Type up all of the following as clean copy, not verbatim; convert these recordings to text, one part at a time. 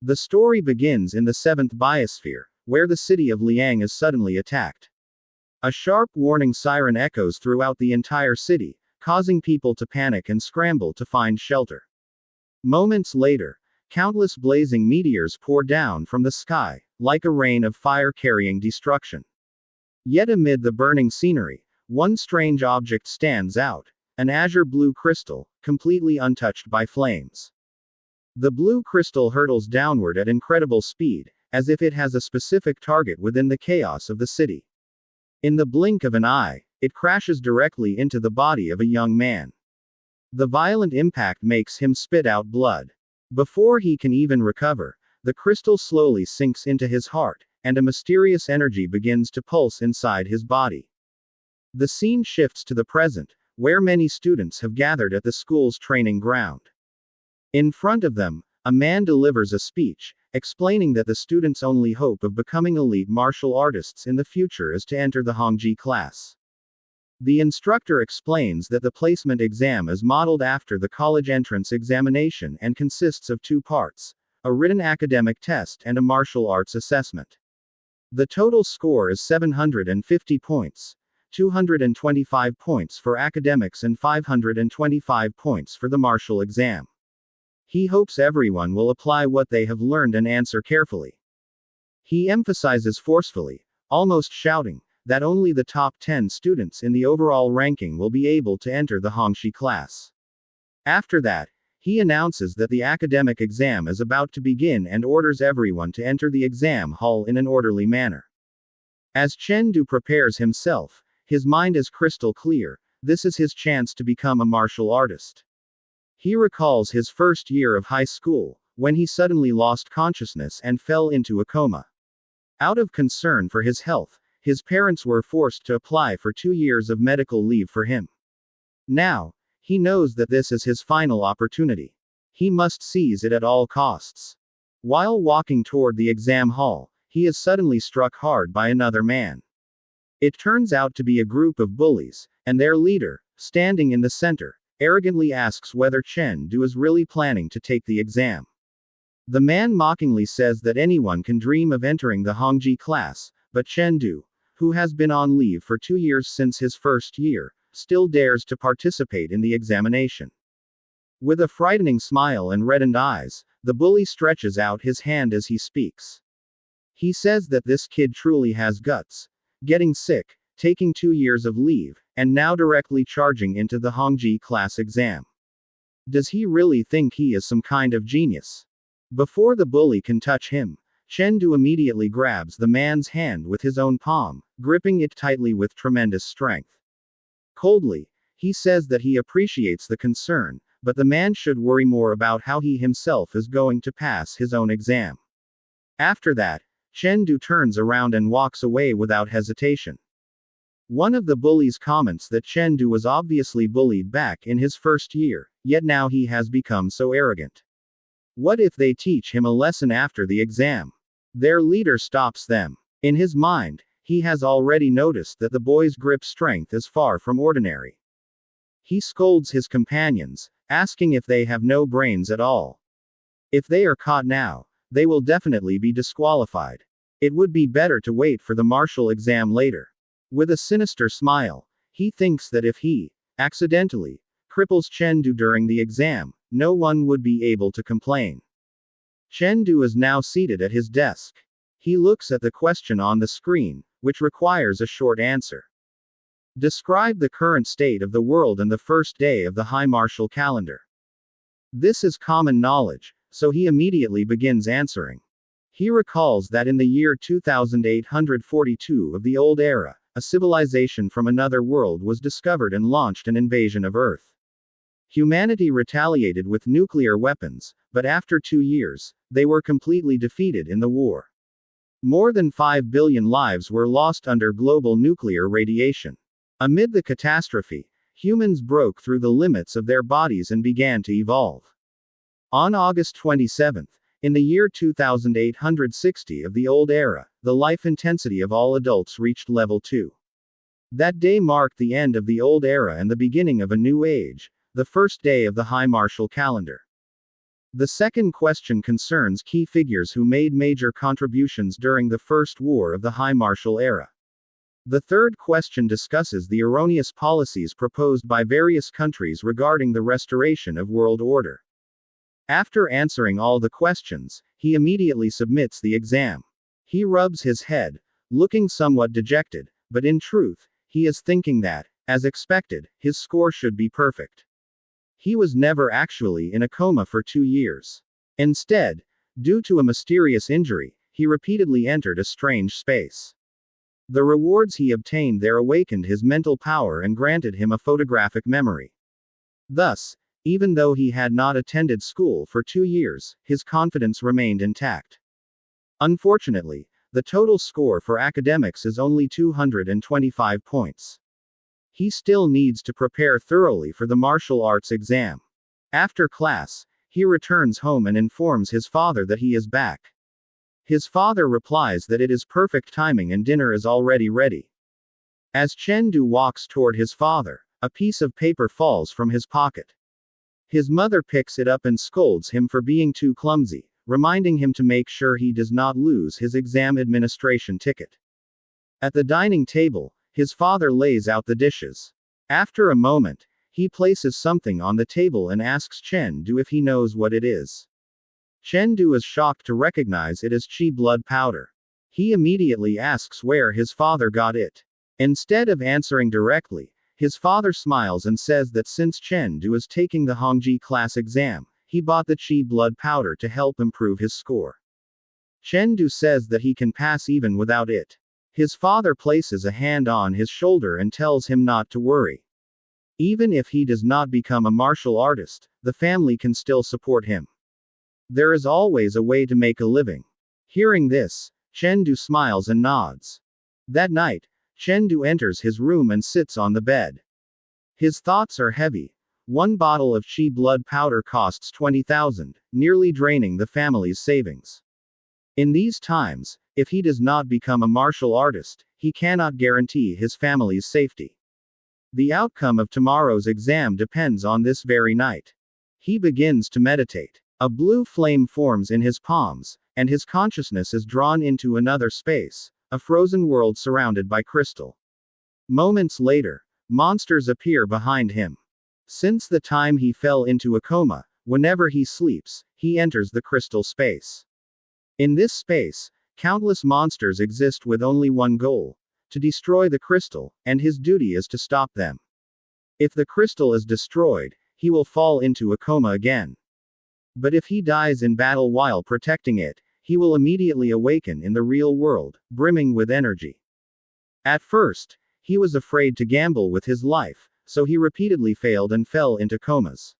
The story begins in the 7th biosphere, where the city of Liang is suddenly attacked. A sharp warning siren echoes throughout the entire city, causing people to panic and scramble to find shelter. Moments later, countless blazing meteors pour down from the sky, like a rain of fire-carrying destruction. Yet amid the burning scenery, one strange object stands out: an azure blue crystal, completely untouched by flames. The blue crystal hurtles downward at incredible speed, as if it has a specific target within the chaos of the city. In the blink of an eye, it crashes directly into the body of a young man. The violent impact makes him spit out blood. Before he can even recover, the crystal slowly sinks into his heart, and a mysterious energy begins to pulse inside his body. The scene shifts to the present, where many students have gathered at the school's training ground. In front of them, a man delivers a speech, explaining that the students' only hope of becoming elite martial artists in the future is to enter the Hongji class. The instructor explains that the placement exam is modeled after the college entrance examination and consists of two parts: a written academic test and a martial arts assessment. The total score is 750 points, 225 points for academics and 525 points for the martial exam. He hopes everyone will apply what they have learned and answer carefully. He emphasizes forcefully, almost shouting, that only the top 10 students in the overall ranking will be able to enter the Hongji class. After that, he announces that the academic exam is about to begin and orders everyone to enter the exam hall in an orderly manner. As Chen prepares himself, his mind is crystal clear: this is his chance to become a martial artist. He recalls his first year of high school, when he suddenly lost consciousness and fell into a coma. Out of concern for his health, his parents were forced to apply for 2 years of medical leave for him. Now, he knows that this is his final opportunity. He must seize it at all costs. While walking toward the exam hall, he is suddenly struck hard by another man. It turns out to be a group of bullies, and their leader, standing in the center, arrogantly asks whether Chen is really planning to take the exam. The man mockingly says that anyone can dream of entering the Hongji class, but Chen, who has been on leave for 2 years since his first year, still dares to participate in the examination. With a frightening smile and reddened eyes, the bully stretches out his hand as he speaks. He says that this kid truly has guts, getting sick, taking 2 years of leave, and now directly charging into the Hongji class exam. Does he really think he is some kind of genius? Before the bully can touch him, Chen immediately grabs the man's hand with his own palm, gripping it tightly with tremendous strength. Coldly, he says that he appreciates the concern, but the man should worry more about how he himself is going to pass his own exam. After that, Chen turns around and walks away without hesitation. One of the bullies comments that Chen was obviously bullied back in his first year, yet now he has become so arrogant. What if they teach him a lesson after the exam? Their leader stops them. In his mind, he has already noticed that the boy's grip strength is far from ordinary. He scolds his companions, asking if they have no brains at all. If they are caught now, they will definitely be disqualified. It would be better to wait for the martial exam later. With a sinister smile, he thinks that if he, accidentally, cripples Chen during the exam, no one would be able to complain. Chen is now seated at his desk. He looks at the question on the screen, which requires a short answer. Describe the current state of the world and the first day of the High Martial Calendar. This is common knowledge, so he immediately begins answering. He recalls that in the year 2842 of the Old Era, a civilization from another world was discovered and launched an invasion of Earth. Humanity retaliated with nuclear weapons, but after 2 years, they were completely defeated in the war. More than 5 billion lives were lost under global nuclear radiation. Amid the catastrophe, humans broke through the limits of their bodies and began to evolve. On August 27, in the year 2860 of the Old Era, the life intensity of all adults reached level 2. That day marked the end of the Old Era and the beginning of a new age, the first day of the High Martial Calendar. The second question concerns key figures who made major contributions during the First War of the High Martial Era. The third question discusses the erroneous policies proposed by various countries regarding the restoration of world order. After answering all the questions, he immediately submits the exam. He rubs his head, looking somewhat dejected, but in truth, he is thinking that, as expected, his score should be perfect. He was never actually in a coma for 2 years. Instead, due to a mysterious injury, he repeatedly entered a strange space. The rewards he obtained there awakened his mental power and granted him a photographic memory. Thus, even though he had not attended school for 2 years, his confidence remained intact. Unfortunately, the total score for academics is only 225 points. He still needs to prepare thoroughly for the martial arts exam. After class, he returns home and informs his father that he is back. His father replies that it is perfect timing and dinner is already ready. As Chen walks toward his father, a piece of paper falls from his pocket. His mother picks it up and scolds him for being too clumsy, reminding him to make sure he does not lose his exam administration ticket. At the dining table, his father lays out the dishes. After a moment, he places something on the table and asks Chen if he knows what it is. Chen is shocked to recognize it as qi blood powder. He immediately asks where his father got it. Instead of answering directly, his father smiles and says that since Chen is taking the Hongji class exam, he bought the qi blood powder to help improve his score. Chen says that he can pass even without it. His father places a hand on his shoulder and tells him not to worry. Even if he does not become a martial artist, the family can still support him. There is always a way to make a living. Hearing this, Chen smiles and nods. That night, Chen enters his room and sits on the bed. His thoughts are heavy. One bottle of qi blood powder costs 20,000, nearly draining the family's savings. In these times, if he does not become a martial artist, he cannot guarantee his family's safety. The outcome of tomorrow's exam depends on this very night. He begins to meditate. A blue flame forms in his palms, and his consciousness is drawn into another space, a frozen world surrounded by crystal. Moments later, monsters appear behind him. Since the time he fell into a coma, whenever he sleeps, he enters the crystal space. In this space, countless monsters exist with only one goal: to destroy the crystal, and his duty is to stop them. If the crystal is destroyed, he will fall into a coma again. But if he dies in battle while protecting it, he will immediately awaken in the real world, brimming with energy. At first, he was afraid to gamble with his life, so he repeatedly failed and fell into comas.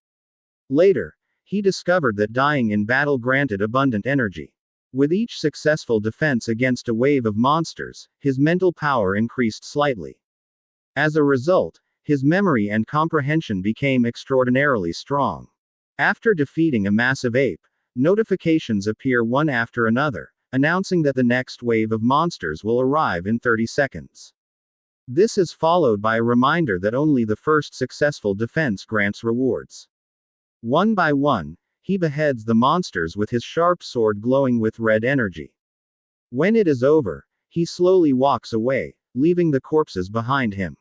Later, he discovered that dying in battle granted abundant energy. With each successful defense against a wave of monsters, his mental power increased slightly. As a result, his memory and comprehension became extraordinarily strong. After defeating a massive ape, notifications appear one after another, announcing that the next wave of monsters will arrive in 30 seconds. This is followed by a reminder that only the first successful defense grants rewards. One by one, he beheads the monsters with his sharp sword glowing with red energy. When it is over, he slowly walks away, leaving the corpses behind him.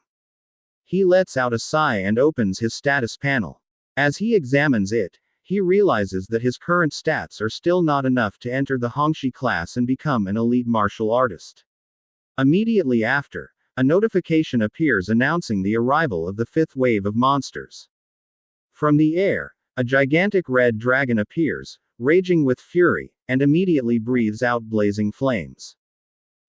He lets out a sigh and opens his status panel. As he examines it, he realizes that his current stats are still not enough to enter the Hongxi class and become an elite martial artist. Immediately after, a notification appears announcing the arrival of the fifth wave of monsters. From the air, a gigantic red dragon appears, raging with fury, and immediately breathes out blazing flames.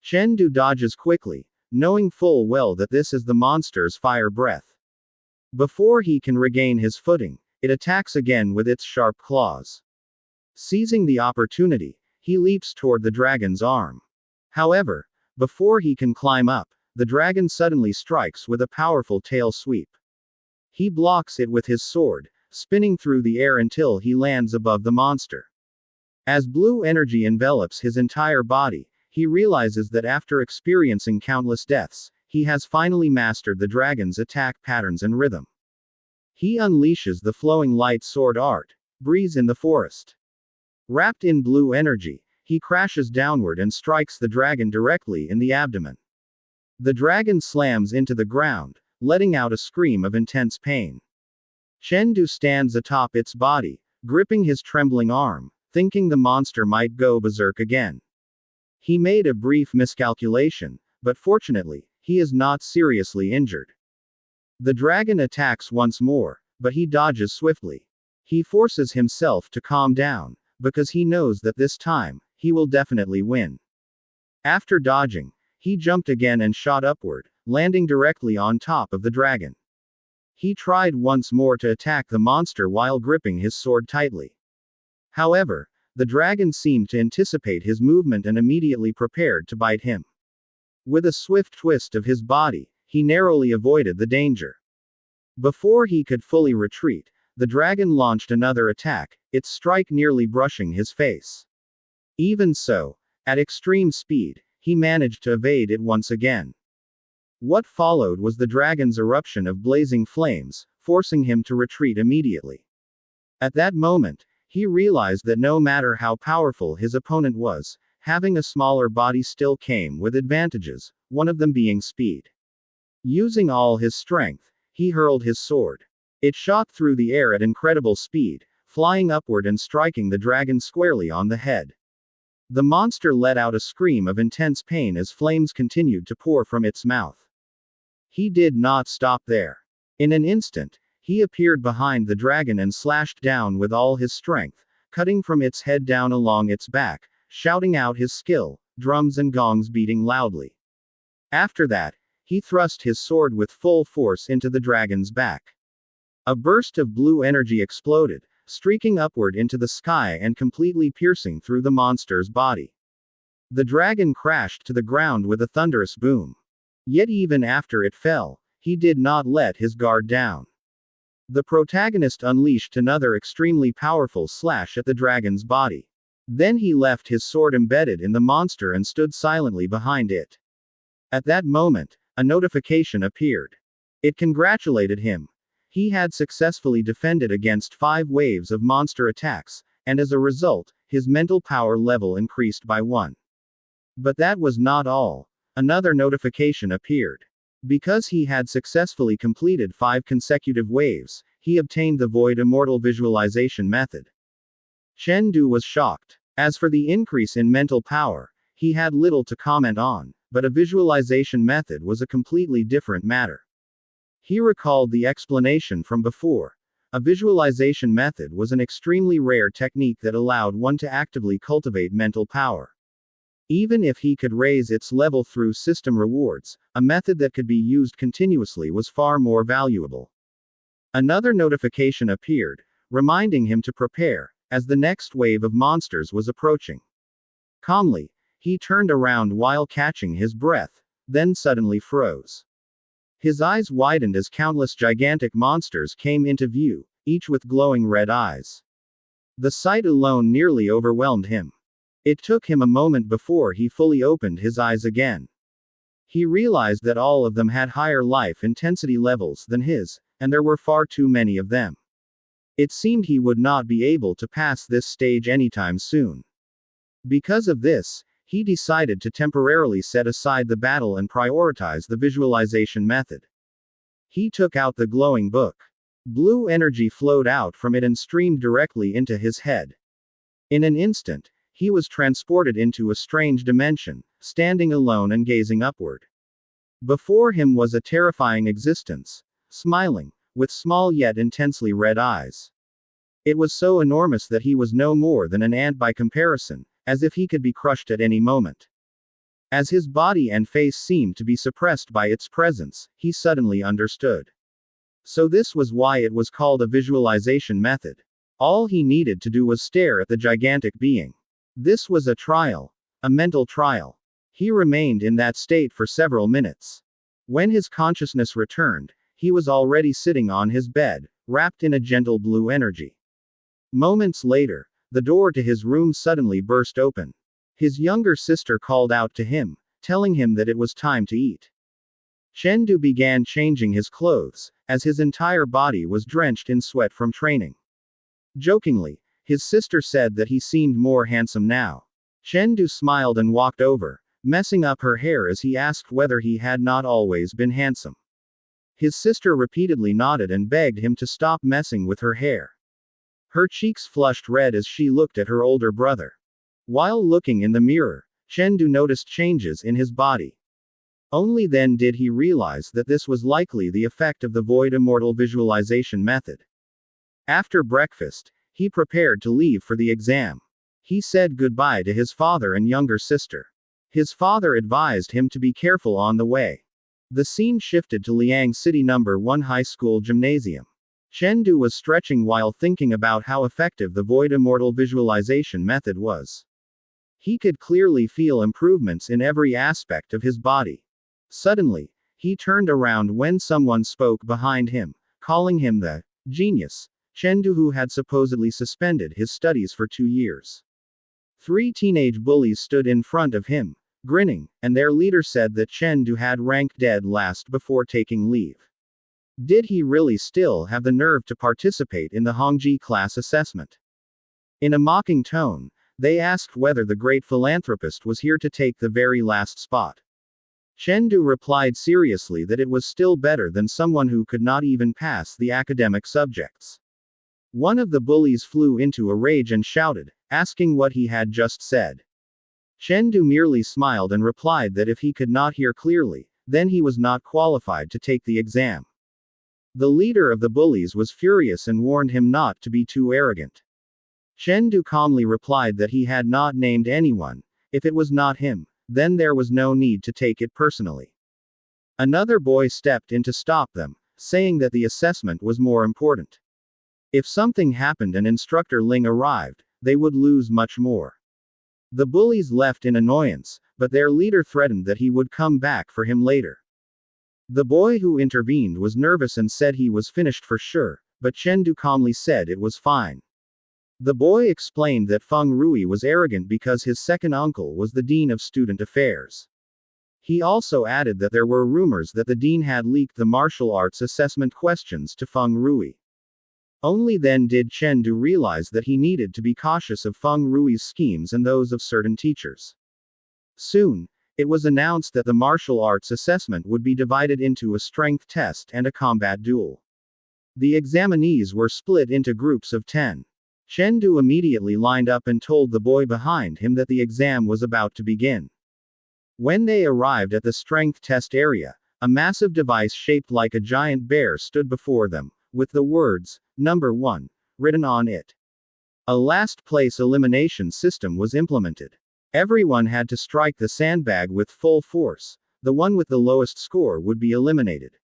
Chen dodges quickly, knowing full well that this is the monster's fire breath. Before he can regain his footing, it attacks again with its sharp claws. Seizing the opportunity, he leaps toward the dragon's arm. However, before he can climb up, the dragon suddenly strikes with a powerful tail sweep. He blocks it with his sword, spinning through the air until he lands above the monster. As blue energy envelops his entire body, he realizes that after experiencing countless deaths, he has finally mastered the dragon's attack patterns and rhythm. He unleashes the flowing light sword art, breeze in the forest. Wrapped in blue energy, he crashes downward and strikes the dragon directly in the abdomen. The dragon slams into the ground, letting out a scream of intense pain. Chen stands atop its body, gripping his trembling arm, thinking the monster might go berserk again. He made a brief miscalculation, but fortunately, he is not seriously injured. The dragon attacks once more, but he dodges swiftly. He forces himself to calm down, because he knows that this time, he will definitely win. After dodging, he jumped again and shot upward, landing directly on top of the dragon. He tried once more to attack the monster while gripping his sword tightly. However, the dragon seemed to anticipate his movement and immediately prepared to bite him. With a swift twist of his body, he narrowly avoided the danger. Before he could fully retreat, the dragon launched another attack, its strike nearly brushing his face. Even so, at extreme speed, he managed to evade it once again. What followed was the dragon's eruption of blazing flames, forcing him to retreat immediately. At that moment, he realized that no matter how powerful his opponent was, having a smaller body still came with advantages, one of them being speed. Using all his strength, he hurled his sword. It shot through the air at incredible speed, flying upward and striking the dragon squarely on the head. The monster let out a scream of intense pain as flames continued to pour from its mouth. He did not stop there. In an instant, he appeared behind the dragon and slashed down with all his strength, cutting from its head down along its back, shouting out his skill, drums and gongs beating loudly. After that, he thrust his sword with full force into the dragon's back. A burst of blue energy exploded, streaking upward into the sky and completely piercing through the monster's body. The dragon crashed to the ground with a thunderous boom. Yet even after it fell, he did not let his guard down. The protagonist unleashed another extremely powerful slash at the dragon's body. Then he left his sword embedded in the monster and stood silently behind it. At that moment, a notification appeared. It congratulated him. He had successfully defended against 5 waves of monster attacks, and as a result, his mental power level increased by 1. But that was not all. Another notification appeared. Because he had successfully completed 5 consecutive waves, he obtained the Void Immortal Visualization method. Chen was shocked. As for the increase in mental power, he had little to comment on, but a visualization method was a completely different matter. He recalled the explanation from before. A visualization method was an extremely rare technique that allowed one to actively cultivate mental power. Even if he could raise its level through system rewards, a method that could be used continuously was far more valuable. Another notification appeared, reminding him to prepare, as the next wave of monsters was approaching. Calmly, he turned around while catching his breath, then suddenly froze. His eyes widened as countless gigantic monsters came into view, each with glowing red eyes. The sight alone nearly overwhelmed him. It took him a moment before he fully opened his eyes again. He realized that all of them had higher life intensity levels than his, and there were far too many of them. It seemed he would not be able to pass this stage anytime soon. Because of this, he decided to temporarily set aside the battle and prioritize the visualization method. He took out the glowing book. Blue energy flowed out from it and streamed directly into his head. In an instant, he was transported into a strange dimension, standing alone and gazing upward. Before him was a terrifying existence, smiling, with small yet intensely red eyes. It was so enormous that he was no more than an ant by comparison, as if he could be crushed at any moment. As his body and face seemed to be suppressed by its presence, he suddenly understood. So this was why it was called a visualization method. All he needed to do was stare at the gigantic being. This was a trial. A mental trial. He remained in that state for several minutes. When his consciousness returned, he was already sitting on his bed, wrapped in a gentle blue energy. Moments later, the door to his room suddenly burst open. His younger sister called out to him, telling him that it was time to eat. Chen began changing his clothes, as his entire body was drenched in sweat from training. Jokingly, his sister said that he seemed more handsome now. Chen Du smiled and walked over, messing up her hair as he asked whether he had not always been handsome. His sister repeatedly nodded and begged him to stop messing with her hair. Her cheeks flushed red as she looked at her older brother. While looking in the mirror, Chen Du noticed changes in his body. Only then did he realize that this was likely the effect of the void immortal visualization method. After breakfast, he prepared to leave for the exam. He said goodbye to his father and younger sister. His father advised him to be careful on the way. The scene shifted to Liang City No. 1 High School Gymnasium. Chen Du was stretching while thinking about how effective the void immortal visualization method was. He could clearly feel improvements in every aspect of his body. Suddenly, he turned around when someone spoke behind him, calling him the genius, Chen Du, who had supposedly suspended his studies for 2 years. 3 teenage bullies stood in front of him, grinning, and their leader said that Chen Du had ranked dead last before taking leave. Did he really still have the nerve to participate in the Hongji class assessment? In a mocking tone, they asked whether the great philanthropist was here to take the very last spot. Chen Du replied seriously that it was still better than someone who could not even pass the academic subjects. One of the bullies flew into a rage and shouted, asking what he had just said. Chen Du merely smiled and replied that if he could not hear clearly, then he was not qualified to take the exam. The leader of the bullies was furious and warned him not to be too arrogant. Chen Du calmly replied that he had not named anyone. If it was not him, then there was no need to take it personally. Another boy stepped in to stop them, saying that the assessment was more important. If something happened and Instructor Ling arrived, they would lose much more. The bullies left in annoyance, but their leader threatened that he would come back for him later. The boy who intervened was nervous and said he was finished for sure, but Chen Du calmly said it was fine. The boy explained that Feng Rui was arrogant because his second uncle was the dean of student affairs. He also added that there were rumors that the dean had leaked the martial arts assessment questions to Feng Rui. Only then did Chen Du realize that he needed to be cautious of Feng Rui's schemes and those of certain teachers. Soon, it was announced that the martial arts assessment would be divided into a strength test and a combat duel. The examinees were split into groups of 10. Chen Du immediately lined up and told the boy behind him that the exam was about to begin. When they arrived at the strength test area, a massive device shaped like a giant bear stood before them, with the words, "Number 1, written on it. A last-place elimination system was implemented. Everyone had to strike the sandbag with full force. The one with the lowest score would be eliminated.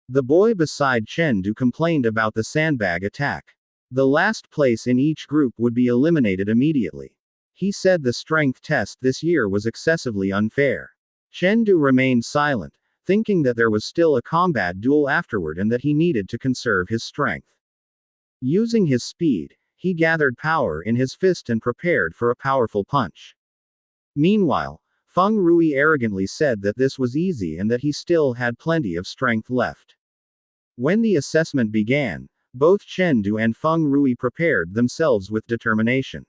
The boy beside Chen Du complained about the sandbag attack. The last place in each group would be eliminated immediately. He said the strength test this year was excessively unfair. Chen Du remained silent, thinking that there was still a combat duel afterward and that he needed to conserve his strength. Using his speed, he gathered power in his fist and prepared for a powerful punch. Meanwhile, Feng Rui arrogantly said that this was easy and that he still had plenty of strength left. When the assessment began, both Chen Du and Feng Rui prepared themselves with determination.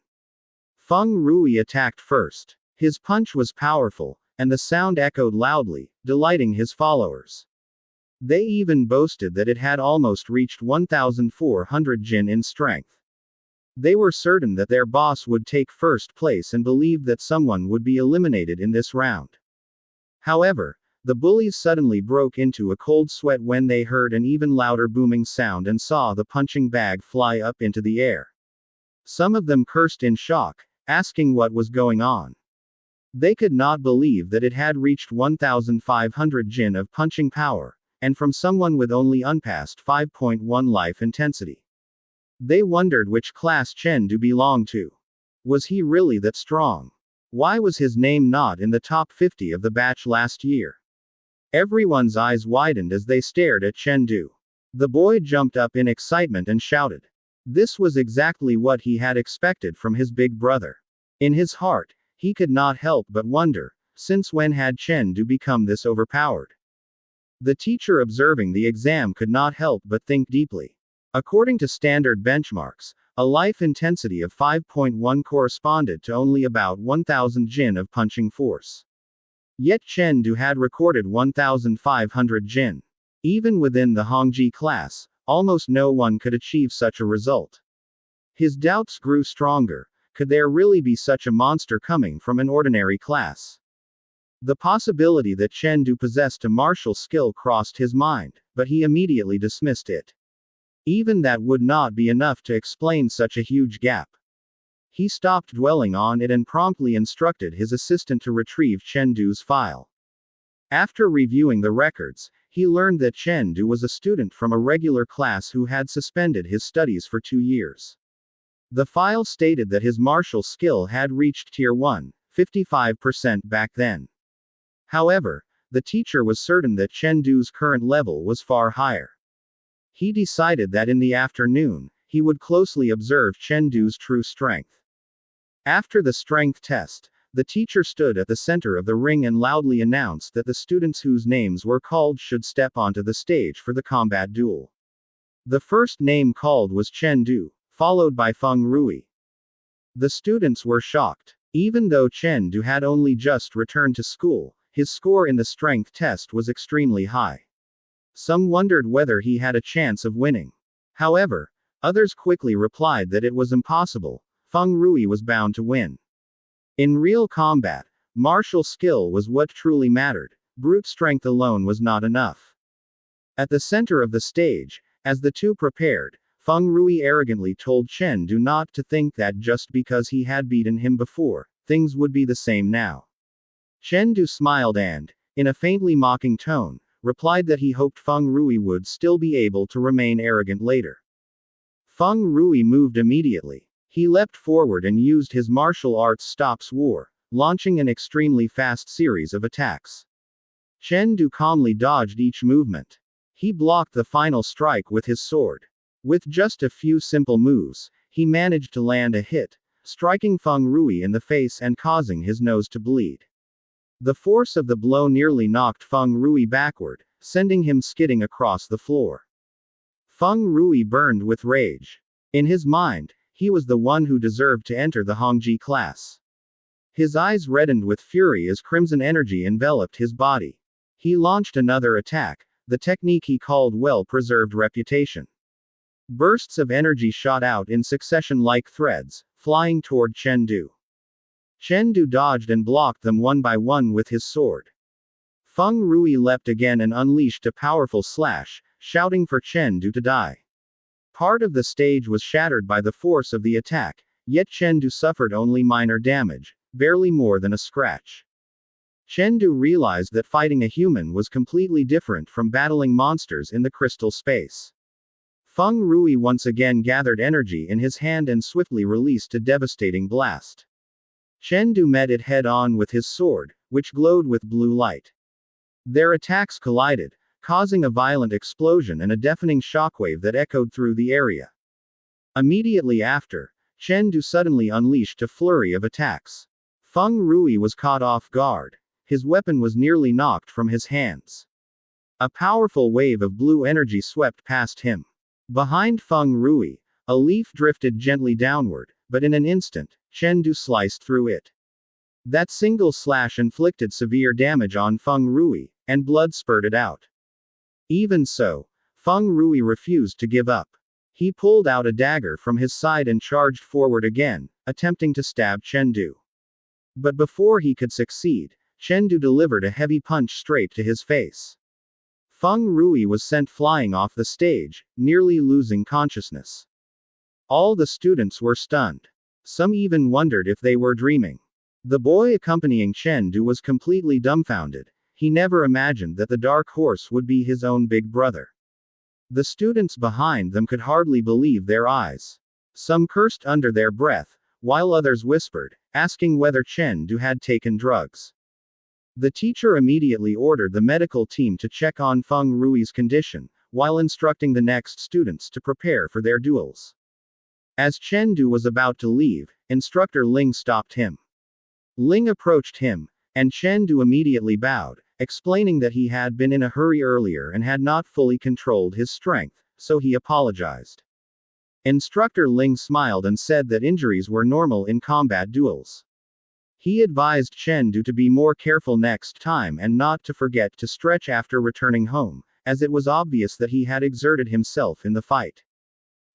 Feng Rui attacked first. His punch was powerful, and the sound echoed loudly, delighting his followers. They even boasted that it had almost reached 1,400 jin in strength. They were certain that their boss would take first place and believed that someone would be eliminated in this round. However, the bullies suddenly broke into a cold sweat when they heard an even louder booming sound and saw the punching bag fly up into the air. Some of them cursed in shock, asking what was going on. They could not believe that it had reached 1,500 jin of punching power, and from someone with only unpassed 5.1 life intensity. They wondered which class Chen Du belonged to. Was he really that strong? Why was his name not in the top 50 of the batch last year? Everyone's eyes widened as they stared at Chen Du. The boy jumped up in excitement and shouted. This was exactly what he had expected from his big brother. In his heart, he could not help but wonder, since when had Chen Du become this overpowered? The teacher observing the exam could not help but think deeply. According to standard benchmarks, A life intensity of 5.1 corresponded to only about 1000 jin of punching force. Yet Chen Du had recorded 1500 jin. Even within the Hongji class, almost no one could achieve such a result. His doubts grew stronger. Could there really be such a monster coming from an ordinary class? The possibility that Chen Du possessed a martial skill crossed his mind, but he immediately dismissed it. Even that would not be enough to explain such a huge gap. He stopped dwelling on it and promptly instructed his assistant to retrieve Chen Du's file. After reviewing the records, he learned that Chen Du was a student from a regular class who had suspended his studies for 2 years. The file stated that his martial skill had reached Tier 1, 55% back then. However, the teacher was certain that Chen Du's current level was far higher. He decided that in the afternoon, he would closely observe Chen Du's true strength. After the strength test, the teacher stood at the center of the ring and loudly announced that the students whose names were called should step onto the stage for the combat duel. The first name called was Chen Du, followed by Feng Rui. The students were shocked. Even though Chen Du had only just returned to school, his score in the strength test was extremely high. Some wondered whether he had a chance of winning. However, others quickly replied that it was impossible. Feng Rui was bound to win. In real combat, martial skill was what truly mattered. Brute strength alone was not enough. At the center of the stage, as the two prepared, Feng Rui arrogantly told Chen Du not to think that just because he had beaten him before, things would be the same now. Chen Du smiled and, in a faintly mocking tone, replied that he hoped Feng Rui would still be able to remain arrogant later. Feng Rui moved immediately. He leapt forward and used his martial arts stops war, launching an extremely fast series of attacks. Chen Du calmly dodged each movement. He blocked the final strike with his sword. With just a few simple moves, he managed to land a hit, striking Feng Rui in the face and causing his nose to bleed. The force of the blow nearly knocked Feng Rui backward, sending him skidding across the floor. Feng Rui burned with rage. In his mind, he was the one who deserved to enter the Hongji class. His eyes reddened with fury as crimson energy enveloped his body. He launched another attack, the technique he called well-preserved reputation. Bursts of energy shot out in succession like threads, flying toward Chen Du. Chen Du dodged and blocked them one by one with his sword. Feng Rui leapt again and unleashed a powerful slash, shouting for Chen Du to die. Part of the stage was shattered by the force of the attack, yet Chen Du suffered only minor damage, barely more than a scratch. Chen Du realized that fighting a human was completely different from battling monsters in the crystal space. Feng Rui once again gathered energy in his hand and swiftly released a devastating blast. Chen Du met it head-on with his sword, which glowed with blue light. Their attacks collided, causing a violent explosion and a deafening shockwave that echoed through the area. Immediately after, Chen Du suddenly unleashed a flurry of attacks. Feng Rui was caught off guard. His weapon was nearly knocked from his hands. A powerful wave of blue energy swept past him. Behind Feng Rui, a leaf drifted gently downward, but in an instant, Chen Du sliced through it. That single slash inflicted severe damage on Feng Rui, and blood spurted out. Even so, Feng Rui refused to give up. He pulled out a dagger from his side and charged forward again, attempting to stab Chen Du. But before he could succeed, Chen Du delivered a heavy punch straight to his face. Feng Rui was sent flying off the stage, nearly losing consciousness. All the students were stunned. Some even wondered if they were dreaming. The boy accompanying Chen Du was completely dumbfounded. He never imagined that the dark horse would be his own big brother. The students behind them could hardly believe their eyes. Some cursed under their breath, while others whispered, asking whether Chen Du had taken drugs. The teacher immediately ordered the medical team to check on Feng Rui's condition, while instructing the next students to prepare for their duels. As Chen Du was about to leave, Instructor Ling stopped him. Ling approached him, and Chen Du immediately bowed, explaining that he had been in a hurry earlier and had not fully controlled his strength, so he apologized. Instructor Ling smiled and said that injuries were normal in combat duels. He advised Chen Du to be more careful next time and not to forget to stretch after returning home, as it was obvious that he had exerted himself in the fight.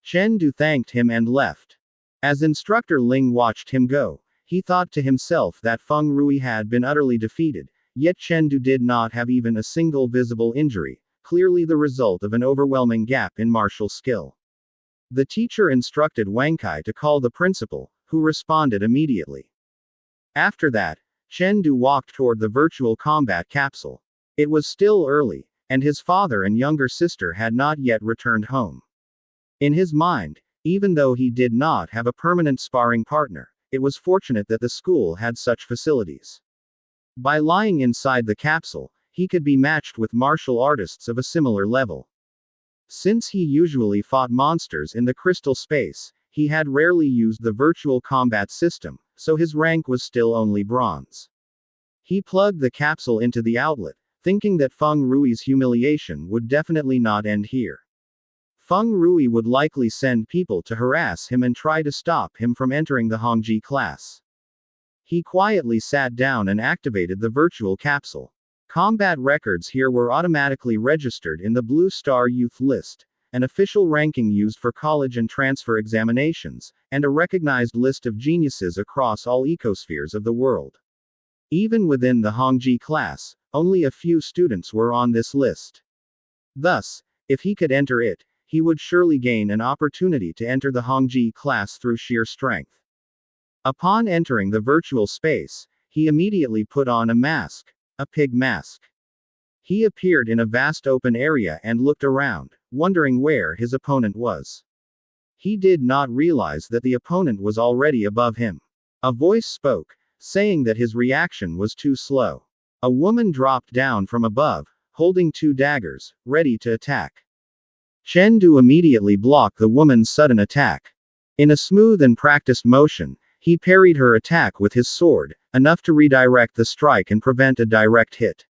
Chen Du thanked him and left. As Instructor Ling watched him go, he thought to himself that Feng Rui had been utterly defeated, yet Chen Du did not have even a single visible injury, clearly the result of an overwhelming gap in martial skill. The teacher instructed Wang Kai to call the principal, who responded immediately. After that, Chen Du walked toward the virtual combat capsule. It was still early, and his father and younger sister had not yet returned home. In his mind, even though he did not have a permanent sparring partner, it was fortunate that the school had such facilities. By lying inside the capsule, he could be matched with martial artists of a similar level. Since he usually fought monsters in the crystal space, he had rarely used the virtual combat system, so his rank was still only bronze. He plugged the capsule into the outlet, thinking that Feng Rui's humiliation would definitely not end here. Feng Rui would likely send people to harass him and try to stop him from entering the Hongji class. He quietly sat down and activated the virtual capsule. Combat records here were automatically registered in the Blue Star Youth List, an official ranking used for college and transfer examinations, and a recognized list of geniuses across all ecospheres of the world. Even within the Hongji class, only a few students were on this list. Thus, if he could enter it, he would surely gain an opportunity to enter the Hongji class through sheer strength. Upon entering the virtual space, he immediately put on a mask, a pig mask. He appeared in a vast open area and looked around, wondering where his opponent was. He did not realize that the opponent was already above him. A voice spoke, saying that his reaction was too slow. A woman dropped down from above, holding 2 daggers, ready to attack. Chen Du immediately blocked the woman's sudden attack. In a smooth and practiced motion, he parried her attack with his sword, enough to redirect the strike and prevent a direct hit.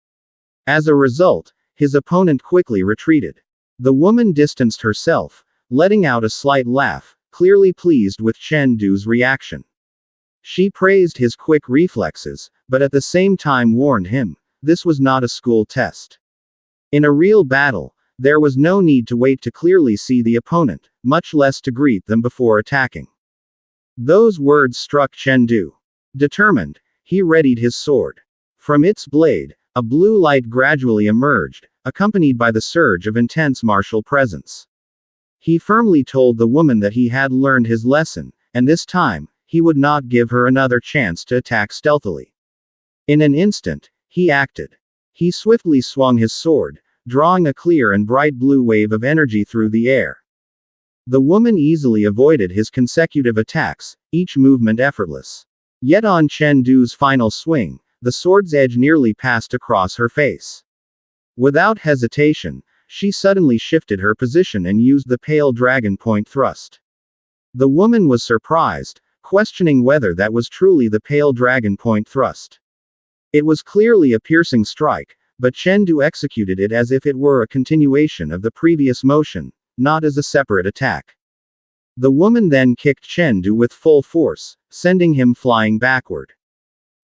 As a result, his opponent quickly retreated. The woman distanced herself, letting out a slight laugh, clearly pleased with Chen Du's reaction. She praised his quick reflexes, but at the same time warned him, this was not a school test. In a real battle, there was no need to wait to clearly see the opponent, much less to greet them before attacking. Those words struck Chen Du. Determined, he readied his sword. From its blade, a blue light gradually emerged, accompanied by the surge of intense martial presence. He firmly told the woman that he had learned his lesson, and this time, he would not give her another chance to attack stealthily. In an instant, he acted. He swiftly swung his sword, drawing a clear and bright blue wave of energy through the air. The woman easily avoided his consecutive attacks, each movement effortless. Yet on Chen Du's final swing, the sword's edge nearly passed across her face. Without hesitation, she suddenly shifted her position and used the pale dragon point thrust. The woman was surprised, questioning whether that was truly the pale dragon point thrust. It was clearly a piercing strike, but Chen Du executed it as if it were a continuation of the previous motion, not as a separate attack. The woman then kicked Chen Du with full force, sending him flying backward.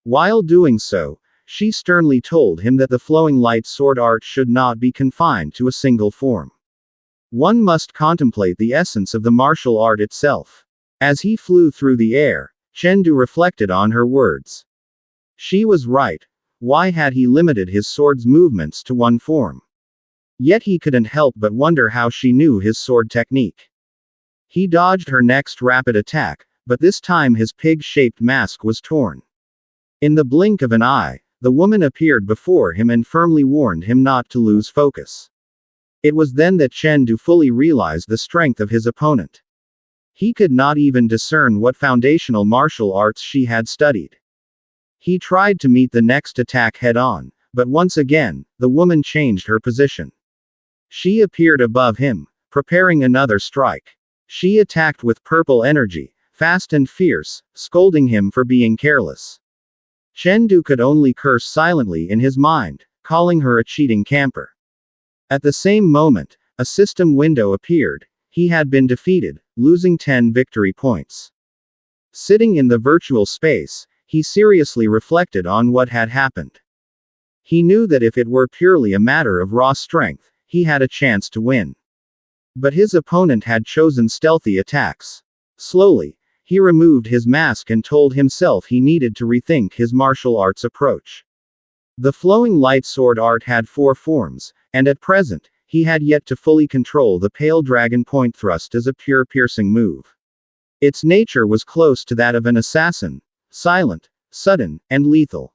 While doing so, she sternly told him that the flowing light sword art should not be confined to a single form. One must contemplate the essence of the martial art itself. As he flew through the air, Chen Du reflected on her words. She was right. Why had he limited his sword's movements to one form? Yet he couldn't help but wonder how she knew his sword technique. He dodged her next rapid attack, but this time his pig-shaped mask was torn. In the blink of an eye, the woman appeared before him and firmly warned him not to lose focus. It was then that Chen Du fully realized the strength of his opponent. He could not even discern what foundational martial arts she had studied. He tried to meet the next attack head-on, but once again, the woman changed her position. She appeared above him, preparing another strike. She attacked with purple energy, fast and fierce, scolding him for being careless. Chen Du could only curse silently in his mind, calling her a cheating camper. At the same moment, a system window appeared. He had been defeated, losing 10 victory points. Sitting in the virtual space, he seriously reflected on what had happened. He knew that if it were purely a matter of raw strength, he had a chance to win. But his opponent had chosen stealthy attacks. Slowly, he removed his mask and told himself he needed to rethink his martial arts approach. The flowing light sword art had 4 forms, and at present, he had yet to fully control the pale dragon point thrust as a pure piercing move. Its nature was close to that of an assassin, silent, sudden, and lethal.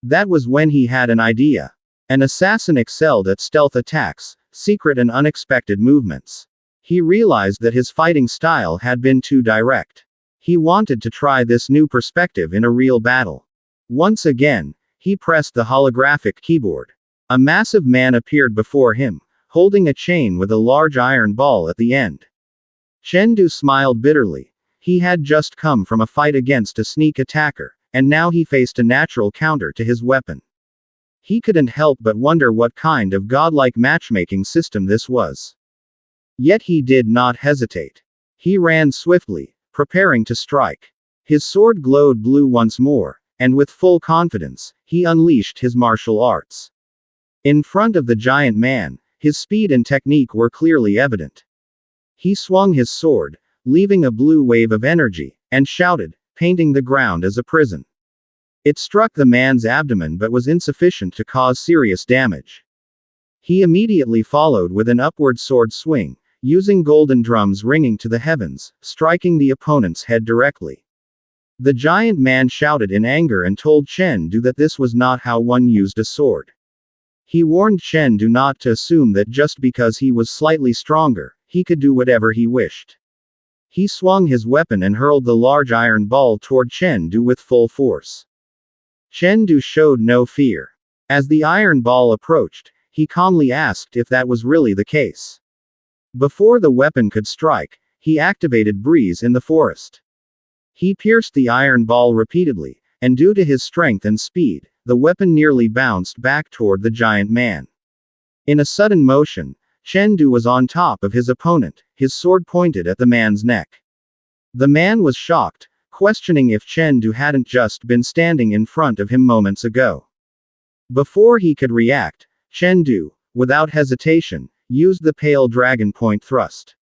That was when he had an idea. An assassin excelled at stealth attacks, secret and unexpected movements. He realized that his fighting style had been too direct. He wanted to try this new perspective in a real battle. Once again, he pressed the holographic keyboard. A massive man appeared before him, holding a chain with a large iron ball at the end. Chen smiled bitterly. He had just come from a fight against a sneak attacker, and now he faced a natural counter to his weapon. He couldn't help but wonder what kind of godlike matchmaking system this was. Yet he did not hesitate. He ran swiftly, preparing to strike. His sword glowed blue once more, and with full confidence, he unleashed his martial arts. In front of the giant man, his speed and technique were clearly evident. He swung his sword, leaving a blue wave of energy, and shouted, painting the ground as a prison. It struck the man's abdomen but was insufficient to cause serious damage. He immediately followed with an upward sword swing, using golden drums ringing to the heavens, striking the opponent's head directly. The giant man shouted in anger and told Chen that this was not how one used a sword. He warned Chen not to assume that just because he was slightly stronger, he could do whatever he wished. He swung his weapon and hurled the large iron ball toward Chen with full force. Chen showed no fear. As the iron ball approached, he calmly asked if that was really the case. Before the weapon could strike, he activated Breeze in the forest. He pierced the iron ball repeatedly, and due to his strength and speed, the weapon nearly bounced back toward the giant man. In a sudden motion, Chen was on top of his opponent, his sword pointed at the man's neck. The man was shocked, questioning if Chen hadn't just been standing in front of him moments ago. Before he could react, Chen, without hesitation, used the pale dragon point thrust.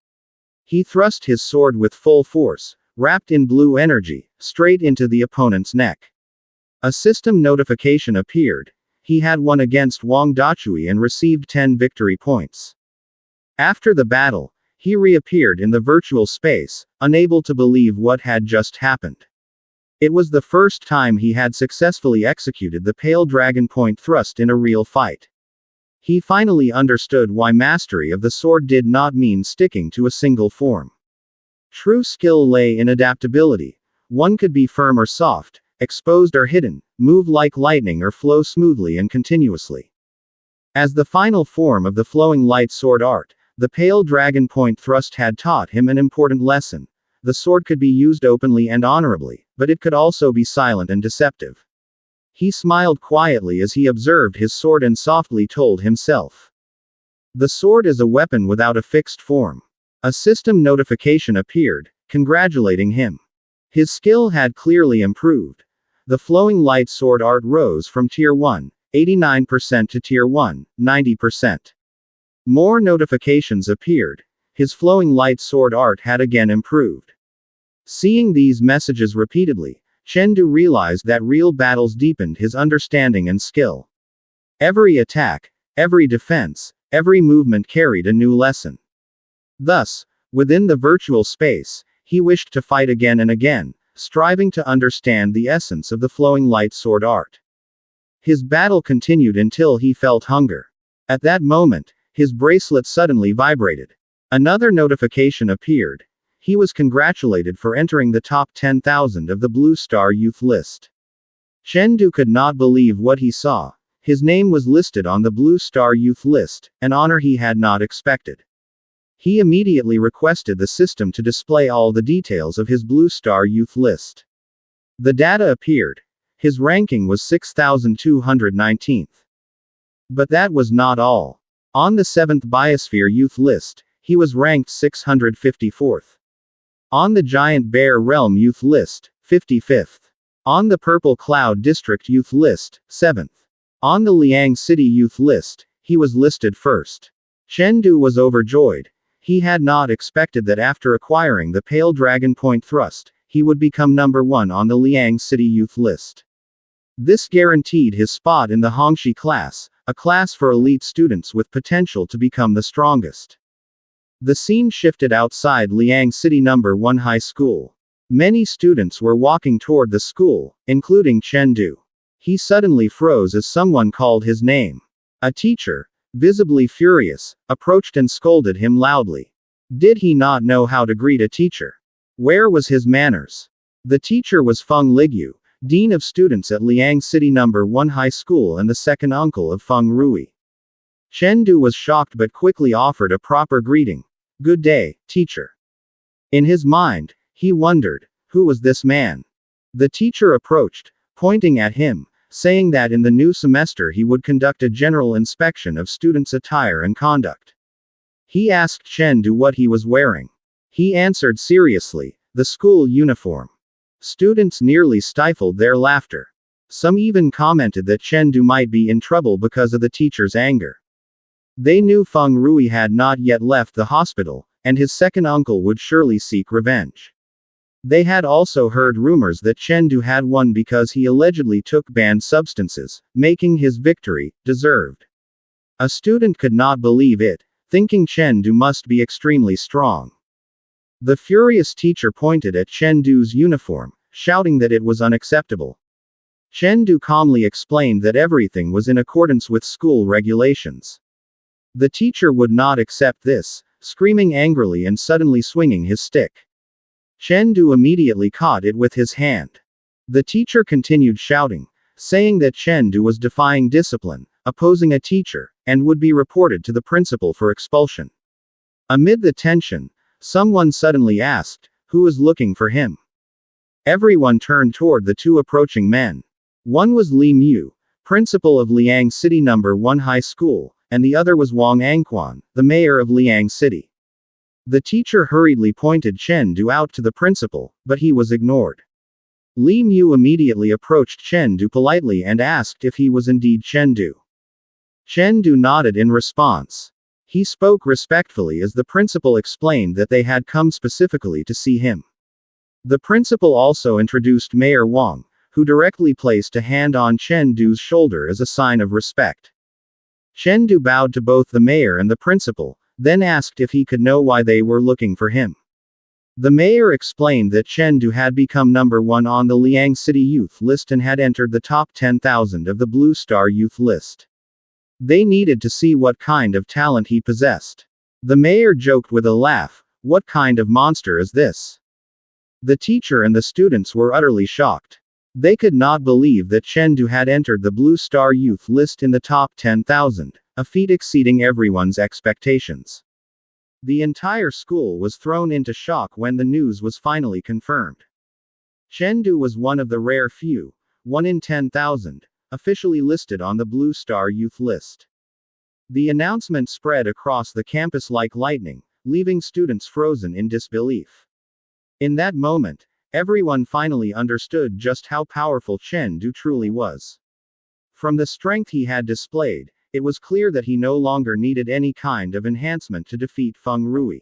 He thrust his sword with full force, wrapped in blue energy, straight into the opponent's neck. A system notification appeared. He had won against Wang Dachui and received 10 victory points. After the battle, he reappeared in the virtual space, unable to believe what had just happened. It was the first time he had successfully executed the pale dragon point thrust in a real fight. He finally understood why mastery of the sword did not mean sticking to a single form. True skill lay in adaptability. One could be firm or soft, exposed or hidden, move like lightning or flow smoothly and continuously. As the final form of the flowing light sword art, the pale dragon point thrust had taught him an important lesson. The sword could be used openly and honorably, but it could also be silent and deceptive. He smiled quietly as he observed his sword and softly told himself. The sword is a weapon without a fixed form. A system notification appeared, congratulating him. His skill had clearly improved. The flowing light sword art rose from Tier 1, 89% to Tier 1, 90%. More notifications appeared. His flowing light sword art had again improved. Seeing these messages repeatedly, Chen realized that real battles deepened his understanding and skill. Every attack, every defense, every movement carried a new lesson. Thus, within the virtual space, he wished to fight again and again, striving to understand the essence of the flowing light sword art. His battle continued until he felt hunger. At that moment, his bracelet suddenly vibrated. Another notification appeared. He was congratulated for entering the top 10,000 of the Blue Star Youth list. Chen could not believe what he saw. His name was listed on the Blue Star Youth list, an honor he had not expected. He immediately requested the system to display all the details of his Blue Star Youth list. The data appeared. His ranking was 6,219th. But that was not all. On the 7th Biosphere Youth list, he was ranked 654th. On the Giant Bear Realm Youth List, 55th. On the Purple Cloud District Youth List, 7th. On the Liang City Youth List, he was listed first. Chen Du was overjoyed. He had not expected that after acquiring the Pale Dragon Point Thrust, he would become number 1 on the Liang City Youth List. This guaranteed his spot in the Hongxi class, a class for elite students with potential to become the strongest. The scene shifted outside Liang City number 1 high school. Many students were walking toward the school, including Chen Du. He suddenly froze as someone called his name. A teacher, visibly furious, approached and scolded him loudly. Did he not know how to greet a teacher? Where was his manners? The teacher was Feng Ligyu, dean of students at Liang City number 1 high school and the second uncle of Feng Rui. Chen Du was shocked but quickly offered a proper greeting. Good day, teacher. In his mind, he wondered, who was this man? The teacher approached, pointing at him, saying that in the new semester he would conduct a general inspection of students' attire and conduct. He asked Chen Du what he was wearing. He answered seriously, the school uniform. Students nearly stifled their laughter. Some even commented that Chen Du might be in trouble because of the teacher's anger. They knew Feng Rui had not yet left the hospital, and his second uncle would surely seek revenge. They had also heard rumors that Chen Du had won because he allegedly took banned substances, making his victory deserved. A student could not believe it, thinking Chen Du must be extremely strong. The furious teacher pointed at Chen Du's uniform, shouting that it was unacceptable. Chen Du calmly explained that everything was in accordance with school regulations. The teacher would not accept this, screaming angrily and suddenly swinging his stick. Chen Du immediately caught it with his hand. The teacher continued shouting, saying that Chen Du was defying discipline, opposing a teacher, and would be reported to the principal for expulsion. Amid the tension, someone suddenly asked, who is looking for him? Everyone turned toward the two approaching men. One was Li Mu, principal of Liang City number 1 high school, and the other was Wang Angquan, the mayor of Liang City. The teacher hurriedly pointed Chen Du out to the principal, but he was ignored. Li Mu immediately approached Chen Du politely and asked if he was indeed Chen Du. Chen Du nodded in response. He spoke respectfully as the principal explained that they had come specifically to see him. The principal also introduced Mayor Wang, who directly placed a hand on Chen Du's shoulder as a sign of respect. Chen Du bowed to both the mayor and the principal, then asked if he could know why they were looking for him. The mayor explained that Chen Du had become number 1 on the Liang City Youth List and had entered the top 10,000 of the Blue Star Youth List. They needed to see what kind of talent he possessed. The mayor joked with a laugh, what kind of monster is this? The teacher and the students were utterly shocked. They could not believe that Chen Du had entered the Blue Star Youth List in the top 10,000, a feat exceeding everyone's expectations. The entire school was thrown into shock when the news was finally confirmed. Chen Du was one of the rare few, 1 in 10,000, officially listed on the Blue Star Youth List. The announcement spread across the campus like lightning, leaving students frozen in disbelief. In that moment, everyone finally understood just how powerful Chen Du truly was. From the strength he had displayed, it was clear that he no longer needed any kind of enhancement to defeat Feng Rui.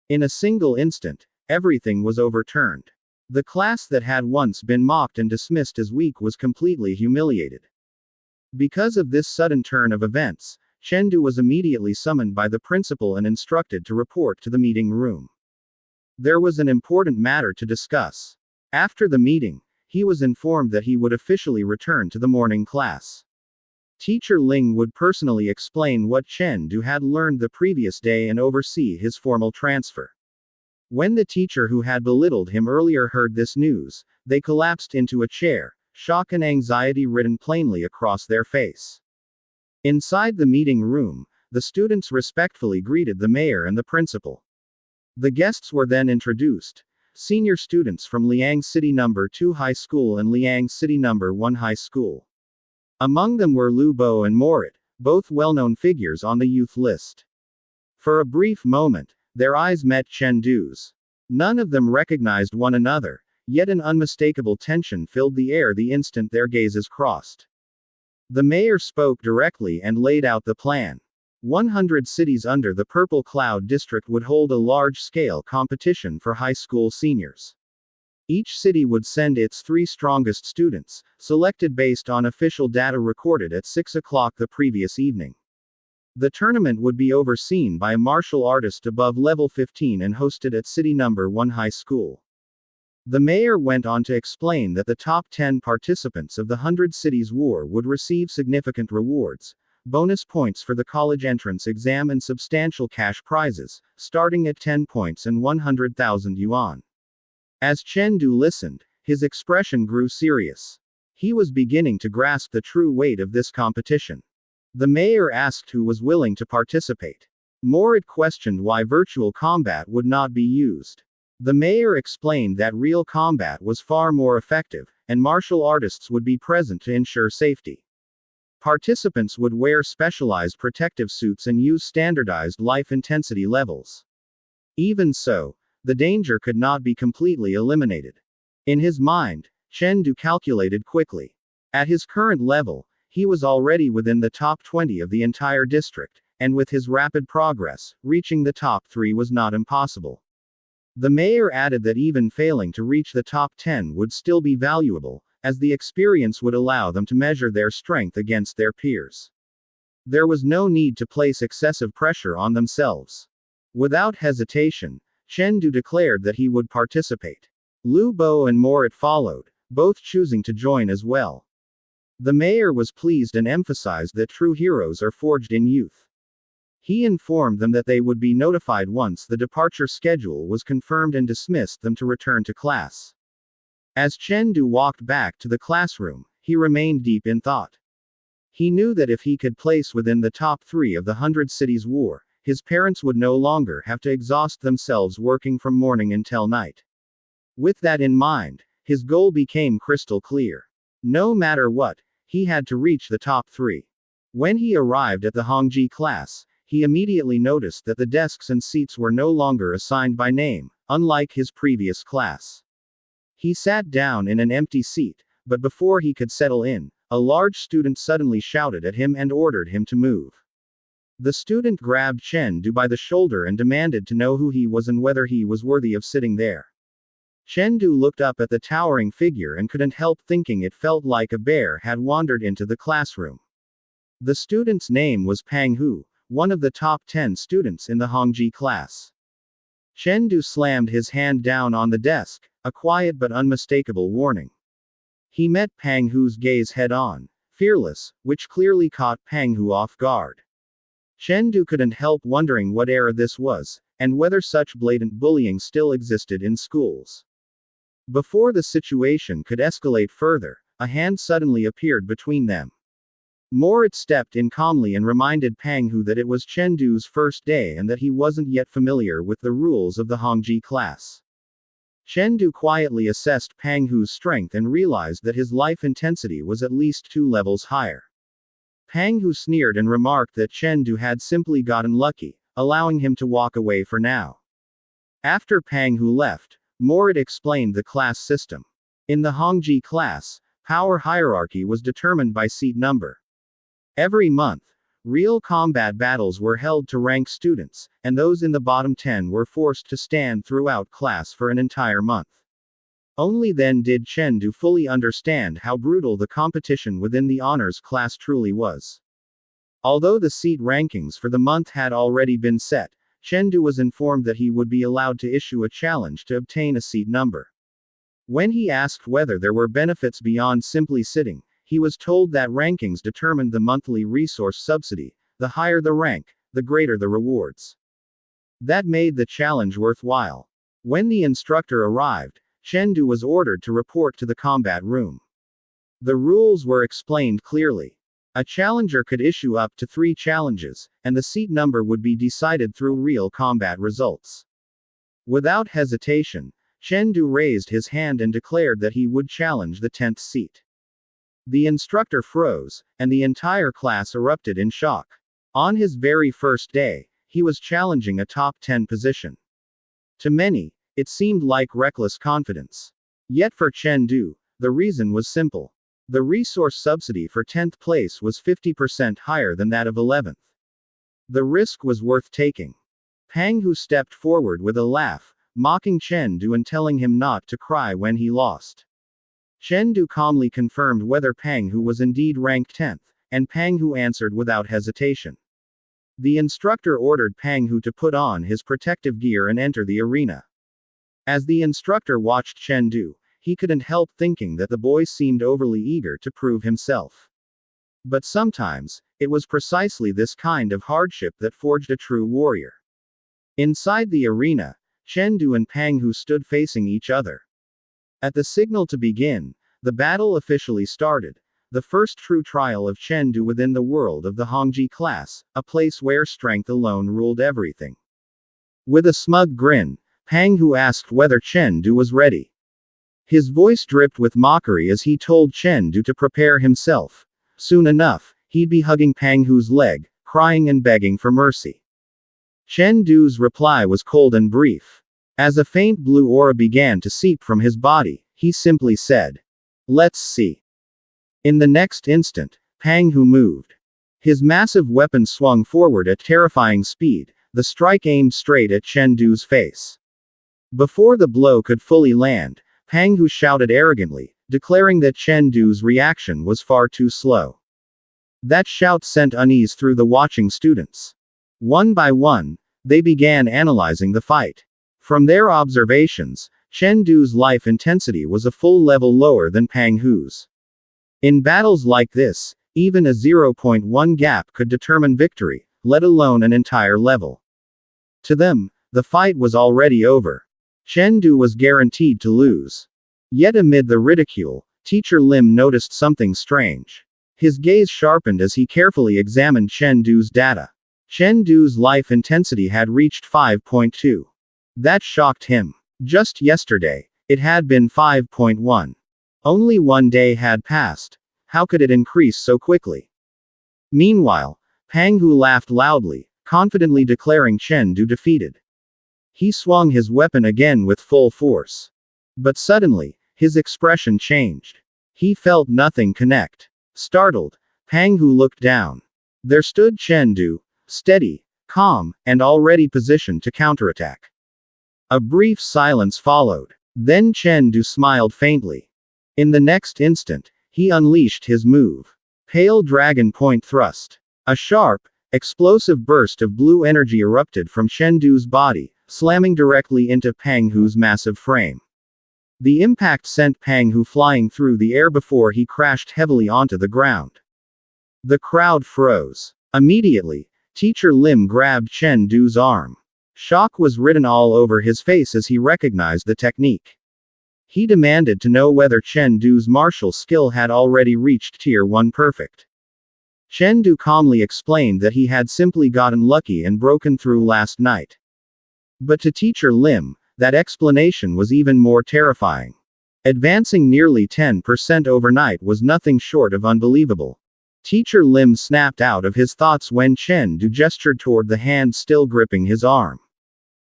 In a single instant, everything was overturned. The class that had once been mocked and dismissed as weak was completely humiliated. Because of this sudden turn of events, Chen Du was immediately summoned by the principal and instructed to report to the meeting room. There was an important matter to discuss. After the meeting, he was informed that he would officially return to the morning class. Teacher Ling would personally explain what Chen Du had learned the previous day and oversee his formal transfer. When the teacher who had belittled him earlier heard this news, they collapsed into a chair, shock and anxiety written plainly across their face. Inside the meeting room, the students respectfully greeted the mayor and the principal. The guests were then introduced. Senior students from Liang City number 2 High School and Liang City number 1 High School. Among them were Lu Bo and Morit, both well-known figures on the youth list. For a brief moment, their eyes met Chen Du's. None of them recognized one another, yet an unmistakable tension filled the air the instant their gazes crossed. The mayor spoke directly and laid out the plan. 100 cities under the Purple Cloud District would hold a large-scale competition for high school seniors. Each city would send its 3 strongest students, selected based on official data recorded at 6 o'clock the previous evening. The tournament would be overseen by a martial artist above level 15 and hosted at City Number 1 High School. The mayor went on to explain that the top 10 participants of the 100 Cities War would receive significant rewards, bonus points for the college entrance exam and substantial cash prizes, starting at 10 points and 100,000 yuan. As Chen listened, his expression grew serious. He was beginning to grasp the true weight of this competition. The mayor asked who was willing to participate. Morit questioned why virtual combat would not be used. The mayor explained that real combat was far more effective, and martial artists would be present to ensure safety. Participants would wear specialized protective suits and use standardized life intensity levels. Even so, the danger could not be completely eliminated. In his mind, Chen calculated quickly. At his current level, he was already within the top 20 of the entire district, and with his rapid progress, reaching the top 3 was not impossible. The mayor added that even failing to reach the top 10 would still be valuable, as the experience would allow them to measure their strength against their peers. There was no need to place excessive pressure on themselves. Without hesitation, Chen declared that he would participate. Lu Bo and Morit followed, both choosing to join as well. The mayor was pleased and emphasized that true heroes are forged in youth. He informed them that they would be notified once the departure schedule was confirmed and dismissed them to return to class. As Chen walked back to the classroom, he remained deep in thought. He knew that if he could place within the top 3 of the 100 Cities War, his parents would no longer have to exhaust themselves working from morning until night. With that in mind, his goal became crystal clear. No matter what, he had to reach the top 3. When he arrived at the Hongji class, he immediately noticed that the desks and seats were no longer assigned by name, unlike his previous class. He sat down in an empty seat, but before he could settle in, a large student suddenly shouted at him and ordered him to move. The student grabbed Chen by the shoulder and demanded to know who he was and whether he was worthy of sitting there. Chen looked up at the towering figure and couldn't help thinking it felt like a bear had wandered into the classroom. The student's name was Pang Hu, one of the top 10 students in the Hongji class. Chen slammed his hand down on the desk, a quiet but unmistakable warning. He met Pang Hu's gaze head-on, fearless, which clearly caught Pang Hu off guard. Chen couldn't help wondering what era this was, and whether such blatant bullying still existed in schools. Before the situation could escalate further, a hand suddenly appeared between them. Morit stepped in calmly and reminded Pang Hu that it was Chen first day and that he wasn't yet familiar with the rules of the Hongji class. Chen quietly assessed Pang Hu's strength and realized that his life intensity was at least 2 levels higher. Pang Hu sneered and remarked that Chen had simply gotten lucky, allowing him to walk away for now. After Pang Hu left, Morit explained the class system. In the Hongji class, power hierarchy was determined by seat number. Every month, real combat battles were held to rank students, and those in the bottom 10 were forced to stand throughout class for an entire month. Only then did Chen fully understand how brutal the competition within the honors class truly was. Although the seat rankings for the month had already been set, Chen was informed that he would be allowed to issue a challenge to obtain a seat number. When he asked whether there were benefits beyond simply sitting, he was told that rankings determined the monthly resource subsidy. The higher the rank, the greater the rewards. That made the challenge worthwhile. When the instructor arrived, Chen was ordered to report to the combat room. The rules were explained clearly. A challenger could issue up to 3 challenges, and the seat number would be decided through real combat results. Without hesitation, Chen raised his hand and declared that he would challenge the 10th seat. The instructor froze, and the entire class erupted in shock. On his very first day, he was challenging a top 10 position. To many, It seemed like reckless confidence. Yet for Chen Du, the reason was simple. The resource subsidy for 10th place was 50% higher than that of 11th. The risk was worth taking. Pang Hu stepped forward with a laugh, mocking Chen Du and telling him not to cry when he lost. Chen Du calmly confirmed whether Pang Hu was indeed ranked 10th, and Pang Hu answered without hesitation. The instructor ordered Pang Hu to put on his protective gear and enter the arena. As the instructor watched Chen Du, he couldn't help thinking that the boy seemed overly eager to prove himself. But sometimes, it was precisely this kind of hardship that forged a true warrior. Inside the arena, Chen Du and Pang Hu stood facing each other. At the signal to begin, the battle officially started, the first true trial of Chen Du within the world of the Hongji class, a place where strength alone ruled everything. With a smug grin, Pang Hu asked whether Chen Du was ready. His voice dripped with mockery as he told Chen Du to prepare himself. Soon enough, he'd be hugging Pang Hu's leg, crying and begging for mercy. Chen Du's reply was cold and brief. As a faint blue aura began to seep from his body, he simply said, "Let's see." In the next instant, Pang Hu moved. His massive weapon swung forward at terrifying speed, the strike aimed straight at Chen Du's face. Before the blow could fully land, Pang Hu shouted arrogantly, declaring that Chen Du's reaction was far too slow. That shout sent unease through the watching students. One by one, they began analyzing the fight. From their observations, Chen Du's life intensity was a full level lower than Pang Hu's. In battles like this, even a 0.1 gap could determine victory, let alone an entire level. To them, the fight was already over. Chen Du was guaranteed to lose. Yet amid the ridicule, Teacher Lim noticed something strange. His gaze sharpened as he carefully examined Chen Du's data. Chen Du's life intensity had reached 5.2. That shocked him. Just yesterday, it had been 5.1. Only one day had passed. How could it increase so quickly? Meanwhile, Pang Hu laughed loudly, confidently declaring Chen Du defeated. He swung his weapon again with full force. But suddenly, his expression changed. He felt nothing connect. Startled, Pang Hu looked down. There stood Chen Du, steady, calm, and already positioned to counterattack. A brief silence followed. Then Chen Du smiled faintly. In the next instant, he unleashed his move. Pale Dragon Point Thrust. A sharp, explosive burst of blue energy erupted from Chen Du's body, slamming directly into Pang Hu's massive frame. The impact sent Pang Hu flying through the air before he crashed heavily onto the ground. The crowd froze. Immediately, Teacher Lim grabbed Chen Du's arm. Shock was written all over his face as he recognized the technique. He demanded to know whether Chen Du's martial skill had already reached Tier 1 Perfect. Chen Du calmly explained that he had simply gotten lucky and broken through last night. But to Teacher Lim, that explanation was even more terrifying. Advancing nearly 10% overnight was nothing short of unbelievable. Teacher Lim snapped out of his thoughts when Chen Du gestured toward the hand still gripping his arm.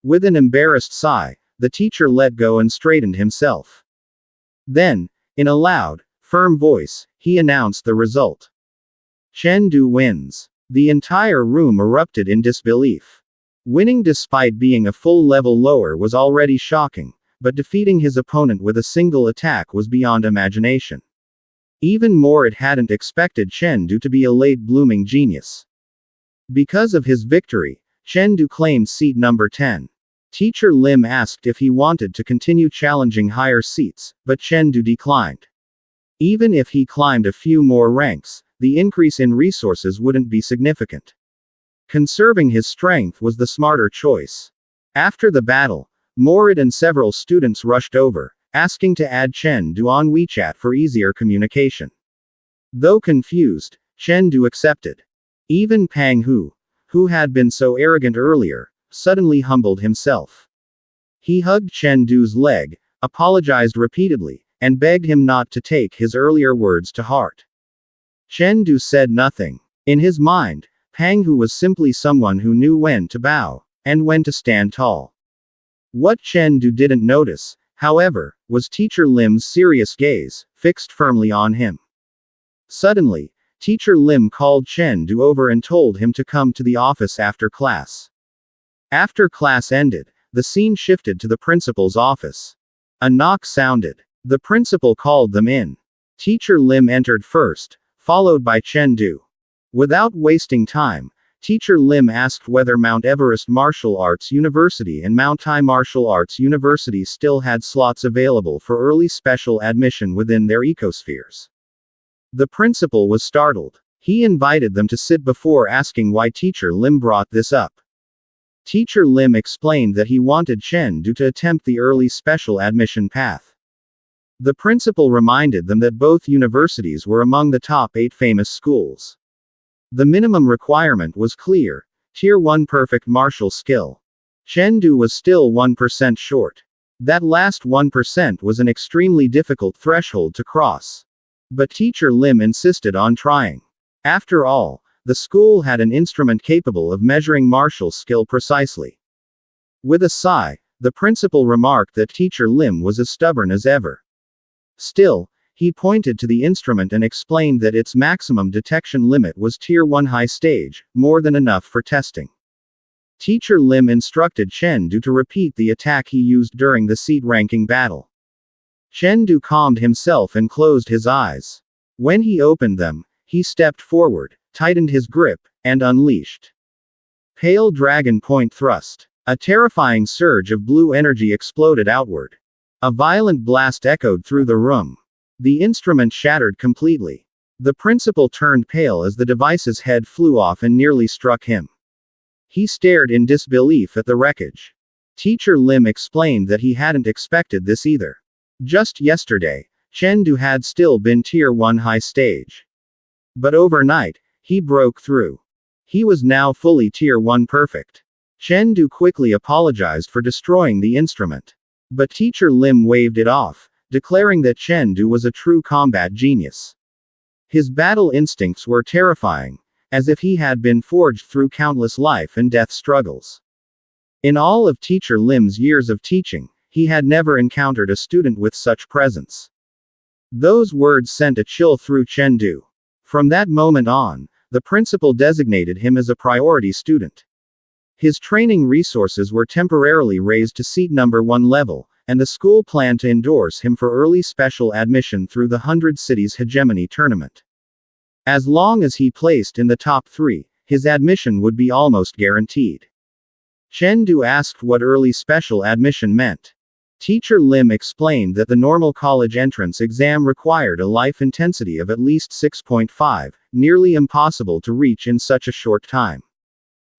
With an embarrassed sigh, the teacher let go and straightened himself. Then, in a loud, firm voice, he announced the result. Chen Du wins. The entire room erupted in disbelief. Winning despite being a full level lower was already shocking, but defeating his opponent with a single attack was beyond imagination. Even more, it hadn't expected Chen Du to be a late-blooming genius. Because of his victory, Chen Du claimed seat number 10. Teacher Lim asked if he wanted to continue challenging higher seats, but Chen Du declined. Even if he climbed a few more ranks, the increase in resources wouldn't be significant. Conserving his strength was the smarter choice. After the battle, Morid and several students rushed over, asking to add Chen Du on WeChat for easier communication. Though confused, Chen Du accepted. Even Pang Hu, who had been so arrogant earlier, suddenly humbled himself. He hugged Chen Du's leg, apologized repeatedly, and begged him not to take his earlier words to heart. Chen Du said nothing. In his mind, Pang Hu was simply someone who knew when to bow, and when to stand tall. What Chen Du didn't notice, however, was Teacher Lim's serious gaze, fixed firmly on him. Suddenly, Teacher Lim called Chen Du over and told him to come to the office after class. After class ended, the scene shifted to the principal's office. A knock sounded. The principal called them in. Teacher Lim entered first, followed by Chen Du. Without wasting time, Teacher Lim asked whether Mount Everest Martial Arts University and Mount Tai Martial Arts University still had slots available for early special admission within their ecospheres. The principal was startled. He invited them to sit before asking why Teacher Lim brought this up. Teacher Lim explained that he wanted Chen Du to attempt the early special admission path. The principal reminded them that both universities were among the top 8 famous schools. The minimum requirement was clear: Tier 1 perfect martial skill. Chen Du was still 1% short. That last 1% was an extremely difficult threshold to cross. But Teacher Lim insisted on trying. After all, the school had an instrument capable of measuring martial skill precisely. With a sigh, the principal remarked that Teacher Lim was as stubborn as ever. Still, he pointed to the instrument and explained that its maximum detection limit was Tier 1 high stage, more than enough for testing. Teacher Lim instructed Chen Du to repeat the attack he used during the seat-ranking battle. Chen Du calmed himself and closed his eyes. When he opened them, he stepped forward, tightened his grip, and unleashed Pale Dragon Point Thrust. A terrifying surge of blue energy exploded outward. A violent blast echoed through the room. The instrument shattered completely. The principal turned pale as the device's head flew off and nearly struck him. He stared in disbelief at the wreckage. Teacher Lim explained that he hadn't expected this either. Just yesterday, Chen Du had still been Tier 1 high stage. But overnight, he broke through. He was now fully Tier 1 perfect. Chen Du quickly apologized for destroying the instrument. But Teacher Lim waved it off, declaring that Chen Du was a true combat genius. His battle instincts were terrifying, as if he had been forged through countless life and death struggles. In all of Teacher Lim's years of teaching, he had never encountered a student with such presence. Those words sent a chill through Chen Du. From that moment on, the principal designated him as a priority student. His training resources were temporarily raised to seat number 1 level, and the school planned to endorse him for early special admission through the 100 Cities Hegemony tournament. As long as he placed in the top 3, his admission would be almost guaranteed. Chen Du asked what early special admission meant. Teacher Lim explained that the normal college entrance exam required a life intensity of at least 6.5, nearly impossible to reach in such a short time.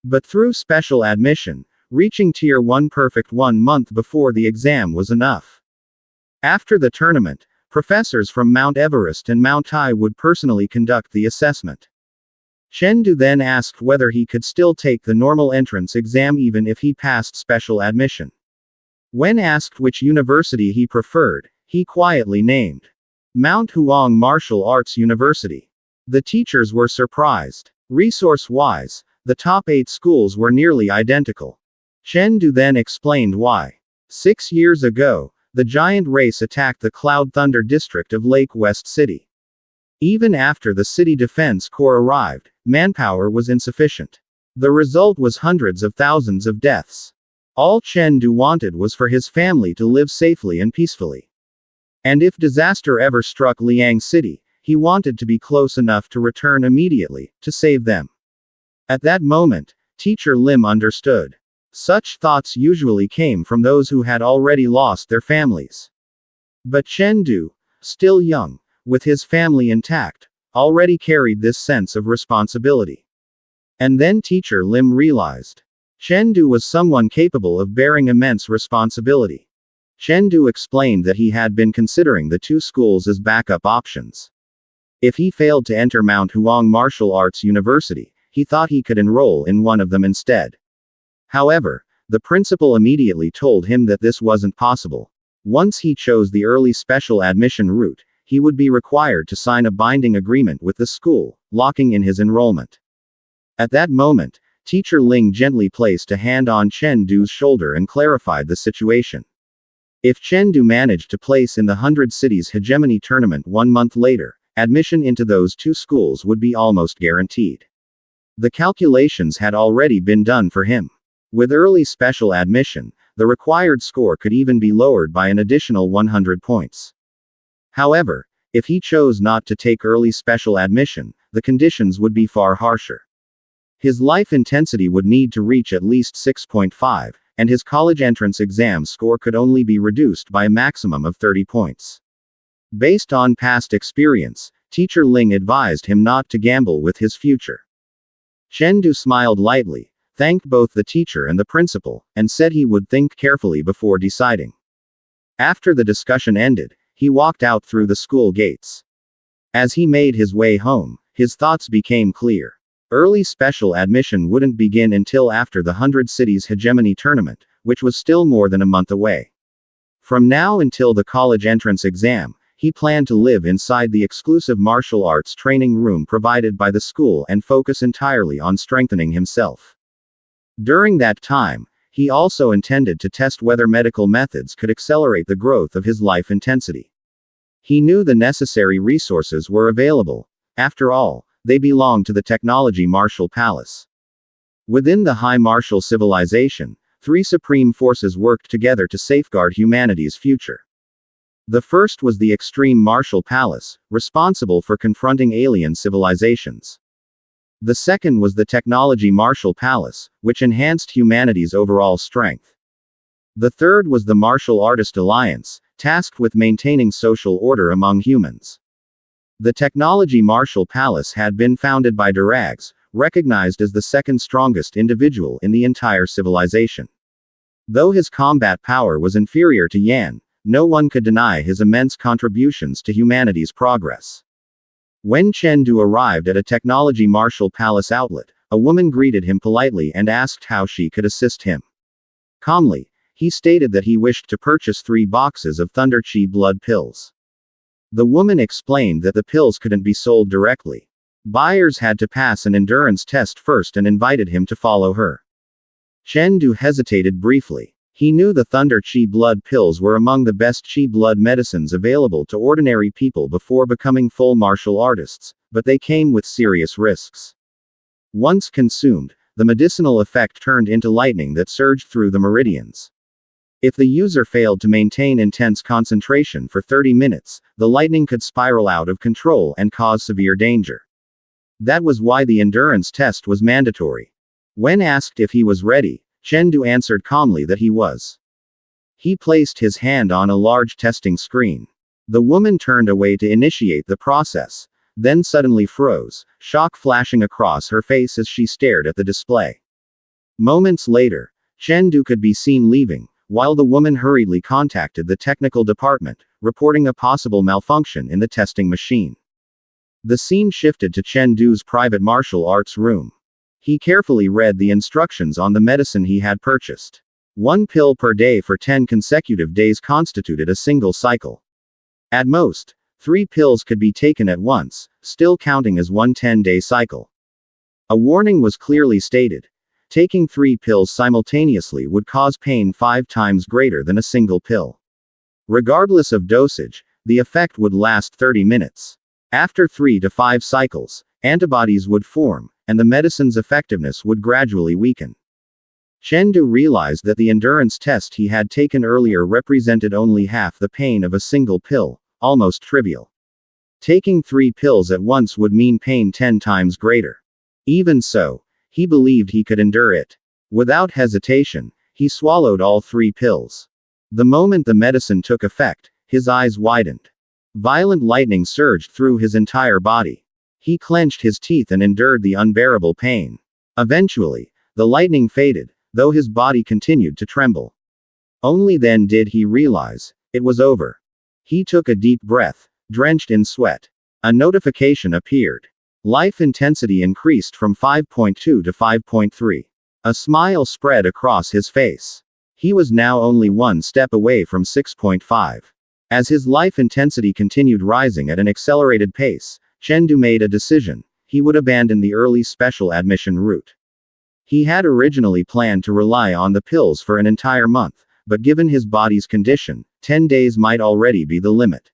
But through special admission, reaching Tier 1 perfect 1 month before the exam was enough. After the tournament, professors from Mount Everest and Mount Tai would personally conduct the assessment. Chen Du then asked whether he could still take the normal entrance exam even if he passed special admission. When asked which university he preferred, he quietly named Mount Huang Martial Arts University. The teachers were surprised. Resource-wise, the top 8 schools were nearly identical. Chen Du then explained why. 6 years ago, the giant race attacked the Cloud Thunder district of Lake West City. Even after the City Defense Corps arrived, manpower was insufficient. The result was hundreds of thousands of deaths. All Chen Du wanted was for his family to live safely and peacefully. And if disaster ever struck Liang City, he wanted to be close enough to return immediately, to save them. At that moment, Teacher Lim understood. Such thoughts usually came from those who had already lost their families. But Chen Du, still young, with his family intact, already carried this sense of responsibility. And then Teacher Lim realized. Chen Du was someone capable of bearing immense responsibility. Chen Du explained that he had been considering the 2 schools as backup options. If he failed to enter Mount Huang Martial Arts University, he thought he could enroll in one of them instead. However, the principal immediately told him that this wasn't possible. Once he chose the early special admission route, he would be required to sign a binding agreement with the school, locking in his enrollment. At that moment, Teacher Ling gently placed a hand on Chen Du's shoulder and clarified the situation. If Chen Du managed to place in the 100 Cities Hegemony tournament 1 month later, admission into those 2 schools would be almost guaranteed. The calculations had already been done for him. With early special admission, the required score could even be lowered by an additional 100 points. However, if he chose not to take early special admission, the conditions would be far harsher. His life intensity would need to reach at least 6.5, and his college entrance exam score could only be reduced by a maximum of 30 points. Based on past experience, Teacher Ling advised him not to gamble with his future. Chen Du smiled lightly, thanked both the teacher and the principal, and said he would think carefully before deciding. After the discussion ended, he walked out through the school gates. As he made his way home, his thoughts became clear. Early special admission wouldn't begin until after the 100 Cities Hegemony tournament, which was still more than a month away. From now until the college entrance exam, he planned to live inside the exclusive martial arts training room provided by the school and focus entirely on strengthening himself. During that time, he also intended to test whether medical methods could accelerate the growth of his life intensity. He knew the necessary resources were available. After all, they belonged to the Technology Martial Palace. Within the High Martial Civilization, 3 supreme forces worked together to safeguard humanity's future. The first was the Extreme Martial Palace, responsible for confronting alien civilizations. The second was the Technology Martial Palace, which enhanced humanity's overall strength. The third was the Martial Artist Alliance, tasked with maintaining social order among humans. The Technology Martial Palace had been founded by Durags, recognized as the second strongest individual in the entire civilization. Though his combat power was inferior to Yan, no one could deny his immense contributions to humanity's progress. When Chen Du arrived at a Technology Martial Palace outlet, a woman greeted him politely and asked how she could assist him. Calmly, he stated that he wished to purchase 3 boxes of Thunder Chi blood pills. The woman explained that the pills couldn't be sold directly. Buyers had to pass an endurance test first and invited him to follow her. Chen Du hesitated briefly. He knew the Thunder Chi blood pills were among the best Chi blood medicines available to ordinary people before becoming full martial artists, but they came with serious risks. Once consumed, the medicinal effect turned into lightning that surged through the meridians. If the user failed to maintain intense concentration for 30 minutes, the lightning could spiral out of control and cause severe danger. That was why the endurance test was mandatory. When asked if he was ready, Chen Du answered calmly that he was. He placed his hand on a large testing screen. The woman turned away to initiate the process, then suddenly froze, shock flashing across her face as she stared at the display. Moments later, Chen Du could be seen leaving, while the woman hurriedly contacted the technical department, reporting a possible malfunction in the testing machine. The scene shifted to Chen Du's private martial arts room. He carefully read the instructions on the medicine he had purchased. 1 pill per day for 10 consecutive days constituted a single cycle. At most, 3 pills could be taken at once, still counting as one 10-day cycle. A warning was clearly stated. Taking 3 pills simultaneously would cause pain 5 times greater than a single pill. Regardless of dosage, the effect would last 30 minutes. After 3 to 5 cycles, antibodies would form, and the medicine's effectiveness would gradually weaken. Chen Du realized that the endurance test he had taken earlier represented only half the pain of a single pill, almost trivial. Taking 3 pills at once would mean pain 10 times greater. Even so, he believed he could endure it. Without hesitation, he swallowed all 3 pills. The moment the medicine took effect, his eyes widened. Violent lightning surged through his entire body. He clenched his teeth and endured the unbearable pain. Eventually, the lightning faded, though his body continued to tremble. Only then did he realize it was over. He took a deep breath, drenched in sweat. A notification appeared. Life intensity increased from 5.2 to 5.3. A smile spread across his face. He was now only 1 step away from 6.5. As his life intensity continued rising at an accelerated pace, Chen Du made a decision. He would abandon the early special admission route. He had originally planned to rely on the pills for an entire month, but given his body's condition, 10 days might already be the limit.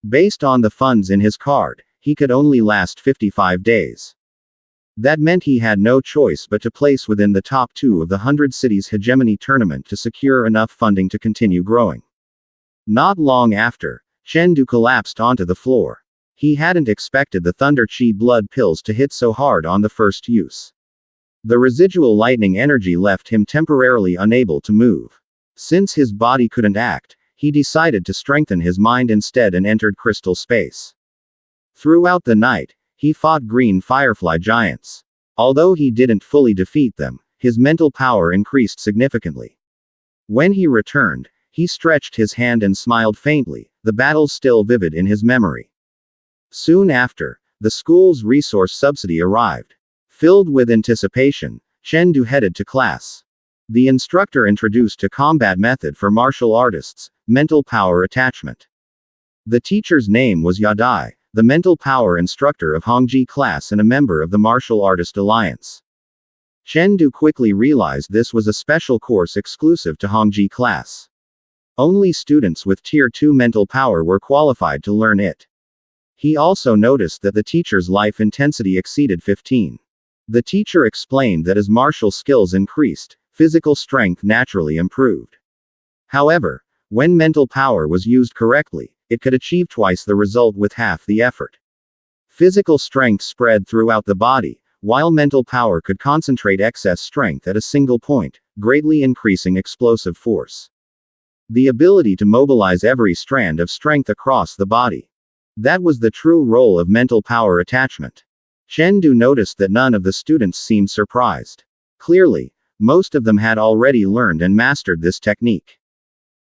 Based on the funds in his card, he could only last 55 days. That meant he had no choice but to place within the top 2 of the 100 cities hegemony tournament to secure enough funding to continue growing. Not long after, Chen collapsed onto the floor. He hadn't expected the Thunder Chi blood pills to hit so hard on the first use. The residual lightning energy left him temporarily unable to move. Since his body couldn't act, he decided to strengthen his mind instead and entered crystal space. Throughout the night, he fought green firefly giants. Although he didn't fully defeat them, his mental power increased significantly. When he returned, he stretched his hand and smiled faintly, the battle still vivid in his memory. Soon after, the school's resource subsidy arrived. Filled with anticipation, Chen headed to class. The instructor introduced a combat method for martial artists, mental power attachment. The teacher's name was Yadai, the mental power instructor of Hongji class and a member of the Martial Artist Alliance. Chen quickly realized this was a special course exclusive to Hongji class. Only students with Tier 2 mental power were qualified to learn it. He also noticed that the teacher's life intensity exceeded 15. The teacher explained that as martial skills increased, physical strength naturally improved. However, when mental power was used correctly, it could achieve twice the result with half the effort. Physical strength spread throughout the body, while mental power could concentrate excess strength at a single point, greatly increasing explosive force. The ability to mobilize every strand of strength across the body. That was the true role of mental power attachment. Chen noticed that none of the students seemed surprised. Clearly, most of them had already learned and mastered this technique.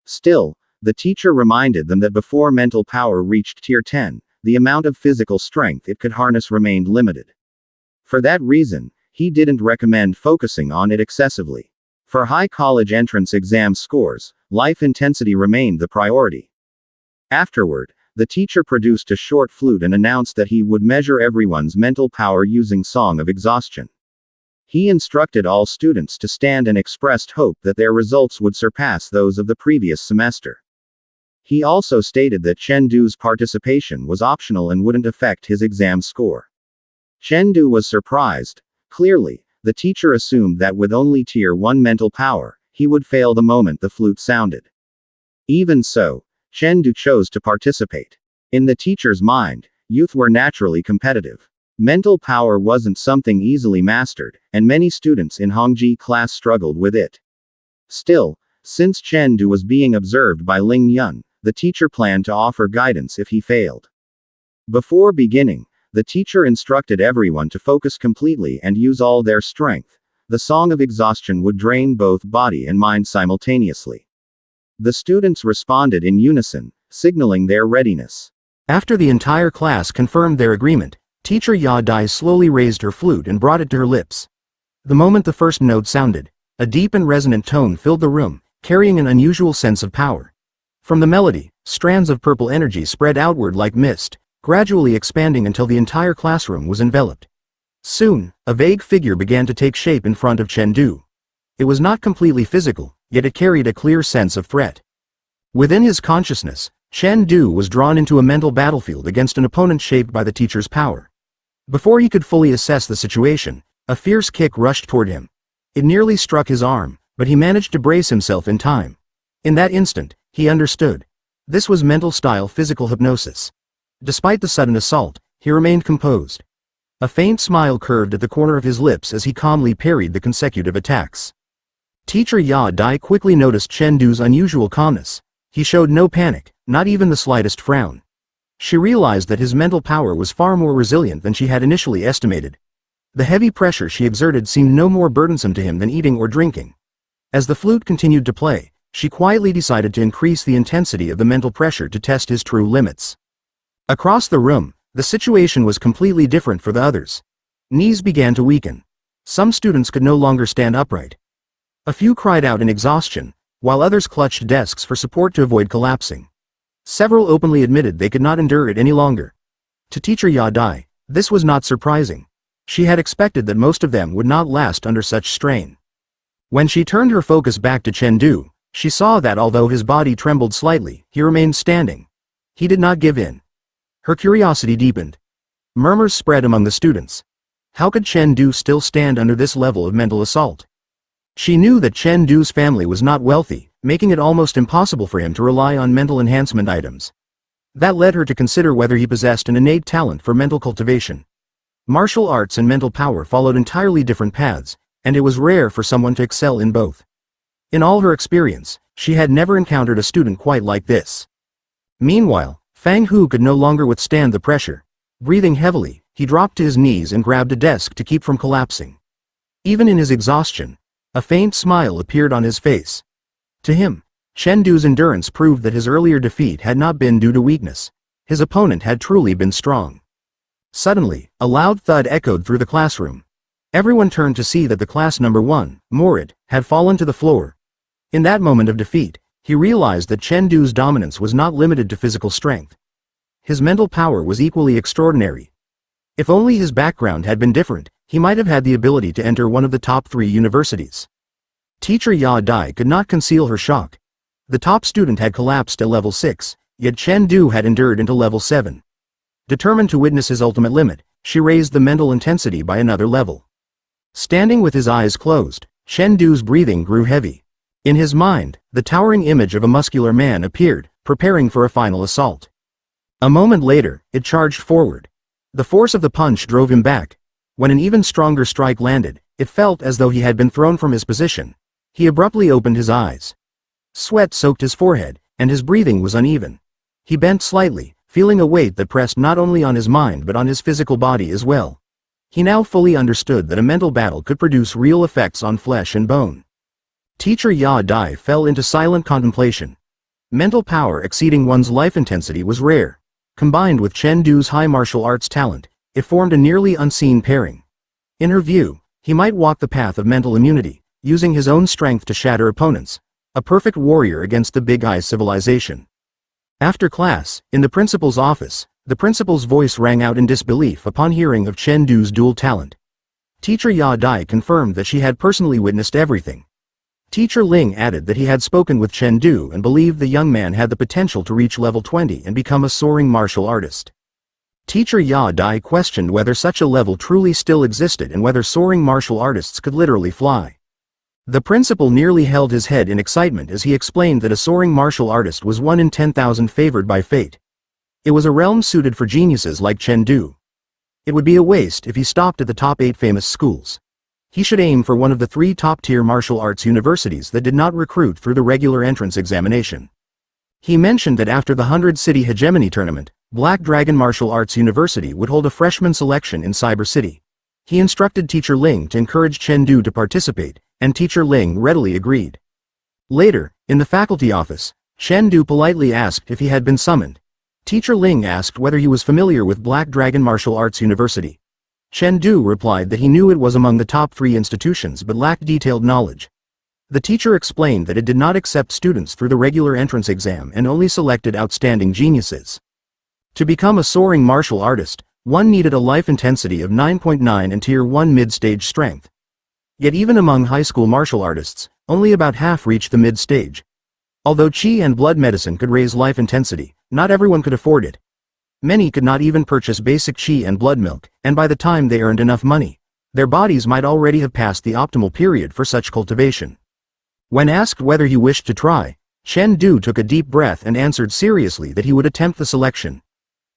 Still, the teacher reminded them that before mental power reached Tier 10, the amount of physical strength it could harness remained limited. For that reason, he didn't recommend focusing on it excessively. For high college entrance exam scores, life intensity remained the priority. Afterward, the teacher produced a short flute and announced that he would measure everyone's mental power using Song of Exhaustion. He instructed all students to stand and expressed hope that their results would surpass those of the previous semester. He also stated that Chen participation was optional and wouldn't affect his exam score. Chen was surprised. Clearly, the teacher assumed that with only Tier 1 mental power, he would fail the moment the flute sounded. Even so, Chen chose to participate. In the teacher's mind, youth were naturally competitive. Mental power wasn't something easily mastered, and many students in Hongji class struggled with it. Still, since Chen was being observed by Ling Yun, the teacher planned to offer guidance if he failed. Before beginning, the teacher instructed everyone to focus completely and use all their strength. The Song of Exhaustion would drain both body and mind simultaneously. The students responded in unison, signaling their readiness. After the entire class confirmed their agreement, Teacher Yadai slowly raised her flute and brought it to her lips. The moment the first note sounded, a deep and resonant tone filled the room, carrying an unusual sense of power. From the melody, strands of purple energy spread outward like mist, gradually expanding until the entire classroom was enveloped. Soon, a vague figure began to take shape in front of Chen. It was not completely physical, yet it carried a clear sense of threat. Within his consciousness, Chen was drawn into a mental battlefield against an opponent shaped by the teacher's power. Before he could fully assess the situation, a fierce kick rushed toward him. It nearly struck his arm, but he managed to brace himself in time. In that instant, he understood. This was mental-style physical hypnosis. Despite the sudden assault, he remained composed. A faint smile curved at the corner of his lips as he calmly parried the consecutive attacks. Teacher Dai quickly noticed Chen unusual calmness. He showed no panic, not even the slightest frown. She realized that his mental power was far more resilient than she had initially estimated. The heavy pressure she exerted seemed no more burdensome to him than eating or drinking. As the flute continued to play, she quietly decided to increase the intensity of the mental pressure to test his true limits. Across the room, the situation was completely different for the others. Knees began to weaken. Some students could no longer stand upright. A few cried out in exhaustion, while others clutched desks for support to avoid collapsing. Several openly admitted they could not endure it any longer. To Teacher Yadai, this was not surprising. She had expected that most of them would not last under such strain. When she turned her focus back to Chen Du, she saw that although his body trembled slightly, he remained standing. He did not give in. Her curiosity deepened. Murmurs spread among the students. How could Chen Du still stand under this level of mental assault? She knew that Chen Du's family was not wealthy, making it almost impossible for him to rely on mental enhancement items. That led her to consider whether he possessed an innate talent for mental cultivation. Martial arts and mental power followed entirely different paths, and it was rare for someone to excel in both. In all her experience, she had never encountered a student quite like this. Meanwhile, Fang Hu could no longer withstand the pressure. Breathing heavily, he dropped to his knees and grabbed a desk to keep from collapsing. Even in his exhaustion, a faint smile appeared on his face. To him, Chen Du's endurance proved that his earlier defeat had not been due to weakness. His opponent had truly been strong. Suddenly, a loud thud echoed through the classroom. Everyone turned to see that the class number 1, Morid, had fallen to the floor. In that moment of defeat, he realized that Chen Du's dominance was not limited to physical strength. His mental power was equally extraordinary. If only his background had been different, he might have had the ability to enter one of the top 3 universities. Teacher Ya Dai could not conceal her shock. The top student had collapsed at level 6, yet Chen Du had endured into level 7. Determined to witness his ultimate limit, she raised the mental intensity by another level. Standing with his eyes closed, Chen Du's breathing grew heavy. In his mind, the towering image of a muscular man appeared, preparing for a final assault. A moment later, it charged forward. The force of the punch drove him back. When an even stronger strike landed, it felt as though he had been thrown from his position. He abruptly opened his eyes. Sweat soaked his forehead, and his breathing was uneven. He bent slightly, feeling a weight that pressed not only on his mind but on his physical body as well. He now fully understood that a mental battle could produce real effects on flesh and bone. Teacher Ya Dai fell into silent contemplation. Mental power exceeding one's life intensity was rare. Combined with Chen Du's high martial arts talent, it formed a nearly unseen pairing. In her view, he might walk the path of mental immunity, using his own strength to shatter opponents. A perfect warrior against the Big Eye civilization. After class, in the principal's office, the principal's voice rang out in disbelief upon hearing of Chen Du's dual talent. Teacher Ya Dai confirmed that she had personally witnessed everything. Teacher Ling added that he had spoken with Chen Du and believed the young man had the potential to reach level 20 and become a soaring martial artist. Teacher Ya Dai questioned whether such a level truly still existed and whether soaring martial artists could literally fly. The principal nearly held his head in excitement as he explained that a soaring martial artist was 1 in 10,000 favored by fate. It was a realm suited for geniuses like Chen Du. It would be a waste if he stopped at the top 8 famous schools. He should aim for one of the 3 top-tier martial arts universities that did not recruit through the regular entrance examination. He mentioned that after the 100-city hegemony tournament, Black Dragon Martial Arts University would hold a freshman selection in Cyber City. He instructed Teacher Ling to encourage Chen Du to participate, and Teacher Ling readily agreed. Later, in the faculty office, Chen Du politely asked if he had been summoned. Teacher Ling asked whether he was familiar with Black Dragon Martial Arts University. Chen Du replied that he knew it was among the top 3 institutions but lacked detailed knowledge. The teacher explained that it did not accept students through the regular entrance exam and only selected outstanding geniuses. To become a soaring martial artist, one needed a life intensity of 9.9 and Tier 1 mid-stage strength. Yet even among high school martial artists, only about half reached the mid-stage. Although qi and blood medicine could raise life intensity, not everyone could afford it. Many could not even purchase basic qi and blood milk, and by the time they earned enough money, their bodies might already have passed the optimal period for such cultivation. When asked whether he wished to try, Chen Du took a deep breath and answered seriously that he would attempt the selection.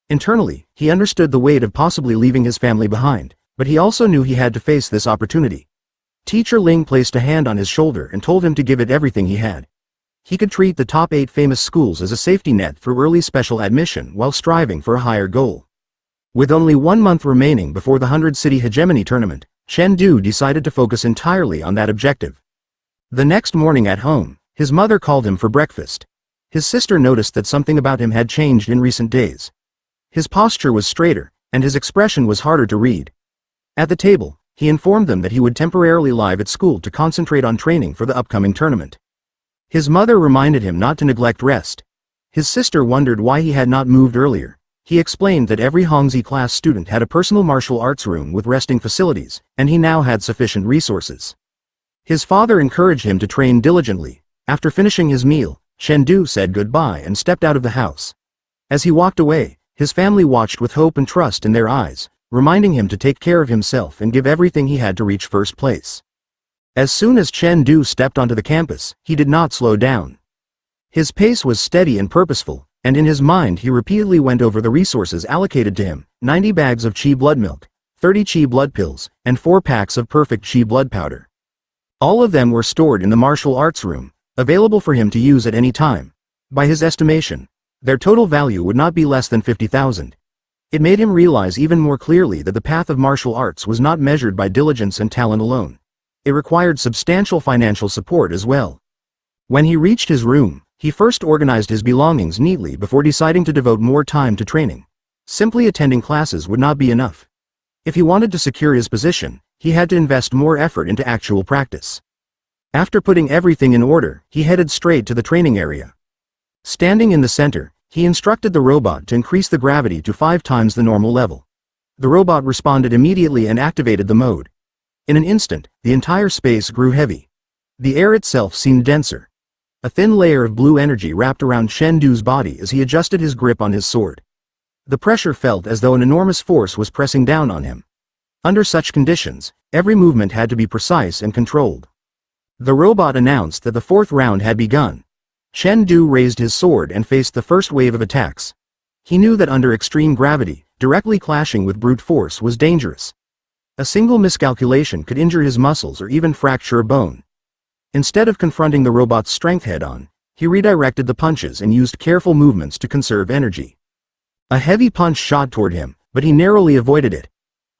Internally, he understood the weight of possibly leaving his family behind, but he also knew he had to face this opportunity. Teacher Ling placed a hand on his shoulder and told him to give it everything he had. He could treat the top 8 famous schools as a safety net through early special admission while striving for a higher goal. With only 1 month remaining before the 100-city hegemony tournament, Chen Du decided to focus entirely on that objective. The next morning at home, his mother called him for breakfast. His sister noticed that something about him had changed in recent days. His posture was straighter, and his expression was harder to read. At the table, he informed them that he would temporarily leave at school to concentrate on training for the upcoming tournament. His mother reminded him not to neglect rest. His sister wondered why he had not moved earlier. He explained that every Hongzi class student had a personal martial arts room with resting facilities, and he now had sufficient resources. His father encouraged him to train diligently. After finishing his meal, Chen Du said goodbye and stepped out of the house. As he walked away, his family watched with hope and trust in their eyes, reminding him to take care of himself and give everything he had to reach first place. As soon as Chen Du stepped onto the campus, he did not slow down. His pace was steady and purposeful, and in his mind he repeatedly went over the resources allocated to him: 90 bags of Qi blood milk, 30 Qi blood pills, and 4 packs of perfect Qi blood powder. All of them were stored in the martial arts room, available for him to use at any time. By his estimation, their total value would not be less than 50,000. It made him realize even more clearly that the path of martial arts was not measured by diligence and talent alone. It required substantial financial support as well. When he reached his room, he first organized his belongings neatly before deciding to devote more time to training. Simply attending classes would not be enough. If he wanted to secure his position, he had to invest more effort into actual practice. After putting everything in order, he headed straight to the training area. Standing in the center, he instructed the robot to increase the gravity to 5 times the normal level. The robot responded immediately and activated the mode. In an instant, the entire space grew heavy. The air itself seemed denser. A thin layer of blue energy wrapped around Chen Du's body as he adjusted his grip on his sword. The pressure felt as though an enormous force was pressing down on him. Under such conditions, every movement had to be precise and controlled. The robot announced that the 4th round had begun. Chen Du raised his sword and faced the first wave of attacks. He knew that under extreme gravity, directly clashing with brute force was dangerous. A single miscalculation could injure his muscles or even fracture a bone. Instead of confronting the robot's strength head-on, he redirected the punches and used careful movements to conserve energy. A heavy punch shot toward him, but he narrowly avoided it.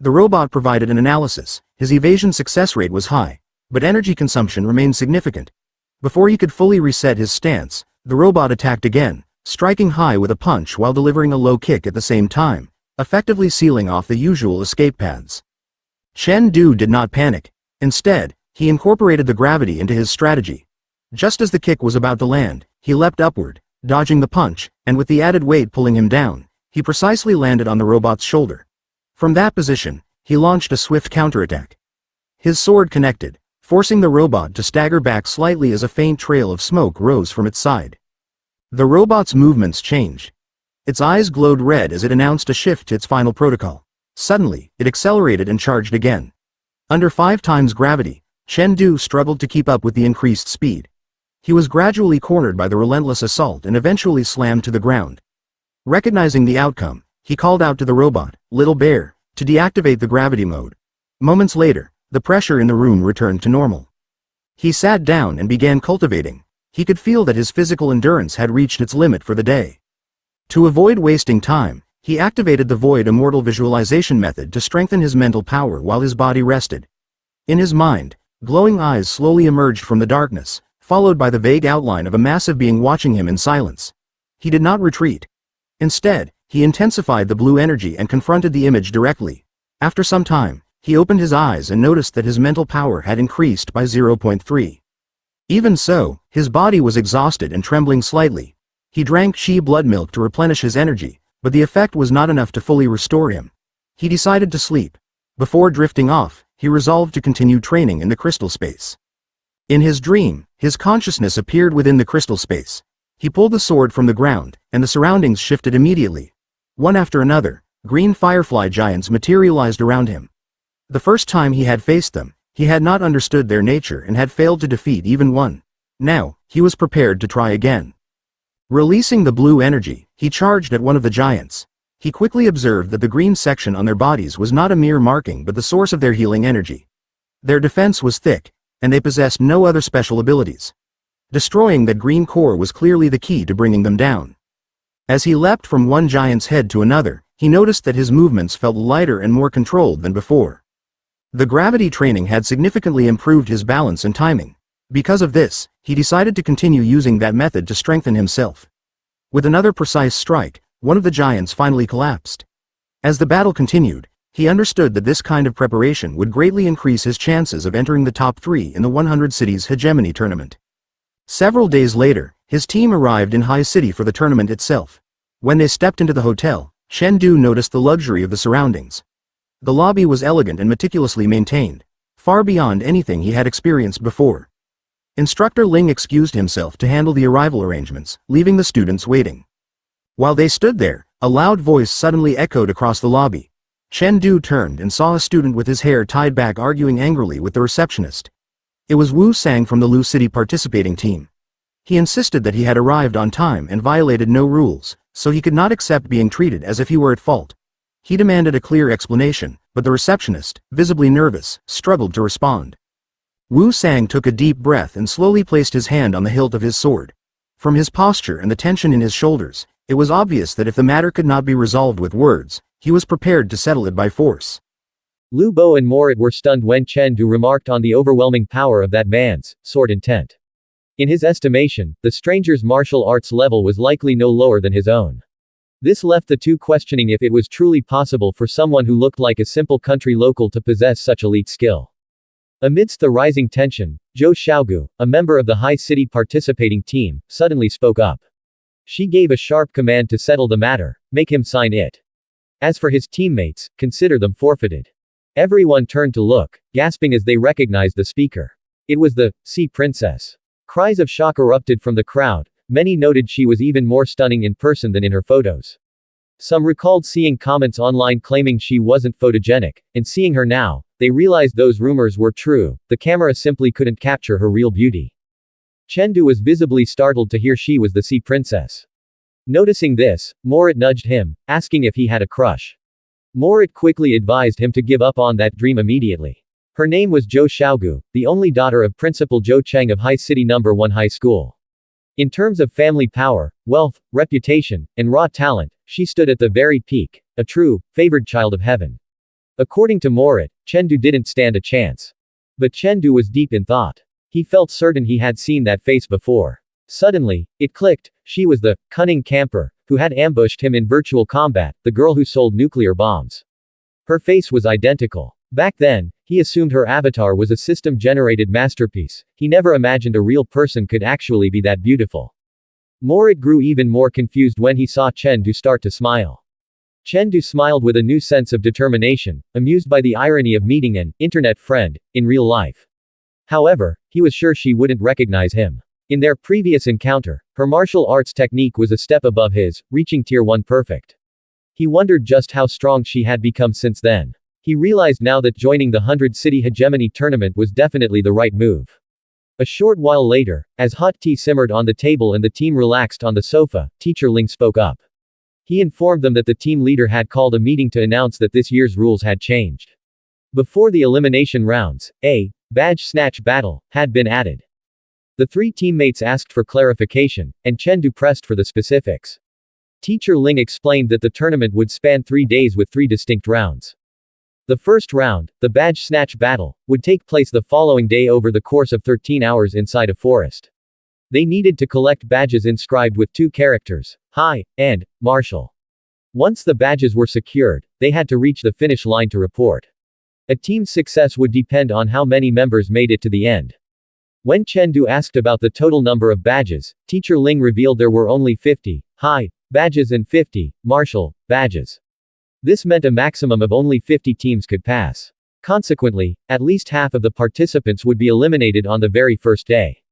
The robot provided an analysis. His evasion success rate was high, but energy consumption remained significant. Before he could fully reset his stance, the robot attacked again, striking high with a punch while delivering a low kick at the same time, effectively sealing off the usual escape paths. Chen Du did not panic. Instead, he incorporated the gravity into his strategy. Just as the kick was about to land, he leapt upward, dodging the punch, and with the added weight pulling him down, he precisely landed on the robot's shoulder. From that position, he launched a swift counterattack. His sword connected, forcing the robot to stagger back slightly as a faint trail of smoke rose from its side. The robot's movements changed. Its eyes glowed red as it announced a shift to its final protocol. Suddenly, it accelerated and charged again. Under 5 times gravity, Chen Du struggled to keep up with the increased speed. He was gradually cornered by the relentless assault and eventually slammed to the ground. Recognizing the outcome, he called out to the robot, "Little bear," to deactivate the gravity mode. Moments later, the pressure in the room returned to normal. He sat down and began cultivating. He could feel that his physical endurance had reached its limit for the day. To avoid wasting time, he activated the Void Immortal Visualization method to strengthen his mental power while his body rested. In his mind, glowing eyes slowly emerged from the darkness, followed by the vague outline of a massive being watching him in silence. He did not retreat. Instead, he intensified the blue energy and confronted the image directly. After some time, he opened his eyes and noticed that his mental power had increased by 0.3. Even so, his body was exhausted and trembling slightly. He drank Qi blood milk to replenish his energy, but the effect was not enough to fully restore him. He decided to sleep. Before drifting off, he resolved to continue training in the crystal space. In his dream, his consciousness appeared within the crystal space. He pulled the sword from the ground, and the surroundings shifted immediately. One after another, green firefly giants materialized around him. The first time he had faced them, he had not understood their nature and had failed to defeat even one. Now, he was prepared to try again. Releasing the blue energy, he charged at one of the giants. He quickly observed that the green section on their bodies was not a mere marking but the source of their healing energy. Their defense was thick, and they possessed no other special abilities. Destroying that green core was clearly the key to bringing them down. As he leapt from one giant's head to another, he noticed that his movements felt lighter and more controlled than before. The gravity training had significantly improved his balance and timing. Because of this, he decided to continue using that method to strengthen himself. With another precise strike, one of the giants finally collapsed. As the battle continued, he understood that this kind of preparation would greatly increase his chances of entering the top 3 in the 100 Cities Hegemony tournament. Several days later, his team arrived in High City for the tournament itself. When they stepped into the hotel, Chen Du noticed the luxury of the surroundings. The lobby was elegant and meticulously maintained, far beyond anything he had experienced before. Instructor Ling excused himself to handle the arrival arrangements, leaving the students waiting. While they stood there, a loud voice suddenly echoed across the lobby. Chen Du turned and saw a student with his hair tied back arguing angrily with the receptionist. It was Wu Sang from the Lu City participating team. He insisted that he had arrived on time and violated no rules, so he could not accept being treated as if he were at fault. He demanded a clear explanation, but the receptionist, visibly nervous, struggled to respond. Wu Sang took a deep breath and slowly placed his hand on the hilt of his sword. From his posture and the tension in his shoulders, it was obvious that if the matter could not be resolved with words, he was prepared to settle it by force. Lu Bo and Morit were stunned when Chen Du remarked on the overwhelming power of that man's sword intent. In his estimation, the stranger's martial arts level was likely no lower than his own. This left the two questioning if it was truly possible for someone who looked like a simple country local to possess such elite skill. Amidst the rising tension, Zhou Xiaogu, a member of the High City participating team, suddenly spoke up. She gave a sharp command to settle the matter, make him sign it. As for his teammates, consider them forfeited. Everyone turned to look, gasping as they recognized the speaker. It was the Sea Princess. Cries of shock erupted from the crowd. Many noted she was even more stunning in person than in her photos. Some recalled seeing comments online claiming she wasn't photogenic, and seeing her now, they realized those rumors were true. The camera simply couldn't capture her real beauty. Chen Du was visibly startled to hear she was the Sea Princess. Noticing this, Morit nudged him, asking if he had a crush. Morit quickly advised him to give up on that dream immediately. Her name was Zhou Xiaogu, the only daughter of Principal Zhou Cheng of High City No. 1 High School. In terms of family power, wealth, reputation, and raw talent, she stood at the very peak, a true, favored child of heaven. According to Morit, Chen Du didn't stand a chance. But Chen Du was deep in thought. He felt certain he had seen that face before. Suddenly, it clicked, she was the cunning camper who had ambushed him in virtual combat, the girl who sold nuclear bombs. Her face was identical. Back then, he assumed her avatar was a system-generated masterpiece. He never imagined a real person could actually be that beautiful. Morit grew even more confused when he saw Chen Du start to smile. Chen Du smiled with a new sense of determination, amused by the irony of meeting an internet friend in real life. However, he was sure she wouldn't recognize him. In their previous encounter, her martial arts technique was a step above his, reaching Tier 1 perfect. He wondered just how strong she had become since then. He realized now that joining the 100-city hegemony tournament was definitely the right move. A short while later, as hot tea simmered on the table and the team relaxed on the sofa, Teacher Ling spoke up. He informed them that the team leader had called a meeting to announce that this year's rules had changed. Before the elimination rounds, a badge snatch battle had been added. The three teammates asked for clarification, and Chen Du pressed for the specifics. Teacher Ling explained that the tournament would span 3 days with 3 distinct rounds. The first round, the badge snatch battle, would take place the following day over the course of 13 hours inside a forest. They needed to collect badges inscribed with 2 characters, High, and Martial. Once the badges were secured, they had to reach the finish line to report. A team's success would depend on how many members made it to the end. When Chen Du asked about the total number of badges, Teacher Ling revealed there were only 50 High badges and 50 Martial badges. This meant a maximum of only 50 teams could pass. Consequently, at least half of the participants would be eliminated on the very first day.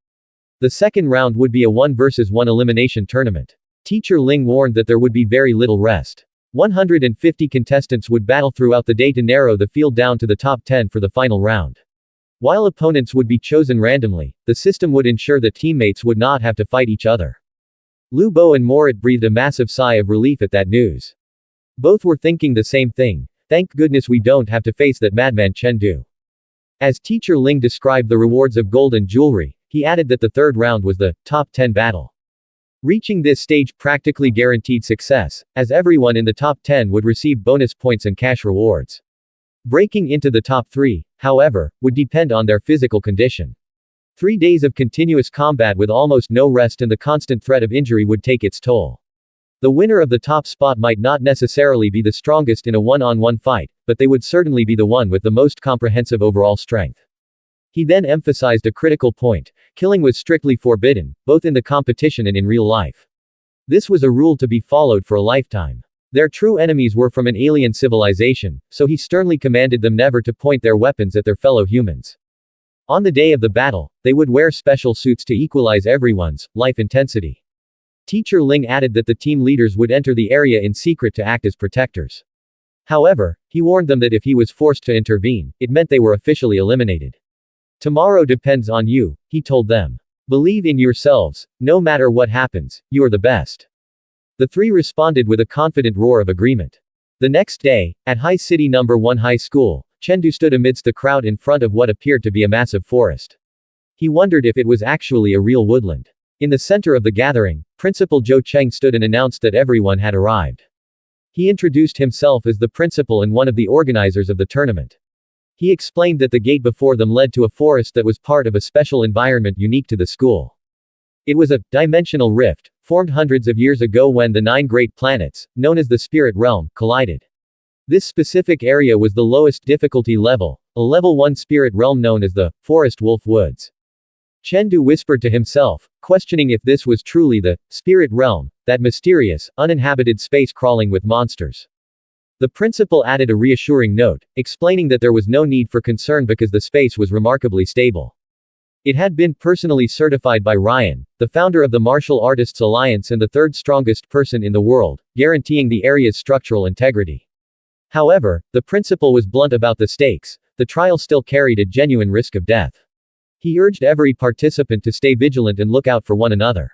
The second round would be a 1 versus 1 elimination tournament. Teacher Ling warned that there would be very little rest. 150 contestants would battle throughout the day to narrow the field down to the top 10 for the final round. While opponents would be chosen randomly, the system would ensure that teammates would not have to fight each other. Lu Bo and Morit breathed a massive sigh of relief at that news. Both were thinking the same thing. Thank goodness we don't have to face that madman Chen Du. As Teacher Ling described the rewards of gold and jewelry, he added that the third round was the top 10 battle. Reaching this stage practically guaranteed success, as everyone in the top 10 would receive bonus points and cash rewards. Breaking into the top 3, however, would depend on their physical condition. 3 days of continuous combat with almost no rest and the constant threat of injury would take its toll. The winner of the top spot might not necessarily be the strongest in a one-on-one fight, but they would certainly be the one with the most comprehensive overall strength. He then emphasized a critical point: killing was strictly forbidden, both in the competition and in real life. This was a rule to be followed for a lifetime. Their true enemies were from an alien civilization, so he sternly commanded them never to point their weapons at their fellow humans. On the day of the battle, they would wear special suits to equalize everyone's life intensity. Teacher Ling added that the team leaders would enter the area in secret to act as protectors. However, he warned them that if he was forced to intervene, it meant they were officially eliminated. Tomorrow depends on you, he told them. Believe in yourselves, no matter what happens, you are the best. The three responded with a confident roar of agreement. The next day, at High City No. 1 High School, Chen stood amidst the crowd in front of what appeared to be a massive forest. He wondered if it was actually a real woodland. In the center of the gathering, Principal Zhou Cheng stood and announced that everyone had arrived. He introduced himself as the principal and one of the organizers of the tournament. He explained that the gate before them led to a forest that was part of a special environment unique to the school. It was a dimensional rift, formed hundreds of years ago when the 9 great planets, known as the Spirit Realm, collided. This specific area was the lowest difficulty level, a level 1 spirit realm known as the Forest Wolf Woods. Chen whispered to himself, questioning if this was truly the spirit realm, that mysterious, uninhabited space crawling with monsters. The principal added a reassuring note, explaining that there was no need for concern because the space was remarkably stable. It had been personally certified by Ryan, the founder of the Martial Artists Alliance and the third strongest person in the world, guaranteeing the area's structural integrity. However, the principal was blunt about the stakes. The trial still carried a genuine risk of death. He urged every participant to stay vigilant and look out for one another.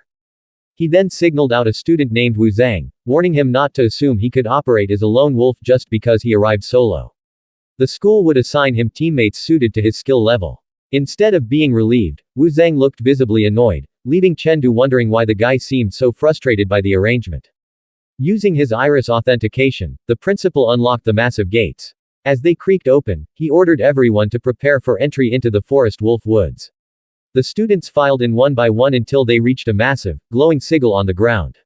He then signaled out a student named Wu Zhang, warning him not to assume he could operate as a lone wolf just because he arrived solo. The school would assign him teammates suited to his skill level. Instead of being relieved, Wu Zhang looked visibly annoyed, leaving Chen wondering why the guy seemed so frustrated by the arrangement. Using his iris authentication, the principal unlocked the massive gates. As they creaked open, he ordered everyone to prepare for entry into the Forest Wolf Woods. The students filed in one by one until they reached a massive, glowing sigil on the ground.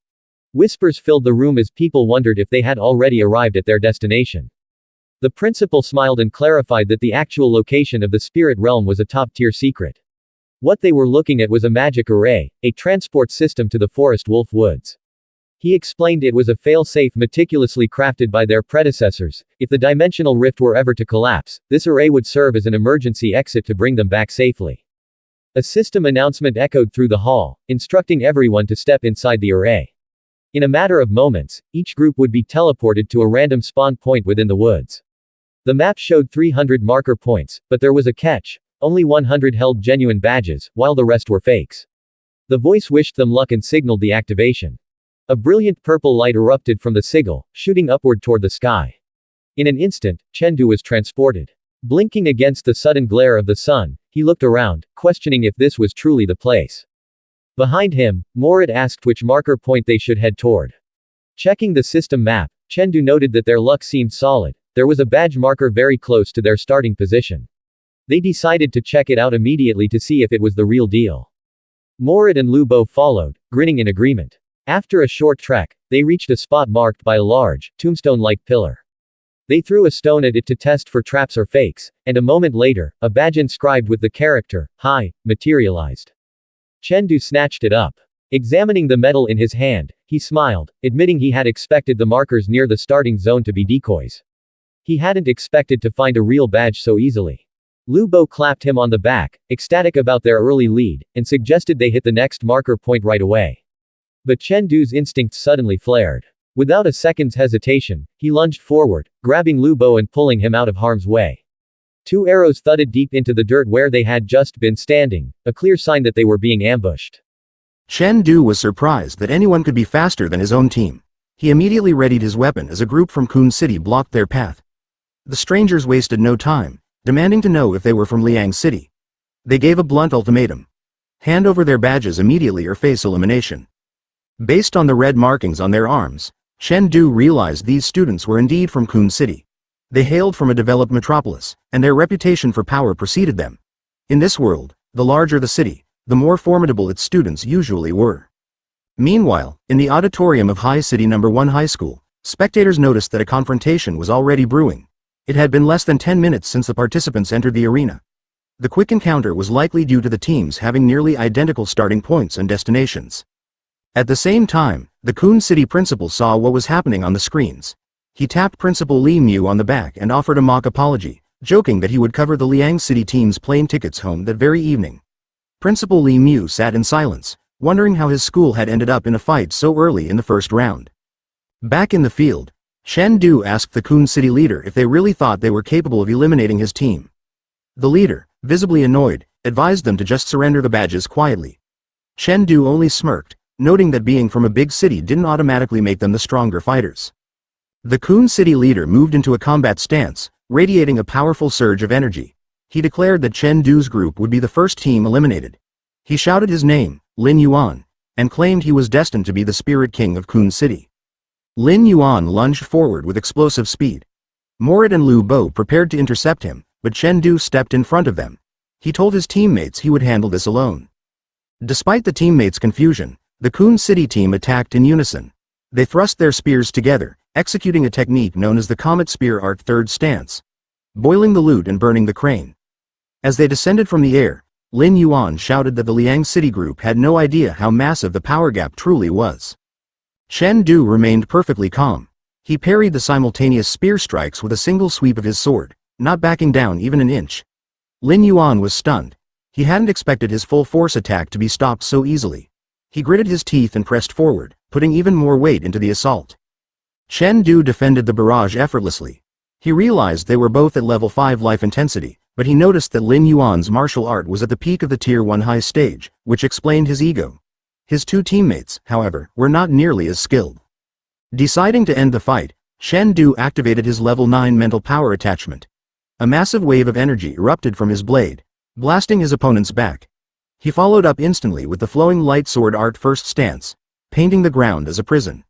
Whispers filled the room as people wondered if they had already arrived at their destination. The principal smiled and clarified that the actual location of the spirit realm was a top-tier secret. What they were looking at was a magic array, a transport system to the Forest Wolf Woods. He explained it was a fail-safe meticulously crafted by their predecessors. If the dimensional rift were ever to collapse, this array would serve as an emergency exit to bring them back safely. A system announcement echoed through the hall, instructing everyone to step inside the array. In a matter of moments, each group would be teleported to a random spawn point within the woods. The map showed 300 marker points, but there was a catch. Only 100 held genuine badges, while the rest were fakes. The voice wished them luck and signaled the activation. A brilliant purple light erupted from the sigil, shooting upward toward the sky. In an instant, Chen was transported. Blinking against the sudden glare of the sun, he looked around, questioning if this was truly the place. Behind him, Morit asked which marker point they should head toward. Checking the system map, Chen noted that their luck seemed solid. There was a badge marker very close to their starting position. They decided to check it out immediately to see if it was the real deal. Morit and Lu Bo followed, grinning in agreement. After a short trek, they reached a spot marked by a large, tombstone-like pillar. They threw a stone at it to test for traps or fakes, and a moment later, a badge inscribed with the character, "Hi," materialized. Chen snatched it up. Examining the metal in his hand, he smiled, admitting he had expected the markers near the starting zone to be decoys. He hadn't expected to find a real badge so easily. Lu Bo clapped him on the back, ecstatic about their early lead, and suggested they hit the next marker point right away. But Chen Du's instincts suddenly flared. Without a second's hesitation, he lunged forward, grabbing Lu Bo and pulling him out of harm's way. 2 arrows thudded deep into the dirt where they had just been standing, a clear sign that they were being ambushed. Chen Du was surprised that anyone could be faster than his own team. He immediately readied his weapon as a group from Kun City blocked their path. The strangers wasted no time, demanding to know if they were from Liang City. They gave a blunt ultimatum. Hand over their badges immediately or face elimination. Based on the red markings on their arms, Chen Du realized these students were indeed from Kun City. They hailed from a developed metropolis, and their reputation for power preceded them. In this world, the larger the city, the more formidable its students usually were. Meanwhile, in the auditorium of High City No. 1 High School, spectators noticed that a confrontation was already brewing. It had been less than 10 minutes since the participants entered the arena. The quick encounter was likely due to the teams having nearly identical starting points and destinations. At the same time, The Kun City principal saw what was happening on the screens. He tapped Principal Li Mu on the back and offered a mock apology, joking that he would cover the Liang City team's plane tickets home that very evening. Principal Li Mu sat in silence, wondering how his school had ended up in a fight so early in the first round. Back in the field, Chen Du asked the Kun City leader if they really thought they were capable of eliminating his team. The leader, visibly annoyed, advised them to just surrender the badges quietly. Chen Du only smirked, noting that being from a big city didn't automatically make them the stronger fighters. The Kun City leader moved into a combat stance, radiating a powerful surge of energy. He declared that Chen Du's group would be the first team eliminated. He shouted his name, Lin Yuan, and claimed he was destined to be the spirit king of Kun City. Lin Yuan lunged forward with explosive speed. Morit and Lu Bo prepared to intercept him, but Chen Du stepped in front of them. He told his teammates he would handle this alone. Despite the teammates' confusion, the Kun City team attacked in unison. They thrust their spears together, executing a technique known as the Comet Spear Art Third Stance, boiling the loot and burning the crane. As they descended from the air, Lin Yuan shouted that the Liang City group had no idea how massive the power gap truly was. Chen Du remained perfectly calm. He parried the simultaneous spear strikes with a single sweep of his sword, not backing down even an inch. Lin Yuan was stunned. He hadn't expected his full force attack to be stopped so easily. He gritted his teeth and pressed forward, putting even more weight into the assault. Chen Du defended the barrage effortlessly. He realized they were both at level 5 life intensity, but he noticed that Lin Yuan's martial art was at the peak of the Tier 1 high stage, which explained his ego. His two teammates, however, were not nearly as skilled. Deciding to end the fight, Chen Du activated his level 9 mental power attachment. A massive wave of energy erupted from his blade, blasting his opponent's back. He followed up instantly with the flowing light sword art first stance, painting the ground as a prison.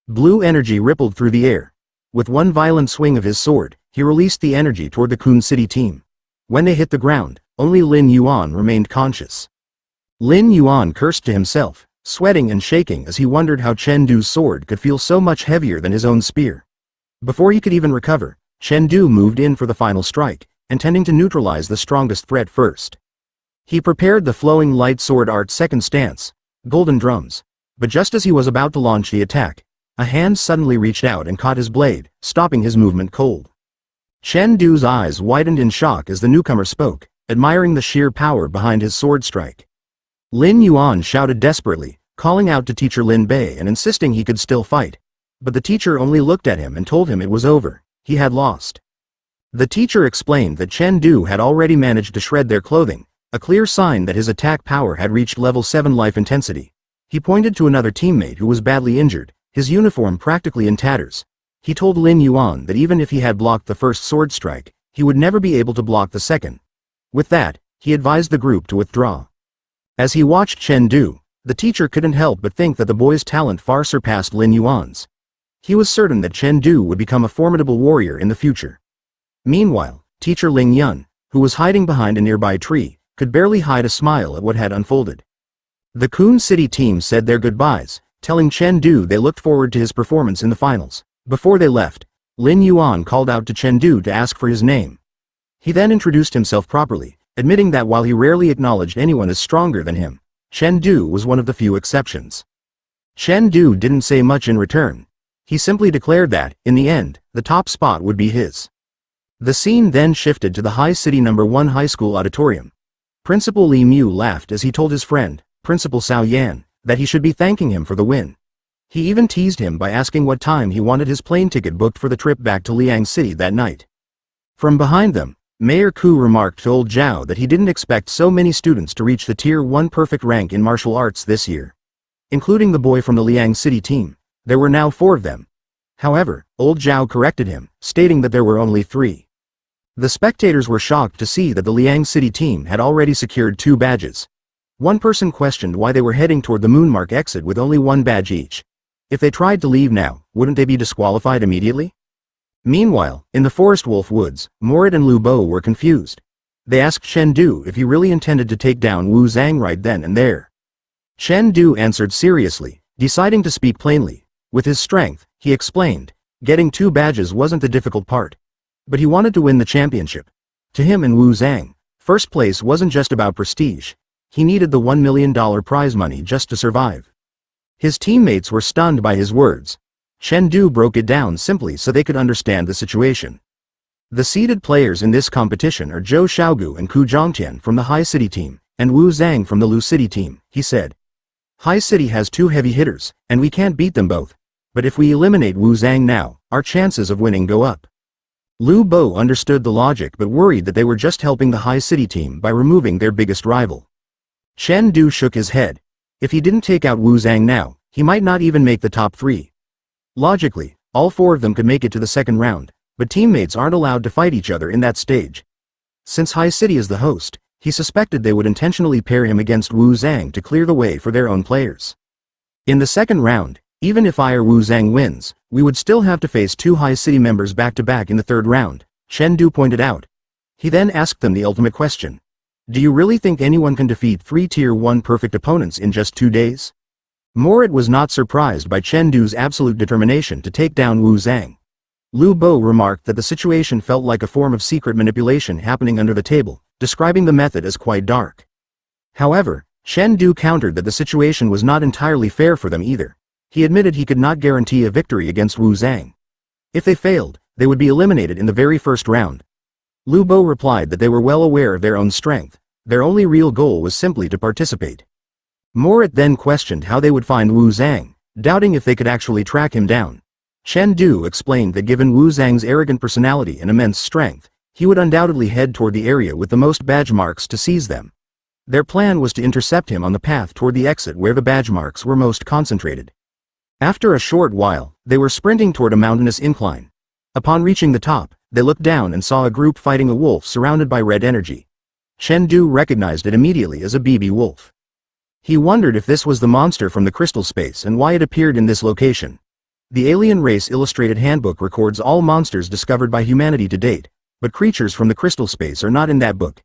Blue energy rippled through the air. With one violent swing of his sword, he released the energy toward the Kun City team. When they hit the ground, only Lin Yuan remained conscious. Lin Yuan cursed to himself, sweating and shaking as he wondered how Chen Du's sword could feel so much heavier than his own spear. Before he could even recover, Chen Du moved in for the final strike, intending to neutralize the strongest threat first. He prepared the flowing light sword art second stance, golden drums. But just as he was about to launch the attack, a hand suddenly reached out and caught his blade, stopping his movement cold. Chen Du's eyes widened in shock as the newcomer spoke, admiring the sheer power behind his sword strike. Lin Yuan shouted desperately, calling out to teacher Lin Bei and insisting he could still fight. But the teacher only looked at him and told him it was over. He had lost. The teacher explained that Chen Du had already managed to shred their clothing, a clear sign that his attack power had reached level 7 life intensity. He pointed to another teammate who was badly injured, his uniform practically in tatters. He told Lin Yuan that even if he had blocked the first sword strike, he would never be able to block the second. With that, he advised the group to withdraw. As he watched Chen Du, the teacher couldn't help but think that the boy's talent far surpassed Lin Yuan's. He was certain that Chen Du would become a formidable warrior in the future. Meanwhile, teacher Ling Yun, who was hiding behind a nearby tree, could barely hide a smile at what had unfolded. The Kun City team said their goodbyes, telling Chen Du they looked forward to his performance in the finals. Before they left, Lin Yuan called out to Chen Du to ask for his name. He then introduced himself properly, admitting that while he rarely acknowledged anyone as stronger than him, Chen Du was one of the few exceptions. Chen Du didn't say much in return. He simply declared that, in the end, the top spot would be his. The scene then shifted to the High City No. 1 high school auditorium. Principal Li Mu laughed as he told his friend, Principal Cao Yan, that he should be thanking him for the win. He even teased him by asking what time he wanted his plane ticket booked for the trip back to Liang City that night. From behind them, Mayor Ku remarked to old Zhao that he didn't expect so many students to reach the Tier 1 perfect rank in martial arts this year. Including the boy from the Liang City team, there were now 4 of them. However, old Zhao corrected him, stating that there were only 3. The spectators were shocked to see that the Liang City team had already secured 2 badges. One person questioned why they were heading toward the Moonmark exit with only 1 badge each. If they tried to leave now, wouldn't they be disqualified immediately? Meanwhile, in the Forest Wolf Woods, Morit and Lu Bo were confused. They asked Chen Du if he really intended to take down Wu Zhang right then and there. Chen Du answered seriously, deciding to speak plainly. With his strength, he explained, getting 2 badges wasn't the difficult part. But he wanted to win the championship. To him and Wu Zhang, first place wasn't just about prestige. He needed the $1 million prize money just to survive. His teammates were stunned by his words. Chen Du broke it down simply so they could understand the situation. The seeded players in this competition are Zhou Xiaogu and Ku Zhongtian from the High City team, and Wu Zhang from the Lu City team, he said. High City has 2 heavy hitters, and we can't beat them both. But if we eliminate Wu Zhang now, our chances of winning go up. Lu Bo understood the logic but worried that they were just helping the High City team by removing their biggest rival. Chen Du shook his head. If he didn't take out Wu Zhang now, he might not even make the top 3. Logically, all 4 of them could make it to the second round, but teammates aren't allowed to fight each other in that stage. Since High City is the host, he suspected they would intentionally pair him against Wu Zhang to clear the way for their own players. In the second round, even if I or Wu Zhang wins, we would still have to face 2 High City members back-to-back in the third round, Chen Du pointed out. He then asked them the ultimate question. Do you really think anyone can defeat 3 Tier 1 perfect opponents in just 2 days? Morit was not surprised by Chen Du's absolute determination to take down Wu Zhang. Lu Bo remarked that the situation felt like a form of secret manipulation happening under the table, describing the method as quite dark. However, Chen Du countered that the situation was not entirely fair for them either. He admitted he could not guarantee a victory against Wu Zhang. If they failed, they would be eliminated in the very first round. Lu Bo replied that they were well aware of their own strength. Their only real goal was simply to participate. Morit then questioned how they would find Wu Zhang, doubting if they could actually track him down. Chen Du explained that given Wu Zhang's arrogant personality and immense strength, he would undoubtedly head toward the area with the most badge marks to seize them. Their plan was to intercept him on the path toward the exit where the badge marks were most concentrated. After a short while, they were sprinting toward a mountainous incline. Upon reaching the top, they looked down and saw a group fighting a wolf surrounded by red energy. Chen Du recognized it immediately as a BB wolf. He wondered if this was the monster from the crystal space and why it appeared in this location. The Alien Race Illustrated Handbook records all monsters discovered by humanity to date, but creatures from the crystal space are not in that book.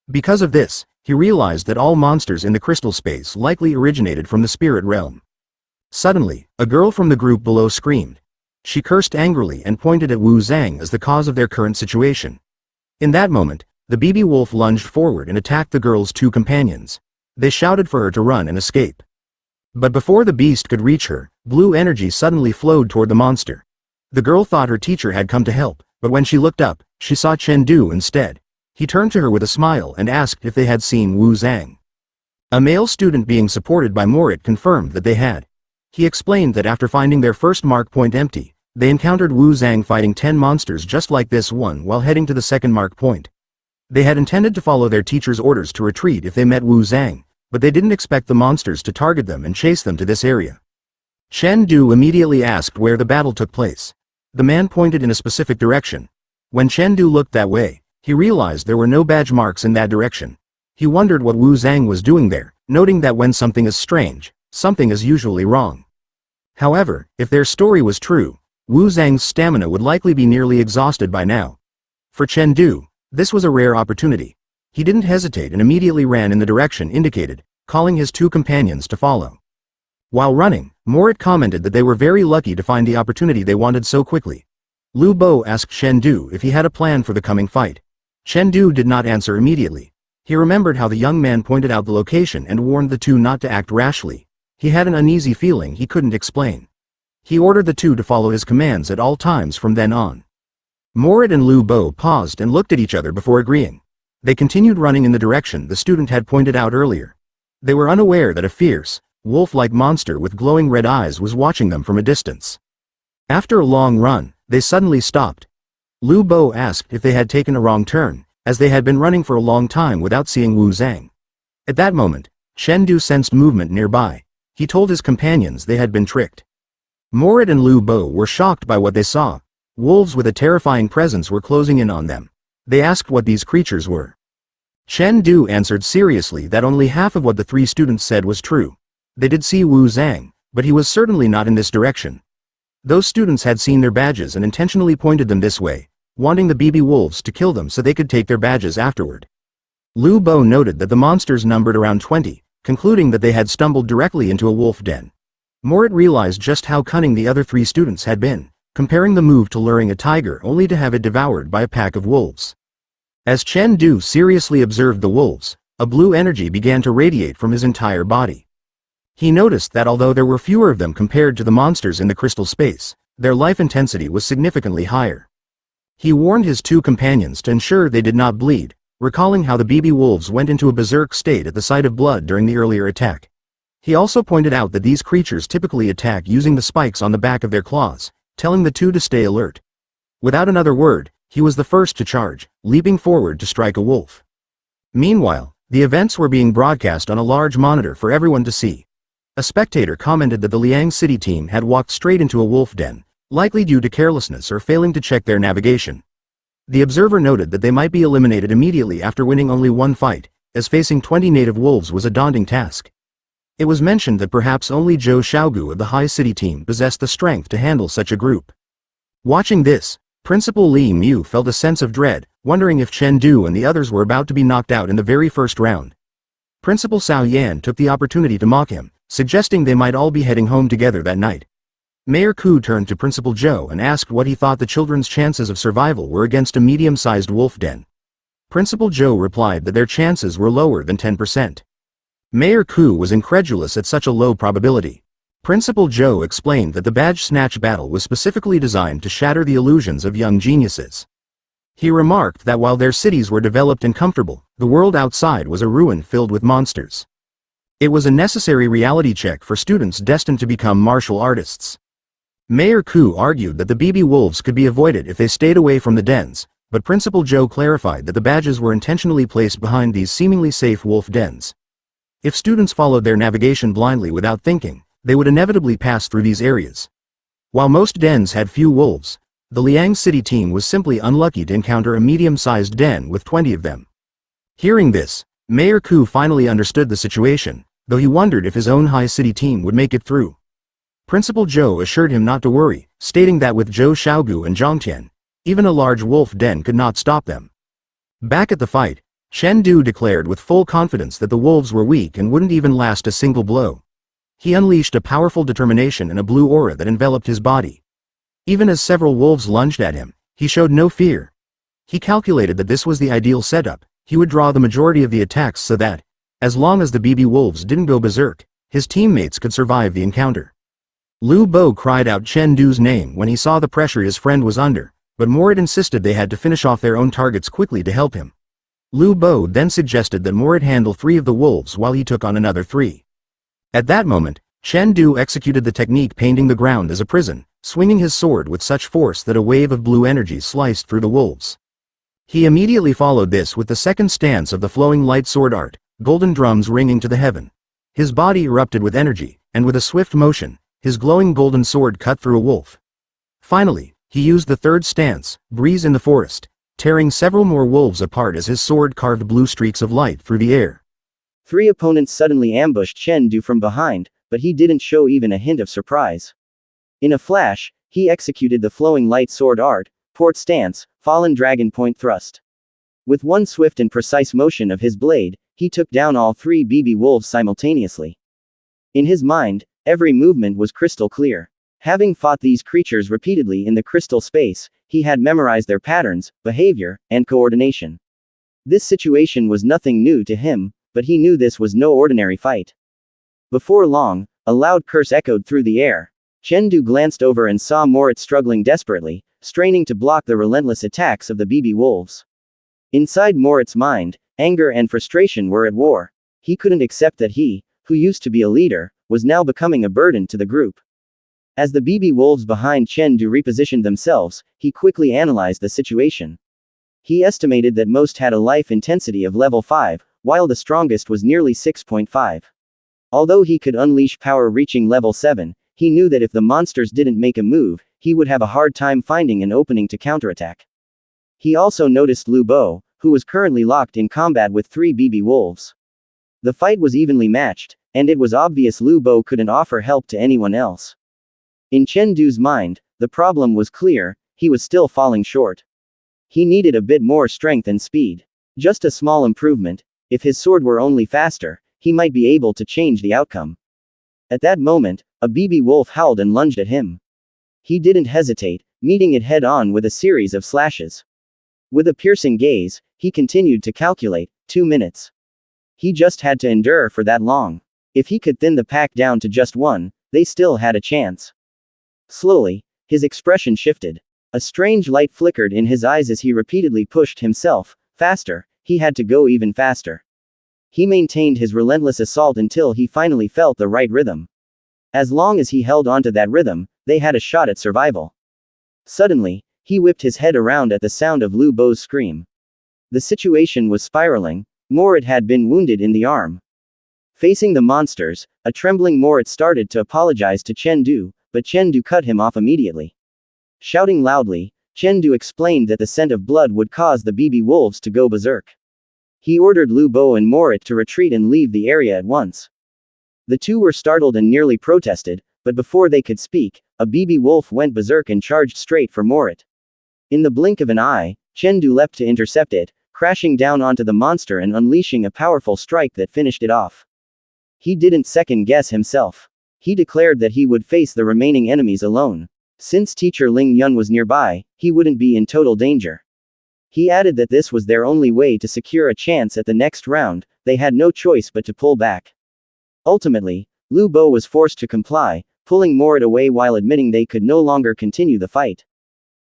Because of this, he realized that all monsters in the crystal space likely originated from the spirit realm. Suddenly, a girl from the group below screamed. She cursed angrily and pointed at Wu Zhang as the cause of their current situation. In that moment, the BB wolf lunged forward and attacked the girl's 2 companions. They shouted for her to run and escape. But before the beast could reach her, blue energy suddenly flowed toward the monster. The girl thought her teacher had come to help, but when she looked up, she saw Chen Du instead. He turned to her with a smile and asked if they had seen Wu Zhang. A male student being supported by Morit confirmed that they had. He explained that after finding their first mark point empty, they encountered Wu Zhang fighting 10 monsters just like this one while heading to the second mark point. They had intended to follow their teacher's orders to retreat if they met Wu Zhang, but they didn't expect the monsters to target them and chase them to this area. Chen Du immediately asked where the battle took place. The man pointed in a specific direction. When Chen Du looked that way, he realized there were no badge marks in that direction. He wondered what Wu Zhang was doing there, noting that when something is strange, something is usually wrong. However, if their story was true, Wu Zhang's stamina would likely be nearly exhausted by now. For Chen Du, this was a rare opportunity. He didn't hesitate and immediately ran in the direction indicated, calling his 2 companions to follow. While running, Morit commented that they were very lucky to find the opportunity they wanted so quickly. Lu Bo asked Chen Du if he had a plan for the coming fight. Chen Du did not answer immediately. He remembered how the young man pointed out the location and warned the 2 not to act rashly. He had an uneasy feeling he couldn't explain. He ordered the 2 to follow his commands at all times from then on. Morit and Lu Bo paused and looked at each other before agreeing. They continued running in the direction the student had pointed out earlier. They were unaware that a fierce, wolf-like monster with glowing red eyes was watching them from a distance. After a long run, they suddenly stopped. Lu Bo asked if they had taken a wrong turn, as they had been running for a long time without seeing Wu Zhang. At that moment, Chen Du sensed movement nearby. He told his companions they had been tricked. Morit and Lu Bo were shocked by what they saw. Wolves with a terrifying presence were closing in on them. They asked what these creatures were. Chen Du answered seriously that only half of what the 3 students said was true. They did see Wu Zhang, but he was certainly not in this direction. Those students had seen their badges and intentionally pointed them this way, wanting the BB wolves to kill them so they could take their badges afterward. Lu Bo noted that the monsters numbered around 20, concluding that they had stumbled directly into a wolf den. Morit realized just how cunning the other 3 students had been, comparing the move to luring a tiger only to have it devoured by a pack of wolves. As Chen Du seriously observed the wolves, a blue energy began to radiate from his entire body. He noticed that although there were fewer of them compared to the monsters in the crystal space, their life intensity was significantly higher. He warned his two companions to ensure they did not bleed, recalling how the BB wolves went into a berserk state at the sight of blood during the earlier attack. He also pointed out that these creatures typically attack using the spikes on the back of their claws, telling the two to stay alert. Without another word, he was the first to charge, leaping forward to strike a wolf. Meanwhile, the events were being broadcast on a large monitor for everyone to see. A spectator commented that the Liang City team had walked straight into a wolf den, likely due to carelessness or failing to check their navigation. The observer noted that they might be eliminated immediately after winning only one fight, as facing 20 native wolves was a daunting task. It was mentioned that perhaps only Zhou Xiaogu of the High City team possessed the strength to handle such a group. Watching this, Principal Li Mu felt a sense of dread, wondering if Chen Du and the others were about to be knocked out in the very first round. Principal Cao Yan took the opportunity to mock him, suggesting they might all be heading home together that night. Mayor Ku turned to Principal Zhou and asked what he thought the children's chances of survival were against a medium-sized wolf den. Principal Zhou replied that their chances were lower than 10%. Mayor Ku was incredulous at such a low probability. Principal Zhou explained that the badge snatch battle was specifically designed to shatter the illusions of young geniuses. He remarked that while their cities were developed and comfortable, the world outside was a ruin filled with monsters. It was a necessary reality check for students destined to become martial artists. Mayor Ku argued that the BB wolves could be avoided if they stayed away from the dens, but Principal Zhou clarified that the badges were intentionally placed behind these seemingly safe wolf dens. If students followed their navigation blindly without thinking, they would inevitably pass through these areas. While most dens had few wolves, the Liang City team was simply unlucky to encounter a medium-sized den with 20 of them. Hearing this, Mayor Ku finally understood the situation, though he wondered if his own High City team would make it through. Principal Zhou assured him not to worry, stating that with Zhou Xiaogu and Zhongtian, even a large wolf den could not stop them. Back at the fight, Chen Du declared with full confidence that the wolves were weak and wouldn't even last a single blow. He unleashed a powerful determination and a blue aura that enveloped his body. Even as several wolves lunged at him, he showed no fear. He calculated that this was the ideal setup. He would draw the majority of the attacks so that, as long as the BB wolves didn't go berserk, his teammates could survive the encounter. Lu Bo cried out Chen Du's name when he saw the pressure his friend was under, but Morit insisted they had to finish off their own targets quickly to help him. Lu Bo then suggested that Morit handle 3 of the wolves while he took on another 3. At that moment, Chen Du executed the technique painting the ground as a prison, swinging his sword with such force that a wave of blue energy sliced through the wolves. He immediately followed this with the second stance of the flowing light sword art, golden drums ringing to the heaven. His body erupted with energy, and with a swift motion, his glowing golden sword cut through a wolf. Finally, he used the third stance, breeze in the forest, tearing several more wolves apart as his sword carved blue streaks of light through the air. 3 opponents suddenly ambushed Chen Du from behind, but he didn't show even a hint of surprise. In a flash, he executed the flowing light sword art, port stance, fallen dragon point thrust. With one swift and precise motion of his blade, he took down all 3 BB wolves simultaneously. In his mind, every movement was crystal clear. Having fought these creatures repeatedly in the crystal space, he had memorized their patterns, behavior, and coordination. This situation was nothing new to him, but he knew this was no ordinary fight. Before long, a loud curse echoed through the air. Chen Du glanced over and saw Morit struggling desperately, straining to block the relentless attacks of the BB wolves. Inside Morit's mind, anger and frustration were at war. He couldn't accept that he, who used to be a leader, was now becoming a burden to the group. As the BB wolves behind Chen Du repositioned themselves, he quickly analyzed the situation. He estimated that most had a life intensity of level 5, while the strongest was nearly 6.5. Although he could unleash power reaching level 7, he knew that if the monsters didn't make a move, he would have a hard time finding an opening to counterattack. He also noticed Lu Bo, who was currently locked in combat with 3 BB wolves. The fight was evenly matched, and it was obvious Lu Bo couldn't offer help to anyone else. In Chen Du's mind, the problem was clear: he was still falling short. He needed a bit more strength and speed. Just a small improvement. If his sword were only faster, he might be able to change the outcome. At that moment, a BB wolf howled and lunged at him. He didn't hesitate, meeting it head-on with a series of slashes. With a piercing gaze, he continued to calculate, 2 minutes. He just had to endure for that long. If he could thin the pack down to just one, they still had a chance. Slowly, his expression shifted. A strange light flickered in his eyes as he repeatedly pushed himself. Faster, he had to go even faster. He maintained his relentless assault until he finally felt the right rhythm. As long as he held onto that rhythm, they had a shot at survival. Suddenly, he whipped his head around at the sound of Lu Bo's scream. The situation was spiraling. Morit had been wounded in the arm. Facing the monsters, a trembling Morit started to apologize to Chen Du, but Chen Du cut him off immediately. Shouting loudly, Chen Du explained that the scent of blood would cause the BB wolves to go berserk. He ordered Lu Bo and Morit to retreat and leave the area at once. The two were startled and nearly protested, but before they could speak, a BB wolf went berserk and charged straight for Morit. In the blink of an eye, Chen Du leapt to intercept it, crashing down onto the monster and unleashing a powerful strike that finished it off. He didn't second-guess himself. He declared that he would face the remaining enemies alone. Since teacher Ling Yun was nearby, he wouldn't be in total danger. He added that this was their only way to secure a chance at the next round. They had no choice but to pull back. Ultimately, Lu Bo was forced to comply, pulling Morit away while admitting they could no longer continue the fight.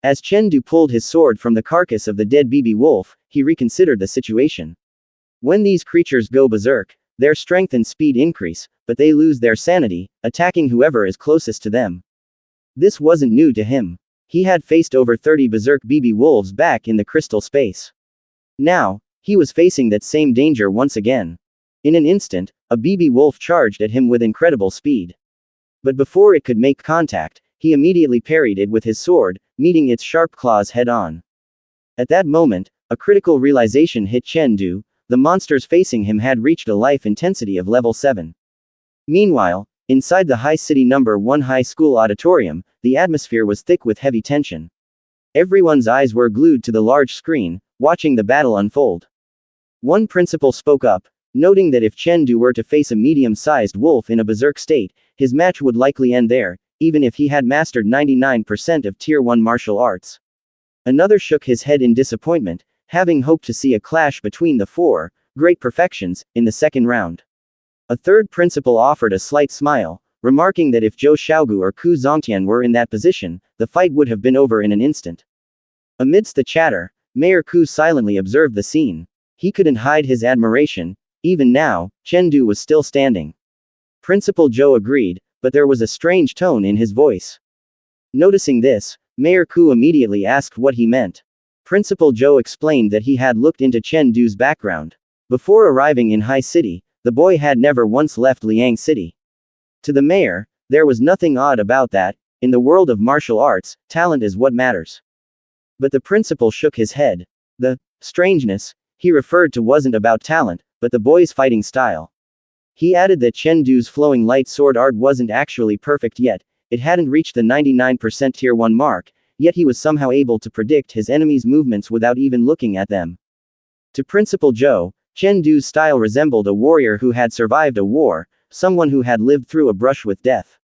As Chen Du pulled his sword from the carcass of the dead BB wolf, he reconsidered the situation. When these creatures go berserk, their strength and speed increase, but they lose their sanity, attacking whoever is closest to them. This wasn't new to him. He had faced over 30 berserk BB wolves back in the crystal space. Now, he was facing that same danger once again. In an instant, a BB wolf charged at him with incredible speed. But before it could make contact, he immediately parried it with his sword, meeting its sharp claws head-on. At that moment, a critical realization hit Chen Du. The monsters facing him had reached a life intensity of level 7. Meanwhile, inside the High City No. 1 High School auditorium, the atmosphere was thick with heavy tension. Everyone's eyes were glued to the large screen, watching the battle unfold. One principal spoke up, noting that if Chen Du were to face a medium-sized wolf in a berserk state, his match would likely end there, even if he had mastered 99% of Tier 1 martial arts. Another shook his head in disappointment, having hoped to see a clash between the four great perfections in the second round. A third principal offered a slight smile, remarking that if Zhou Xiaogu or Ku Zongtian were in that position, the fight would have been over in an instant. Amidst the chatter, Mayor Ku silently observed the scene. He couldn't hide his admiration. Even now, Chen Du was still standing. Principal Zhou agreed, but there was a strange tone in his voice. Noticing this, Mayor Ku immediately asked what he meant. Principal Zhou explained that he had looked into Chen Du's background. Before arriving in High City, the boy had never once left Liang City. To the mayor, there was nothing odd about that. In the world of martial arts, talent is what matters. But the principal shook his head. The strangeness he referred to wasn't about talent, but the boy's fighting style. He added that Chen Du's flowing light sword art wasn't actually perfect yet. It hadn't reached the 99% Tier 1 mark, yet he was somehow able to predict his enemies' movements without even looking at them. To Principal Zhou, Chen Du's style resembled a warrior who had survived a war, someone who had lived through a brush with death.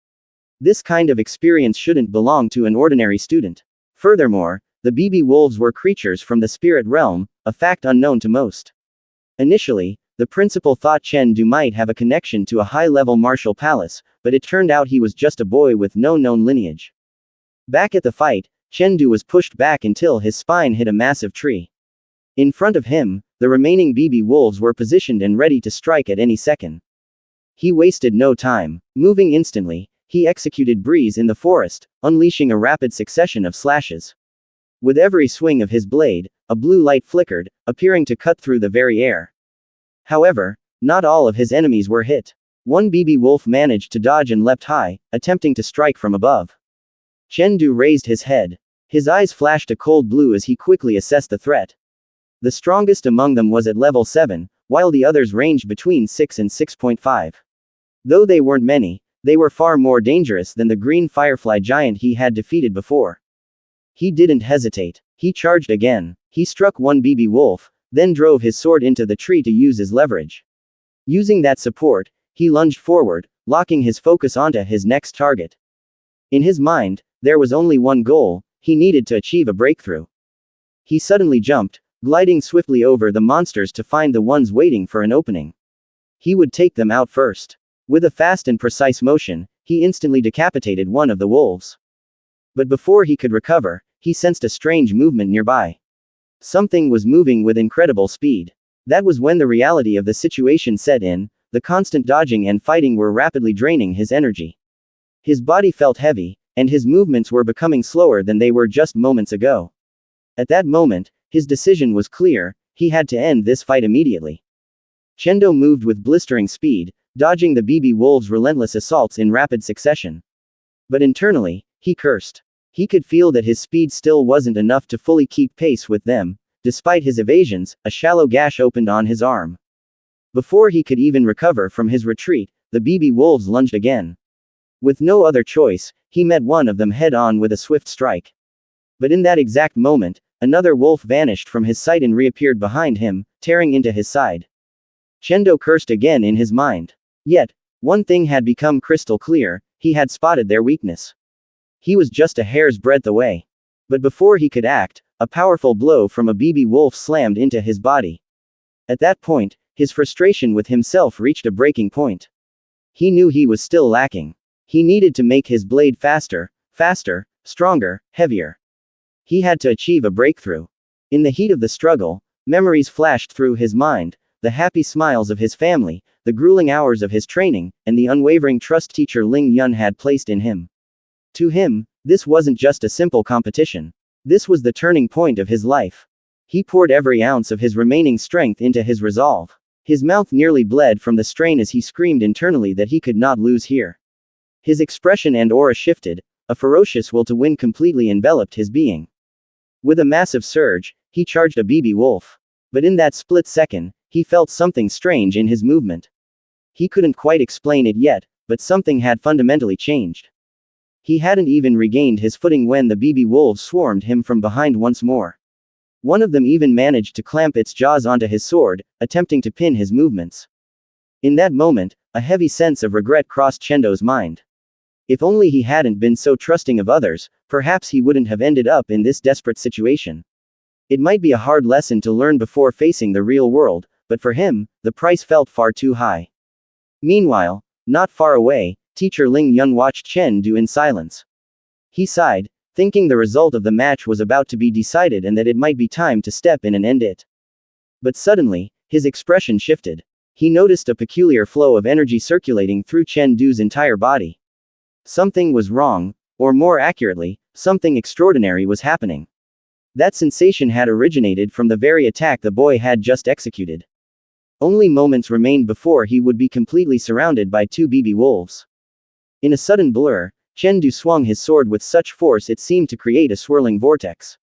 This kind of experience shouldn't belong to an ordinary student. Furthermore, the BB wolves were creatures from the spirit realm, a fact unknown to most. Initially, the principal thought Chen Du might have a connection to a high-level martial palace, but it turned out he was just a boy with no known lineage. Back at the fight, Chen Du was pushed back until his spine hit a massive tree. In front of him, the remaining BB wolves were positioned and ready to strike at any second. He wasted no time. Moving instantly, he executed breeze in the forest, unleashing a rapid succession of slashes. With every swing of his blade, a blue light flickered, appearing to cut through the very air. However, not all of his enemies were hit. One BB wolf managed to dodge and leapt high, attempting to strike from above. Chen Du raised his head. His eyes flashed a cold blue as he quickly assessed the threat. The strongest among them was at level 7, while the others ranged between 6 and 6.5. Though they weren't many, they were far more dangerous than the green firefly giant he had defeated before. He didn't hesitate. He charged again. He struck one BB wolf, then drove his sword into the tree to use as leverage. Using that support, he lunged forward, locking his focus onto his next target. In his mind, there was only one goal: he needed to achieve a breakthrough. He suddenly jumped, gliding swiftly over the monsters to find the ones waiting for an opening. He would take them out first. With a fast and precise motion, he instantly decapitated one of the wolves. But before he could recover, he sensed a strange movement nearby. Something was moving with incredible speed. That was when the reality of the situation set in. The constant dodging and fighting were rapidly draining his energy. His body felt heavy, and his movements were becoming slower than they were just moments ago. At that moment, his decision was clear: he had to end this fight immediately. Chendo moved with blistering speed, dodging the BB wolves' relentless assaults in rapid succession. But internally, he cursed. He could feel that his speed still wasn't enough to fully keep pace with them. Despite his evasions, a shallow gash opened on his arm. Before he could even recover from his retreat, the BB wolves lunged again. With no other choice, he met one of them head-on with a swift strike. But in that exact moment, another wolf vanished from his sight and reappeared behind him, tearing into his side. Chendo cursed again in his mind. Yet, one thing had become crystal clear: he had spotted their weakness. He was just a hair's breadth away. But before he could act, a powerful blow from a BB wolf slammed into his body. At that point, his frustration with himself reached a breaking point. He knew he was still lacking. He needed to make his blade faster, stronger, heavier. He had to achieve a breakthrough. In the heat of the struggle, memories flashed through his mind: the happy smiles of his family, the grueling hours of his training, and the unwavering trust teacher Ling Yun had placed in him. To him, this wasn't just a simple competition. This was the turning point of his life. He poured every ounce of his remaining strength into his resolve. His mouth nearly bled from the strain as he screamed internally that he could not lose here. His expression and aura shifted. A ferocious will to win completely enveloped his being. With a massive surge, he charged a BB wolf. But in that split second, he felt something strange in his movement. He couldn't quite explain it yet, but something had fundamentally changed. He hadn't even regained his footing when the BB wolves swarmed him from behind once more. One of them even managed to clamp its jaws onto his sword, attempting to pin his movements. In that moment, a heavy sense of regret crossed Chendo's mind. If only he hadn't been so trusting of others, perhaps he wouldn't have ended up in this desperate situation. It might be a hard lesson to learn before facing the real world, but for him, the price felt far too high. Meanwhile, not far away, teacher Ling Yun watched Chen do in silence. He sighed, thinking the result of the match was about to be decided and that it might be time to step in and end it. But suddenly, his expression shifted. He noticed a peculiar flow of energy circulating through Chen Du's entire body. Something was wrong, or more accurately, something extraordinary was happening. That sensation had originated from the very attack the boy had just executed. Only moments remained before he would be completely surrounded by two BB wolves. In a sudden blur, Chen Du swung his sword with such force it seemed to create a swirling vortex.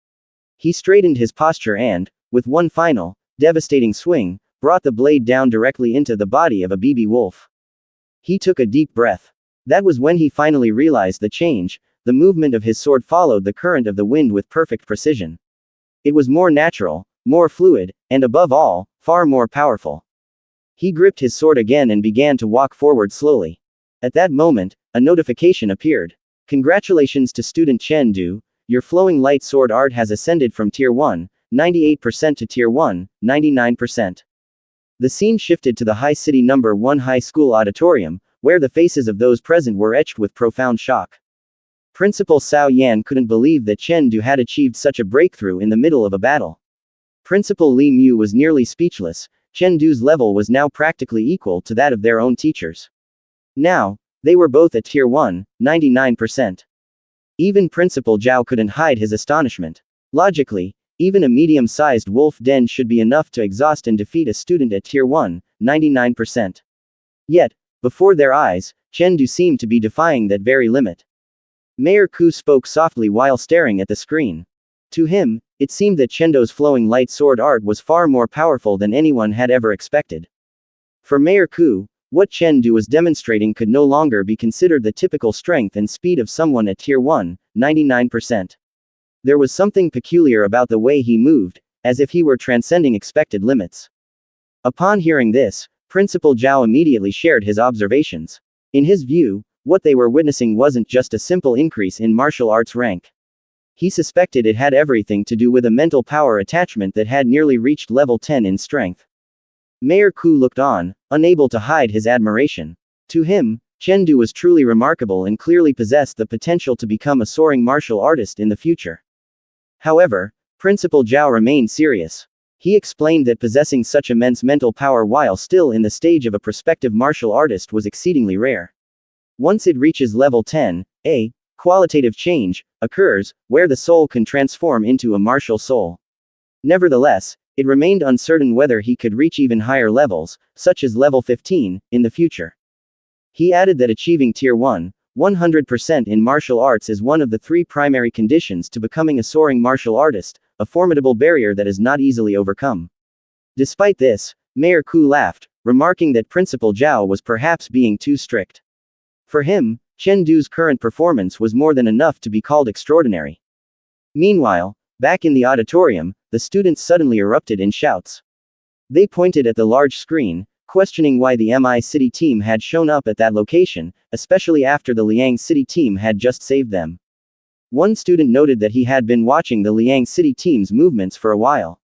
He straightened his posture and, with one final, devastating swing, brought the blade down directly into the body of a BB wolf. He took a deep breath. That was when he finally realized the change. The movement of his sword followed the current of the wind with perfect precision. It was more natural, more fluid, and above all, far more powerful. He gripped his sword again and began to walk forward slowly. At that moment, a notification appeared. Congratulations to student Chen Du, your flowing light sword art has ascended from Tier 1, 98% to Tier 1, 99%. The scene shifted to the High City No. 1 High School auditorium, where the faces of those present were etched with profound shock. Principal Cao Yan couldn't believe that Chen Du had achieved such a breakthrough in the middle of a battle. Principal Li Mu was nearly speechless. Chen Du's level was now practically equal to that of their own teachers. Now, they were both at Tier 1, 99%. Even Principal Zhao couldn't hide his astonishment. Logically, even a medium-sized wolf den should be enough to exhaust and defeat a student at Tier 1, 99%. Yet, before their eyes, Chen Du seemed to be defying that very limit. Mayor Ku spoke softly while staring at the screen. To him, it seemed that Chendo's flowing light sword art was far more powerful than anyone had ever expected. For Mayor Ku, what Chen Du was demonstrating could no longer be considered the typical strength and speed of someone at Tier 1, 99%. There was something peculiar about the way he moved, as if he were transcending expected limits. Upon hearing this, Principal Zhao immediately shared his observations. In his view, what they were witnessing wasn't just a simple increase in martial arts rank. He suspected it had everything to do with a mental power attachment that had nearly reached level 10 in strength. Mayor Ku looked on, unable to hide his admiration. To him, Chen Du was truly remarkable and clearly possessed the potential to become a soaring martial artist in the future. However, Principal Zhao remained serious. He explained that possessing such immense mental power while still in the stage of a prospective martial artist was exceedingly rare. Once it reaches level 10, a qualitative change occurs, where the soul can transform into a martial soul. Nevertheless, it remained uncertain whether he could reach even higher levels, such as level 15, in the future. He added that achieving Tier 1, 100% in martial arts is one of the 3 primary conditions to becoming a soaring martial artist, a formidable barrier that is not easily overcome. Despite this, Mayor Ku laughed, remarking that Principal Zhao was perhaps being too strict. For him, Chen Du's current performance was more than enough to be called extraordinary. Meanwhile, back in the auditorium, the students suddenly erupted in shouts. They pointed at the large screen, questioning why the MI City team had shown up at that location, especially after the Liang City team had just saved them. One student noted that he had been watching the Liang City team's movements for a while.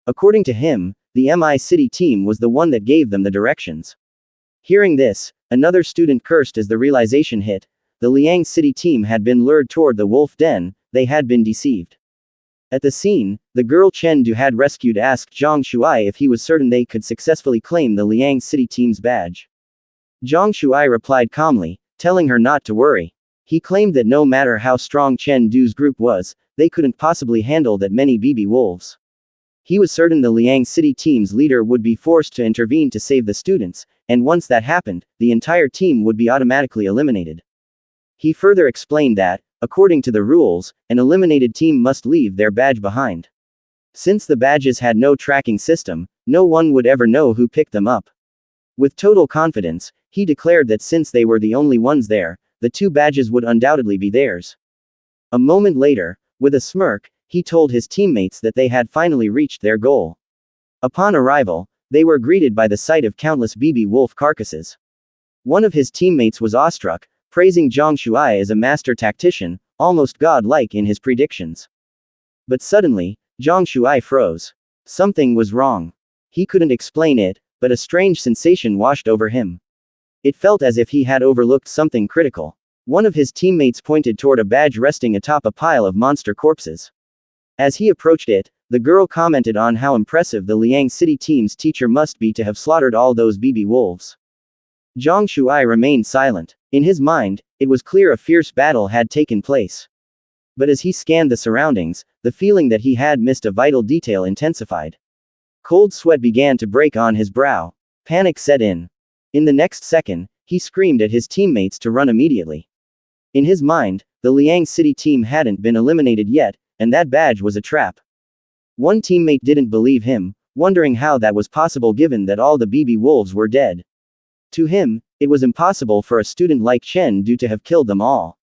According to him, the MI City team was the one that gave them the directions. Hearing this, another student cursed as the realization hit. The Liang City team had been lured toward the wolf den, they had been deceived. At the scene, the girl Chen Du had rescued asked Zhang Shuai if he was certain they could successfully claim the Liang City team's badge. Zhang Shuai replied calmly, telling her not to worry. He claimed that no matter how strong Chen Du's group was, they couldn't possibly handle that many BB wolves. He was certain the Liang City team's leader would be forced to intervene to save the students, and once that happened, the entire team would be automatically eliminated. He further explained that, according to the rules, an eliminated team must leave their badge behind. Since the badges had no tracking system, no one would ever know who picked them up. With total confidence, he declared that since they were the only ones there, the 2 badges would undoubtedly be theirs. A moment later, with a smirk, he told his teammates that they had finally reached their goal. Upon arrival, they were greeted by the sight of countless BB wolf carcasses. One of his teammates was awestruck, praising Zhang Shuai as a master tactician, almost god-like in his predictions. But suddenly, Zhang Shuai froze. Something was wrong. He couldn't explain it, but a strange sensation washed over him. It felt as if he had overlooked something critical. One of his teammates pointed toward a badge resting atop a pile of monster corpses. As he approached it, the girl commented on how impressive the Liang City team's teacher must be to have slaughtered all those BB wolves. Zhang Shuai remained silent. In his mind, it was clear a fierce battle had taken place. But as he scanned the surroundings, the feeling that he had missed a vital detail intensified. Cold sweat began to break on his brow. Panic set in. In the next second, he screamed at his teammates to run immediately. In his mind, the Liang City team hadn't been eliminated yet, and that badge was a trap. One teammate didn't believe him, wondering how that was possible given that all the BB wolves were dead. To him, it was impossible for a student like Chen Du to have killed them all.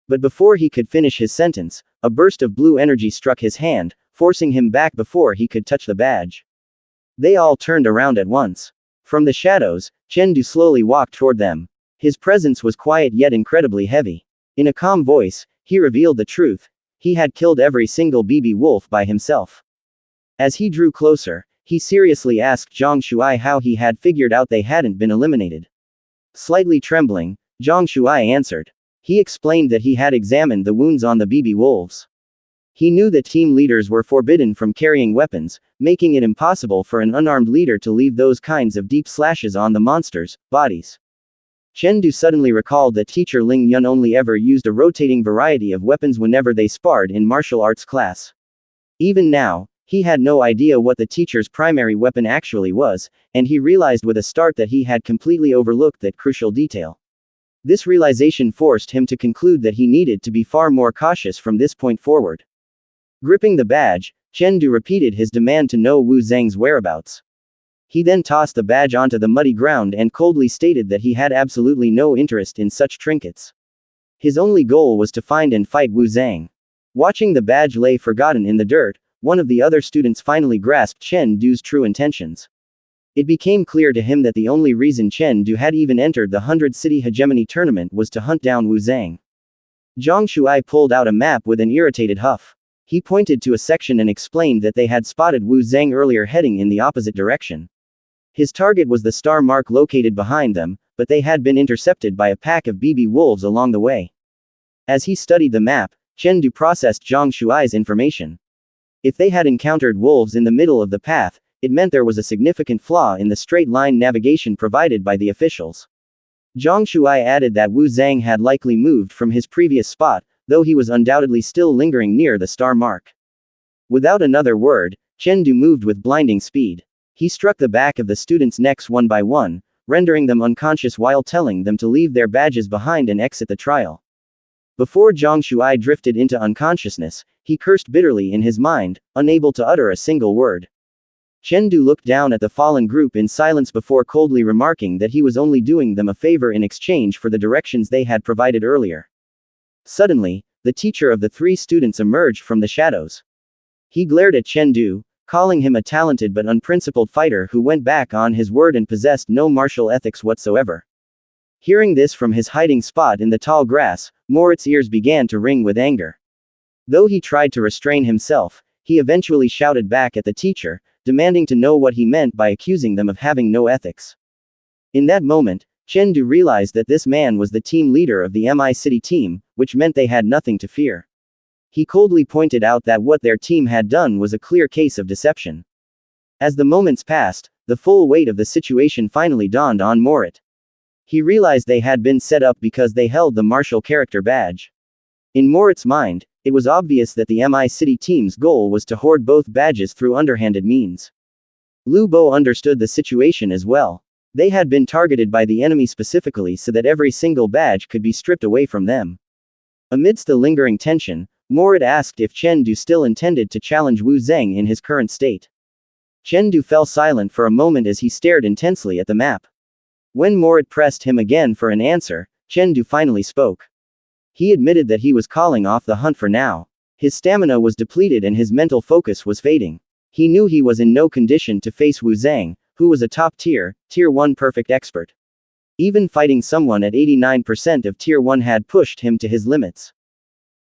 But before he could finish his sentence, a burst of blue energy struck his hand, forcing him back before he could touch the badge. They all turned around at once. From the shadows, Chen Du slowly walked toward them. His presence was quiet yet incredibly heavy. In a calm voice, he revealed the truth. He had killed every single BB wolf by himself. As he drew closer, he seriously asked Zhang Shuai how he had figured out they hadn't been eliminated. Slightly trembling, Zhang Shuai answered. He explained that he had examined the wounds on the BB wolves. He knew that team leaders were forbidden from carrying weapons, making it impossible for an unarmed leader to leave those kinds of deep slashes on the monsters' bodies. Chen Du suddenly recalled that teacher Ling Yun only ever used a rotating variety of weapons whenever they sparred in martial arts class. Even now, he had no idea what the teacher's primary weapon actually was, and he realized with a start that he had completely overlooked that crucial detail. This realization forced him to conclude that he needed to be far more cautious from this point forward. Gripping the badge, Chen Du repeated his demand to know Wu Zhang's whereabouts. He then tossed the badge onto the muddy ground and coldly stated that he had absolutely no interest in such trinkets. His only goal was to find and fight Wu Zhang. Watching the badge lay forgotten in the dirt, one of the other students finally grasped Chen Du's true intentions. It became clear to him that the only reason Chen Du had even entered the 100-city hegemony tournament was to hunt down Wu Zhang. Zhang Shuai pulled out a map with an irritated huff. He pointed to a section and explained that they had spotted Wu Zhang earlier heading in the opposite direction. His target was the star mark located behind them, but they had been intercepted by a pack of BB wolves along the way. As he studied the map, Chen Du processed Zhang Shuai's information. If they had encountered wolves in the middle of the path, it meant there was a significant flaw in the straight-line navigation provided by the officials. Zhang Shuai added that Wu Zhang had likely moved from his previous spot, though he was undoubtedly still lingering near the star mark. Without another word, Chen Du moved with blinding speed. He struck the back of the students' necks one by one, rendering them unconscious while telling them to leave their badges behind and exit the trial. Before Zhang Shuai drifted into unconsciousness, he cursed bitterly in his mind, unable to utter a single word. Chen Du looked down at the fallen group in silence before coldly remarking that he was only doing them a favor in exchange for the directions they had provided earlier. Suddenly, the teacher of the three students emerged from the shadows. He glared at Chen Du, calling him a talented but unprincipled fighter who went back on his word and possessed no martial ethics whatsoever. Hearing this from his hiding spot in the tall grass, Moritz's ears began to ring with anger. Though he tried to restrain himself, he eventually shouted back at the teacher, demanding to know what he meant by accusing them of having no ethics. In that moment, Chen Du realized that this man was the team leader of the MI City team, which meant they had nothing to fear. He coldly pointed out that what their team had done was a clear case of deception. As the moments passed, the full weight of the situation finally dawned on Moritz. He realized they had been set up because they held the martial character badge. In Moritz's mind, it was obvious that the MI City team's goal was to hoard both badges through underhanded means. Lu Bo understood the situation as well. They had been targeted by the enemy specifically so that every single badge could be stripped away from them. Amidst the lingering tension, Moritz asked if Chen Du still intended to challenge Wu Zhang in his current state. Chen Du fell silent for a moment as he stared intensely at the map. When Moritz pressed him again for an answer, Chen Du finally spoke. He admitted that he was calling off the hunt for now. His stamina was depleted and his mental focus was fading. He knew he was in no condition to face Wu Zhang, who was a top-tier, Tier 1 perfect expert. Even fighting someone at 89% of Tier 1 had pushed him to his limits.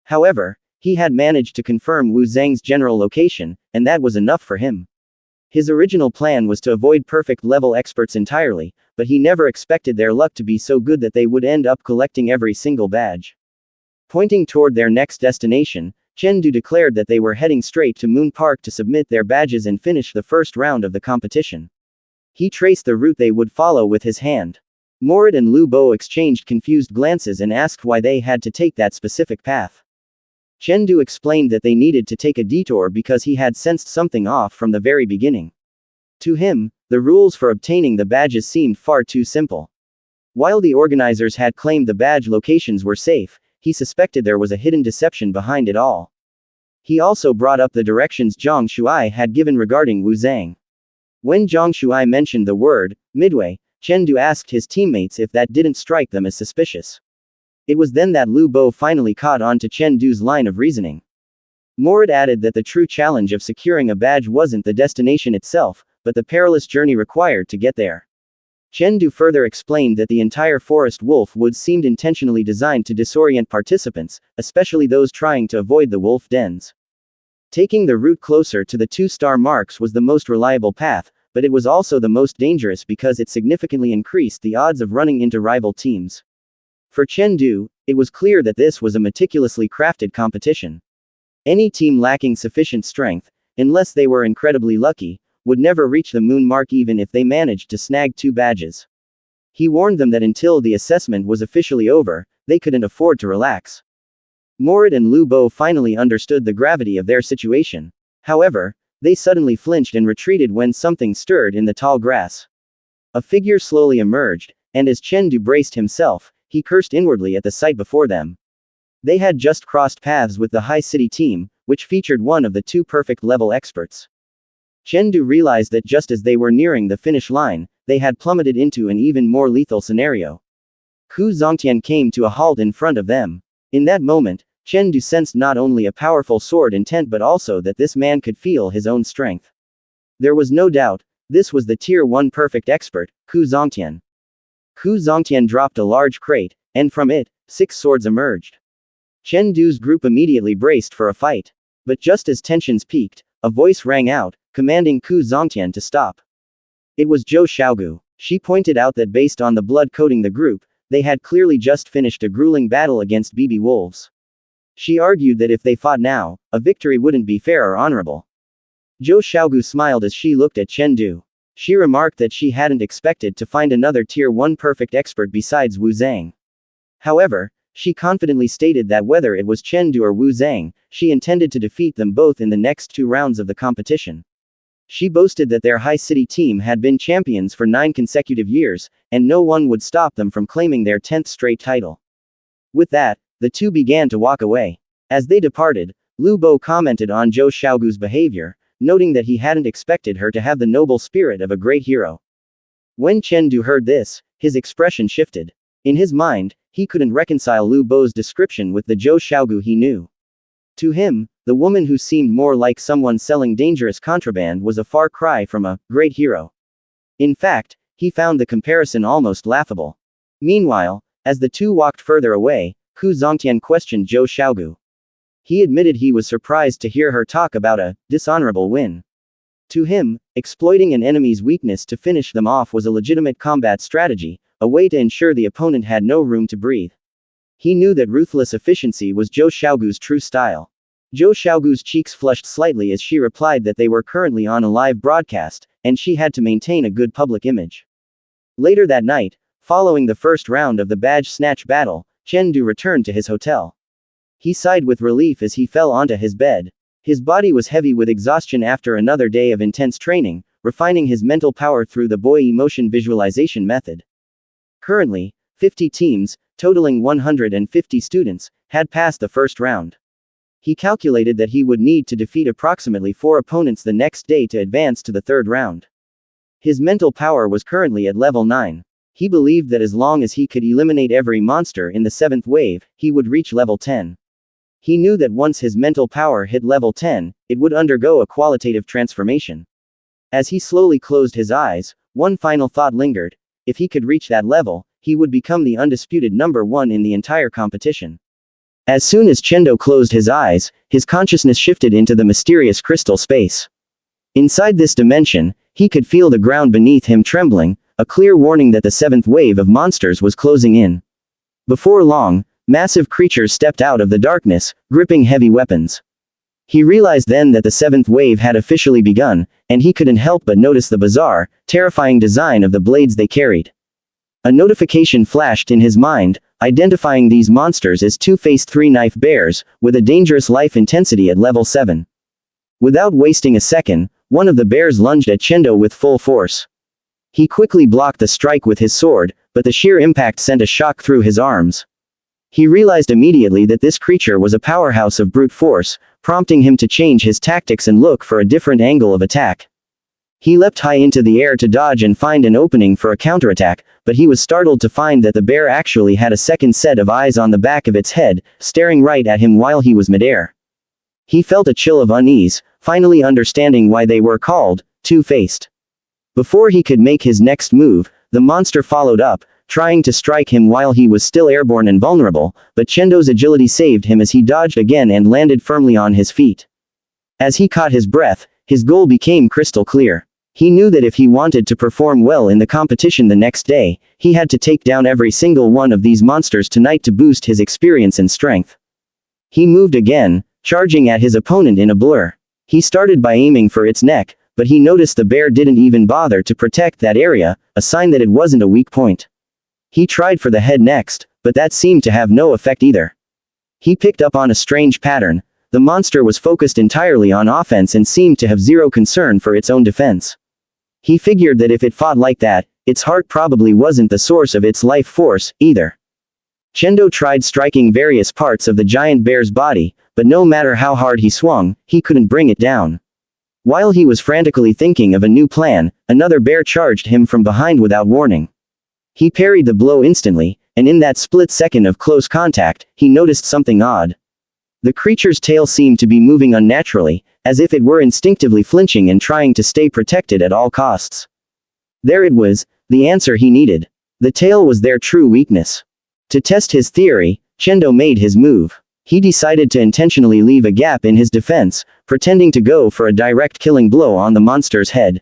However, he had managed to confirm Wu Zhang's general location, and that was enough for him. His original plan was to avoid perfect-level experts entirely, but he never expected their luck to be so good that they would end up collecting every single badge. Pointing toward their next destination, Chen Du declared that they were heading straight to Moon Park to submit their badges and finish the first round of the competition. He traced the route they would follow with his hand. Moritz and Lu Bo exchanged confused glances and asked why they had to take that specific path. Chen Du explained that they needed to take a detour because he had sensed something off from the very beginning. To him, the rules for obtaining the badges seemed far too simple. While the organizers had claimed the badge locations were safe, he suspected there was a hidden deception behind it all. He also brought up the directions Zhang Shuai had given regarding Wu Zhang. When Zhang Shuai mentioned the word, midway, Chen Du asked his teammates if that didn't strike them as suspicious. It was then that Lu Bo finally caught on to Chen Du's line of reasoning. Moritz added that the true challenge of securing a badge wasn't the destination itself, but the perilous journey required to get there. Chen Du further explained that the entire forest wolf woods seemed intentionally designed to disorient participants, especially those trying to avoid the wolf dens. Taking the route closer to the 2-star marks was the most reliable path, but it was also the most dangerous because it significantly increased the odds of running into rival teams. For Chen Du, it was clear that this was a meticulously crafted competition. Any team lacking sufficient strength, unless they were incredibly lucky, would never reach the moon mark even if they managed to snag 2 badges. He warned them that until the assessment was officially over, they couldn't afford to relax. Moritz and Lu Bo finally understood the gravity of their situation. However, they suddenly flinched and retreated when something stirred in the tall grass. A figure slowly emerged, and as Chen Du braced himself, he cursed inwardly at the sight before them. They had just crossed paths with the High City team, which featured one of the 2 perfect-level experts. Chen Du realized that just as they were nearing the finish line, they had plummeted into an even more lethal scenario. Ku Zongtian came to a halt in front of them. In that moment, Chen Du sensed not only a powerful sword intent but also that this man could feel his own strength. There was no doubt, this was the Tier 1 perfect expert, Ku Zongtian. Ku Zongtian dropped a large crate, and from it, 6 swords emerged. Chen Du's group immediately braced for a fight. But just as tensions peaked, a voice rang out, commanding Ku Zongtian to stop. It was Zhou Xiaogu. She pointed out that based on the blood coating the group, they had clearly just finished a grueling battle against BB wolves. She argued that if they fought now, a victory wouldn't be fair or honorable. Zhou Xiaogu smiled as she looked at Chen Du. She remarked that she hadn't expected to find another Tier 1 perfect expert besides Wu Zhang. However, she confidently stated that whether it was Chen Du or Wu Zhang, she intended to defeat them both in the next 2 rounds of the competition. She boasted that their High City team had been champions for 9 consecutive years, and no one would stop them from claiming their 10th straight title. With that, the two began to walk away. As they departed, Lu Bo commented on Zhou Xiaogu's behavior, noting that he hadn't expected her to have the noble spirit of a great hero. When Chen Du heard this, his expression shifted. In his mind, he couldn't reconcile Lu Bo's description with the Zhou Xiaogu he knew. To him, the woman who seemed more like someone selling dangerous contraband was a far cry from a great hero. In fact, he found the comparison almost laughable. Meanwhile, as the two walked further away, Ku Zongtian questioned Zhou Xiaogu. He admitted he was surprised to hear her talk about a dishonorable win. To him, exploiting an enemy's weakness to finish them off was a legitimate combat strategy, a way to ensure the opponent had no room to breathe. He knew that ruthless efficiency was Zhou Xiaogu's true style. Zhou Xiaogu's cheeks flushed slightly as she replied that they were currently on a live broadcast, and she had to maintain a good public image. Later that night, following the first round of the badge snatch battle, Chen Du returned to his hotel. He sighed with relief as he fell onto his bed. His body was heavy with exhaustion after another day of intense training, refining his mental power through the Boy emotion visualization method. Currently, 50 teams, totaling 150 students, had passed the first round. He calculated that he would need to defeat approximately 4 opponents the next day to advance to the third round. His mental power was currently at level 9. He believed that as long as he could eliminate every monster in the 7th wave, he would reach level 10. He knew that once his mental power hit level 10, it would undergo a qualitative transformation. As he slowly closed his eyes, one final thought lingered: if he could reach that level, he would become the undisputed number 1 in the entire competition. As soon as Chendo closed his eyes, his consciousness shifted into the mysterious crystal space. Inside this dimension, he could feel the ground beneath him trembling, a clear warning that the 7th wave of monsters was closing in. Before long, massive creatures stepped out of the darkness, gripping heavy weapons. He realized then that the 7th wave had officially begun, and he couldn't help but notice the bizarre, terrifying design of the blades they carried. A notification flashed in his mind, identifying these monsters as two-faced three-knife bears, with a dangerous life intensity at level 7. Without wasting a second, one of the bears lunged at Chendo with full force. He quickly blocked the strike with his sword, but the sheer impact sent a shock through his arms. He realized immediately that this creature was a powerhouse of brute force, prompting him to change his tactics and look for a different angle of attack. He leapt high into the air to dodge and find an opening for a counterattack, but he was startled to find that the bear actually had a second set of eyes on the back of its head, staring right at him while he was midair. He felt a chill of unease, finally understanding why they were called two-faced. Before he could make his next move, the monster followed up, trying to strike him while he was still airborne and vulnerable, but Chendo's agility saved him as he dodged again and landed firmly on his feet. As he caught his breath, his goal became crystal clear. He knew that if he wanted to perform well in the competition the next day, he had to take down every single one of these monsters tonight to boost his experience and strength. He moved again, charging at his opponent in a blur. He started by aiming for its neck, but he noticed the bear didn't even bother to protect that area, a sign that it wasn't a weak point. He tried for the head next, but that seemed to have no effect either. He picked up on a strange pattern. The monster was focused entirely on offense and seemed to have zero concern for its own defense. He figured that if it fought like that, its heart probably wasn't the source of its life force, either. Chendo tried striking various parts of the giant bear's body, but no matter how hard he swung, he couldn't bring it down. While he was frantically thinking of a new plan, another bear charged him from behind without warning. He parried the blow instantly, and in that split second of close contact, he noticed something odd. The creature's tail seemed to be moving unnaturally, as if it were instinctively flinching and trying to stay protected at all costs. There it was, the answer he needed. The tail was their true weakness. To test his theory, Chendo made his move. He decided to intentionally leave a gap in his defense, pretending to go for a direct killing blow on the monster's head.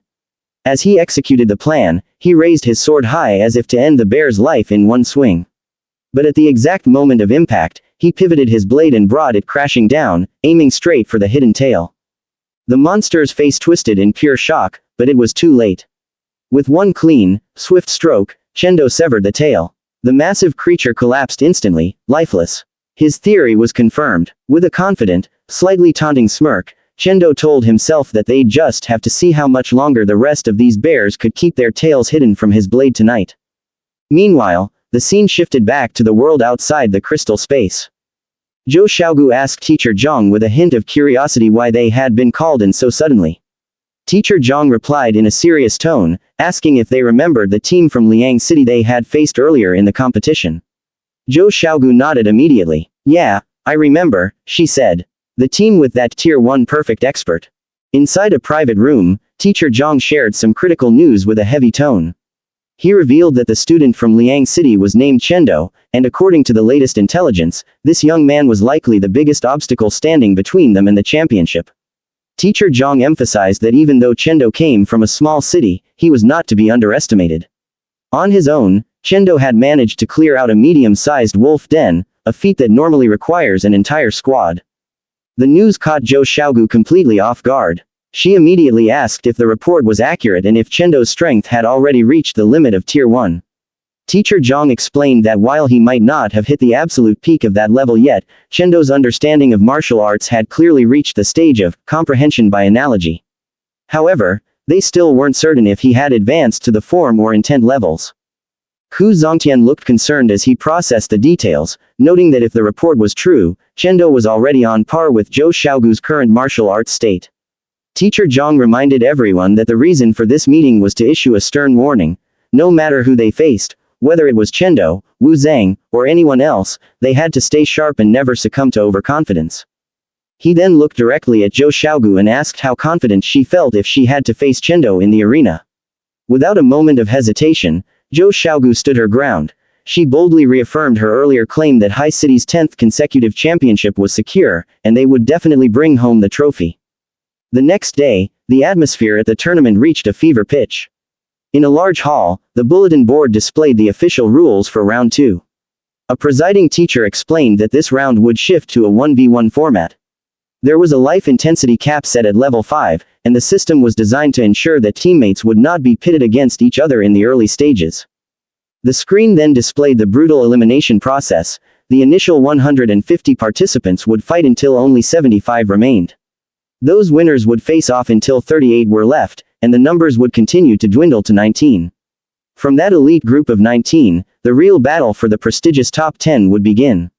As he executed the plan, he raised his sword high as if to end the bear's life in one swing. But at the exact moment of impact, he pivoted his blade and brought it crashing down, aiming straight for the hidden tail. The monster's face twisted in pure shock, but it was too late. With one clean, swift stroke, Chendo severed the tail. The massive creature collapsed instantly, lifeless. His theory was confirmed. With a confident, slightly taunting smirk, Chendo told himself that they'd just have to see how much longer the rest of these bears could keep their tails hidden from his blade tonight. Meanwhile, the scene shifted back to the world outside the crystal space. Zhou Xiaogu asked Teacher Zhang with a hint of curiosity why they had been called in so suddenly. Teacher Zhang replied in a serious tone, asking if they remembered the team from Liang City they had faced earlier in the competition. Zhou Xiaogu nodded immediately. Yeah, I remember, she said. The team with that Tier 1 perfect expert. Inside a private room, Teacher Zhang shared some critical news with a heavy tone. He revealed that the student from Liang City was named Chendo, and according to the latest intelligence, this young man was likely the biggest obstacle standing between them and the championship. Teacher Zhang emphasized that even though Chendo came from a small city, he was not to be underestimated. On his own, Chendo had managed to clear out a medium-sized wolf den, a feat that normally requires an entire squad. The news caught Zhou Xiaogu completely off guard. She immediately asked if the report was accurate and if Chendo's strength had already reached the limit of Tier 1. Teacher Zhang explained that while he might not have hit the absolute peak of that level yet, Chendo's understanding of martial arts had clearly reached the stage of comprehension by analogy. However, they still weren't certain if he had advanced to the form or intent levels. Ku Zongtian looked concerned as he processed the details, noting that if the report was true, Chendo was already on par with Zhou Xiaogu's current martial arts state. Teacher Zhang reminded everyone that the reason for this meeting was to issue a stern warning. No matter who they faced, whether it was Chendo, Wu Zhang, or anyone else, they had to stay sharp and never succumb to overconfidence. He then looked directly at Zhou Xiaogu and asked how confident she felt if she had to face Chendo in the arena. Without a moment of hesitation, Zhou Xiaogu stood her ground. She boldly reaffirmed her earlier claim that High City's 10th consecutive championship was secure, and they would definitely bring home the trophy. The next day, the atmosphere at the tournament reached a fever pitch. In a large hall, the bulletin board displayed the official rules for round 2. A presiding teacher explained that this round would shift to a 1v1 format. There was a life intensity cap set at level 5, and the system was designed to ensure that teammates would not be pitted against each other in the early stages. The screen then displayed the brutal elimination process. The initial 150 participants would fight until only 75 remained. Those winners would face off until 38 were left, and the numbers would continue to dwindle to 19. From that elite group of 19, the real battle for the prestigious top 10 would begin.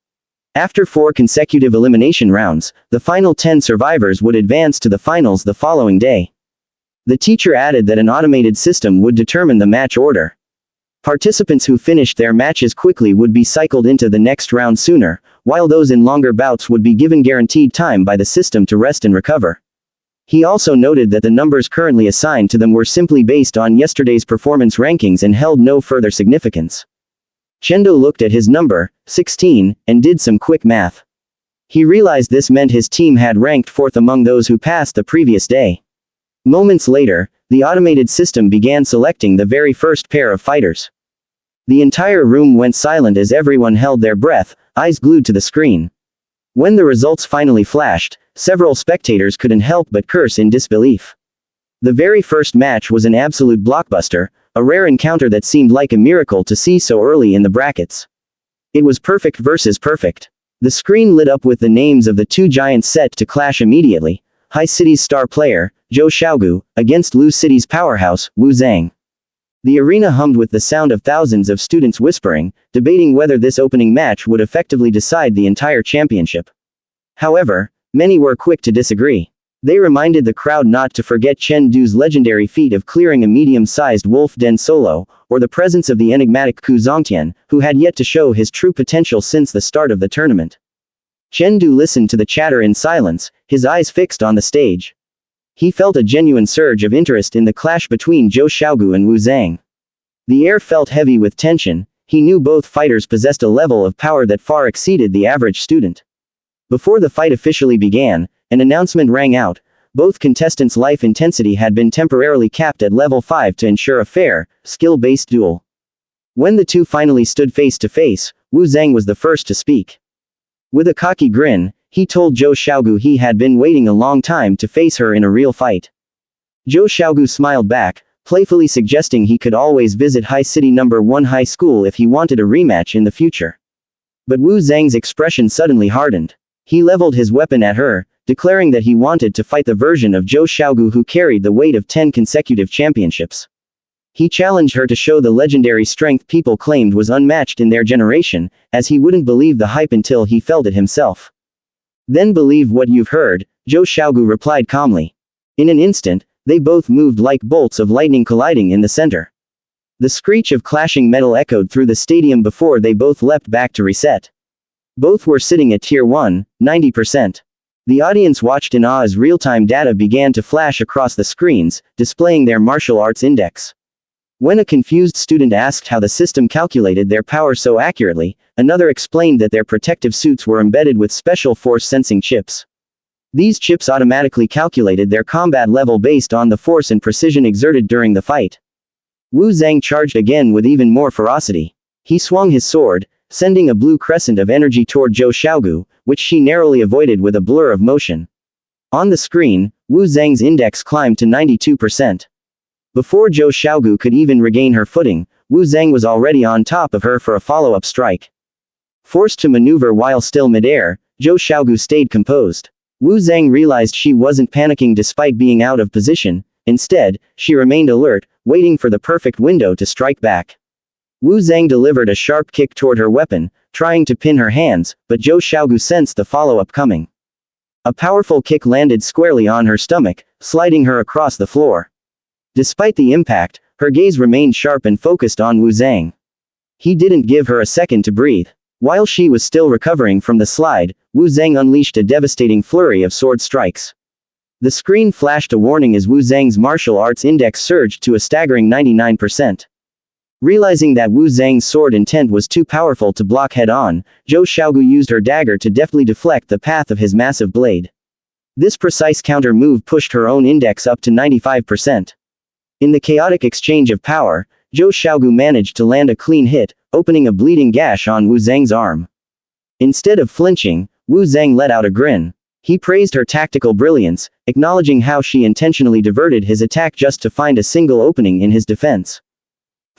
After 4 consecutive elimination rounds, the final 10 survivors would advance to the finals the following day. The teacher added that an automated system would determine the match order. Participants who finished their matches quickly would be cycled into the next round sooner, while those in longer bouts would be given guaranteed time by the system to rest and recover. He also noted that the numbers currently assigned to them were simply based on yesterday's performance rankings and held no further significance. Chendo looked at his number, 16, and did some quick math. He realized this meant his team had ranked 4th among those who passed the previous day. Moments later, the automated system began selecting the very first pair of fighters. The entire room went silent as everyone held their breath, eyes glued to the screen. When the results finally flashed, several spectators couldn't help but curse in disbelief. The very first match was an absolute blockbuster, a rare encounter that seemed like a miracle to see so early in the brackets. It was perfect versus perfect. The screen lit up with the names of the two giants set to clash immediately. High City's star player, Zhou Xiaogu, against Lu City's powerhouse, Wu Zhang. The arena hummed with the sound of thousands of students whispering, debating whether this opening match would effectively decide the entire championship. However, many were quick to disagree. They reminded the crowd not to forget Chen Du's legendary feat of clearing a medium-sized wolf den solo, or the presence of the enigmatic Ku Zongtian, who had yet to show his true potential since the start of the tournament. Chen Du listened to the chatter in silence, his eyes fixed on the stage. He felt a genuine surge of interest in the clash between Zhou Xiaogu and Wu Zhang. The air felt heavy with tension. He knew both fighters possessed a level of power that far exceeded the average student. Before the fight officially began, an announcement rang out. both contestants' life intensity had been temporarily capped at level 5 to ensure a fair, skill-based duel. When the two finally stood face to face, Wu Zhang was the first to speak. With a cocky grin, he told Zhou Xiaogu he had been waiting a long time to face her in a real fight. Zhou Xiaogu smiled back, playfully suggesting he could always visit High City No. 1 High School if he wanted a rematch in the future. But Wu Zhang's expression suddenly hardened. He leveled his weapon at her, declaring that he wanted to fight the version of Zhou Xiaogu who carried the weight of 10 consecutive championships. He challenged her to show the legendary strength people claimed was unmatched in their generation, as he wouldn't believe the hype until he felt it himself. Then believe what you've heard, Zhou Xiaogu replied calmly. In an instant, they both moved like bolts of lightning colliding in the center. The screech of clashing metal echoed through the stadium before they both leapt back to reset. Both were sitting at Tier 1, 90%. The audience watched in awe as real-time data began to flash across the screens, displaying their martial arts index. When a confused student asked how the system calculated their power so accurately, another explained that their protective suits were embedded with special force sensing chips. These chips automatically calculated their combat level based on the force and precision exerted during the fight. Wu Zhang charged again with even more ferocity. He swung his sword, sending a blue crescent of energy toward Zhou Xiaogu, which she narrowly avoided with a blur of motion. On the screen, Wu Zhang's index climbed to 92%. Before Zhou Xiaogu could even regain her footing, Wu Zhang was already on top of her for a follow-up strike. Forced to maneuver while still midair, Zhou Xiaogu stayed composed. Wu Zhang realized she wasn't panicking despite being out of position. Instead, she remained alert, waiting for the perfect window to strike back. Wu Zhang delivered a sharp kick toward her weapon, trying to pin her hands, but Zhou Xiaogu sensed the follow-up coming. A powerful kick landed squarely on her stomach, sliding her across the floor. Despite the impact, her gaze remained sharp and focused on Wu Zhang. He didn't give her a second to breathe. While she was still recovering from the slide, Wu Zhang unleashed a devastating flurry of sword strikes. The screen flashed a warning as Wu Zhang's martial arts index surged to a staggering 99%. Realizing that Wu Zhang's sword intent was too powerful to block head-on, Zhou Xiaogu used her dagger to deftly deflect the path of his massive blade. This precise counter move pushed her own index up to 95%. In the chaotic exchange of power, Zhou Xiaogu managed to land a clean hit, opening a bleeding gash on Wu Zhang's arm. Instead of flinching, Wu Zhang let out a grin. He praised her tactical brilliance, acknowledging how she intentionally diverted his attack just to find a single opening in his defense.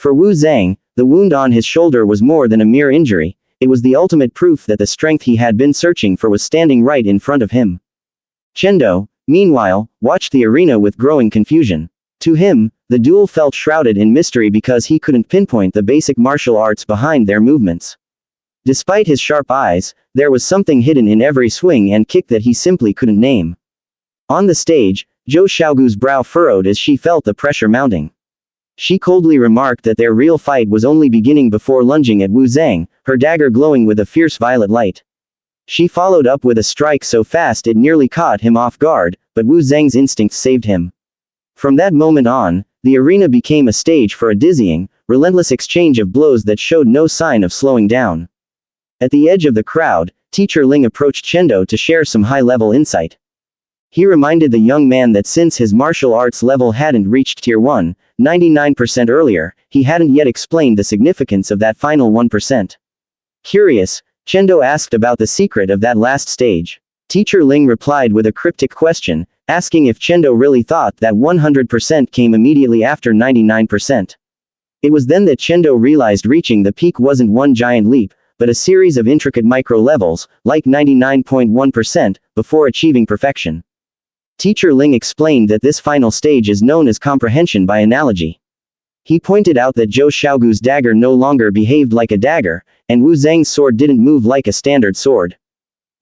For Wu Zhang, the wound on his shoulder was more than a mere injury, it was the ultimate proof that the strength he had been searching for was standing right in front of him. Chendo, meanwhile, watched the arena with growing confusion. To him, the duel felt shrouded in mystery because he couldn't pinpoint the basic martial arts behind their movements. Despite his sharp eyes, there was something hidden in every swing and kick that he simply couldn't name. On the stage, Zhou Xiaogu's brow furrowed as she felt the pressure mounting. She coldly remarked that their real fight was only beginning before lunging at Wu Zhang, her dagger glowing with a fierce violet light. She followed up with a strike so fast it nearly caught him off guard, but Wu Zhang's instincts saved him. From that moment on, the arena became a stage for a dizzying, relentless exchange of blows that showed no sign of slowing down. At the edge of the crowd, Teacher Ling approached Chendo to share some high-level insight. He reminded the young man that since his martial arts level hadn't reached Tier 1, 99% earlier, he hadn't yet explained the significance of that final 1%. Curious, Chendo asked about the secret of that last stage. Teacher Ling replied with a cryptic question, asking if Chendo really thought that 100% came immediately after 99%. It was then that Chendo realized reaching the peak wasn't one giant leap, but a series of intricate micro-levels, like 99.1%, before achieving perfection. Teacher Ling explained that this final stage is known as comprehension by analogy. He pointed out that Zhou Xiaogu's dagger no longer behaved like a dagger, and Wu Zhang's sword didn't move like a standard sword.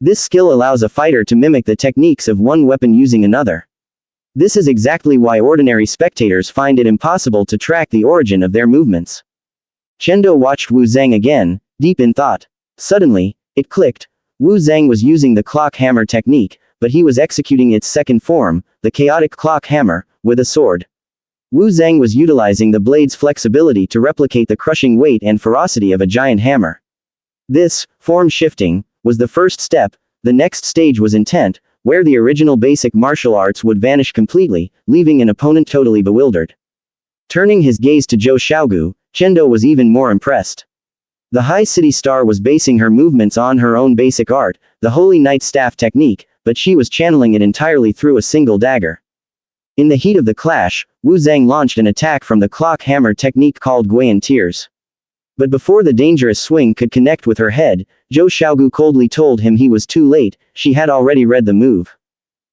This skill allows a fighter to mimic the techniques of one weapon using another. This is exactly why ordinary spectators find it impossible to track the origin of their movements. Chendo watched Wu Zhang again, deep in thought. Suddenly, it clicked. Wu Zhang was using the clock hammer technique, but he was executing its second form, the chaotic clock hammer, with a sword. Wu Zhang was utilizing the blade's flexibility to replicate the crushing weight and ferocity of a giant hammer. This, form shifting, was the first step. The next stage was intent, where the original basic martial arts would vanish completely, leaving an opponent totally bewildered. Turning his gaze to Zhou Xiaogu, Chendo was even more impressed. The high city star was basing her movements on her own basic art, the Holy Knight Staff technique, but she was channeling it entirely through a single dagger. In the heat of the clash, Wu Zhang launched an attack from the clock hammer technique called Guian Tears. But before the dangerous swing could connect with her head, Zhou Xiaogu coldly told him he was too late, she had already read the move.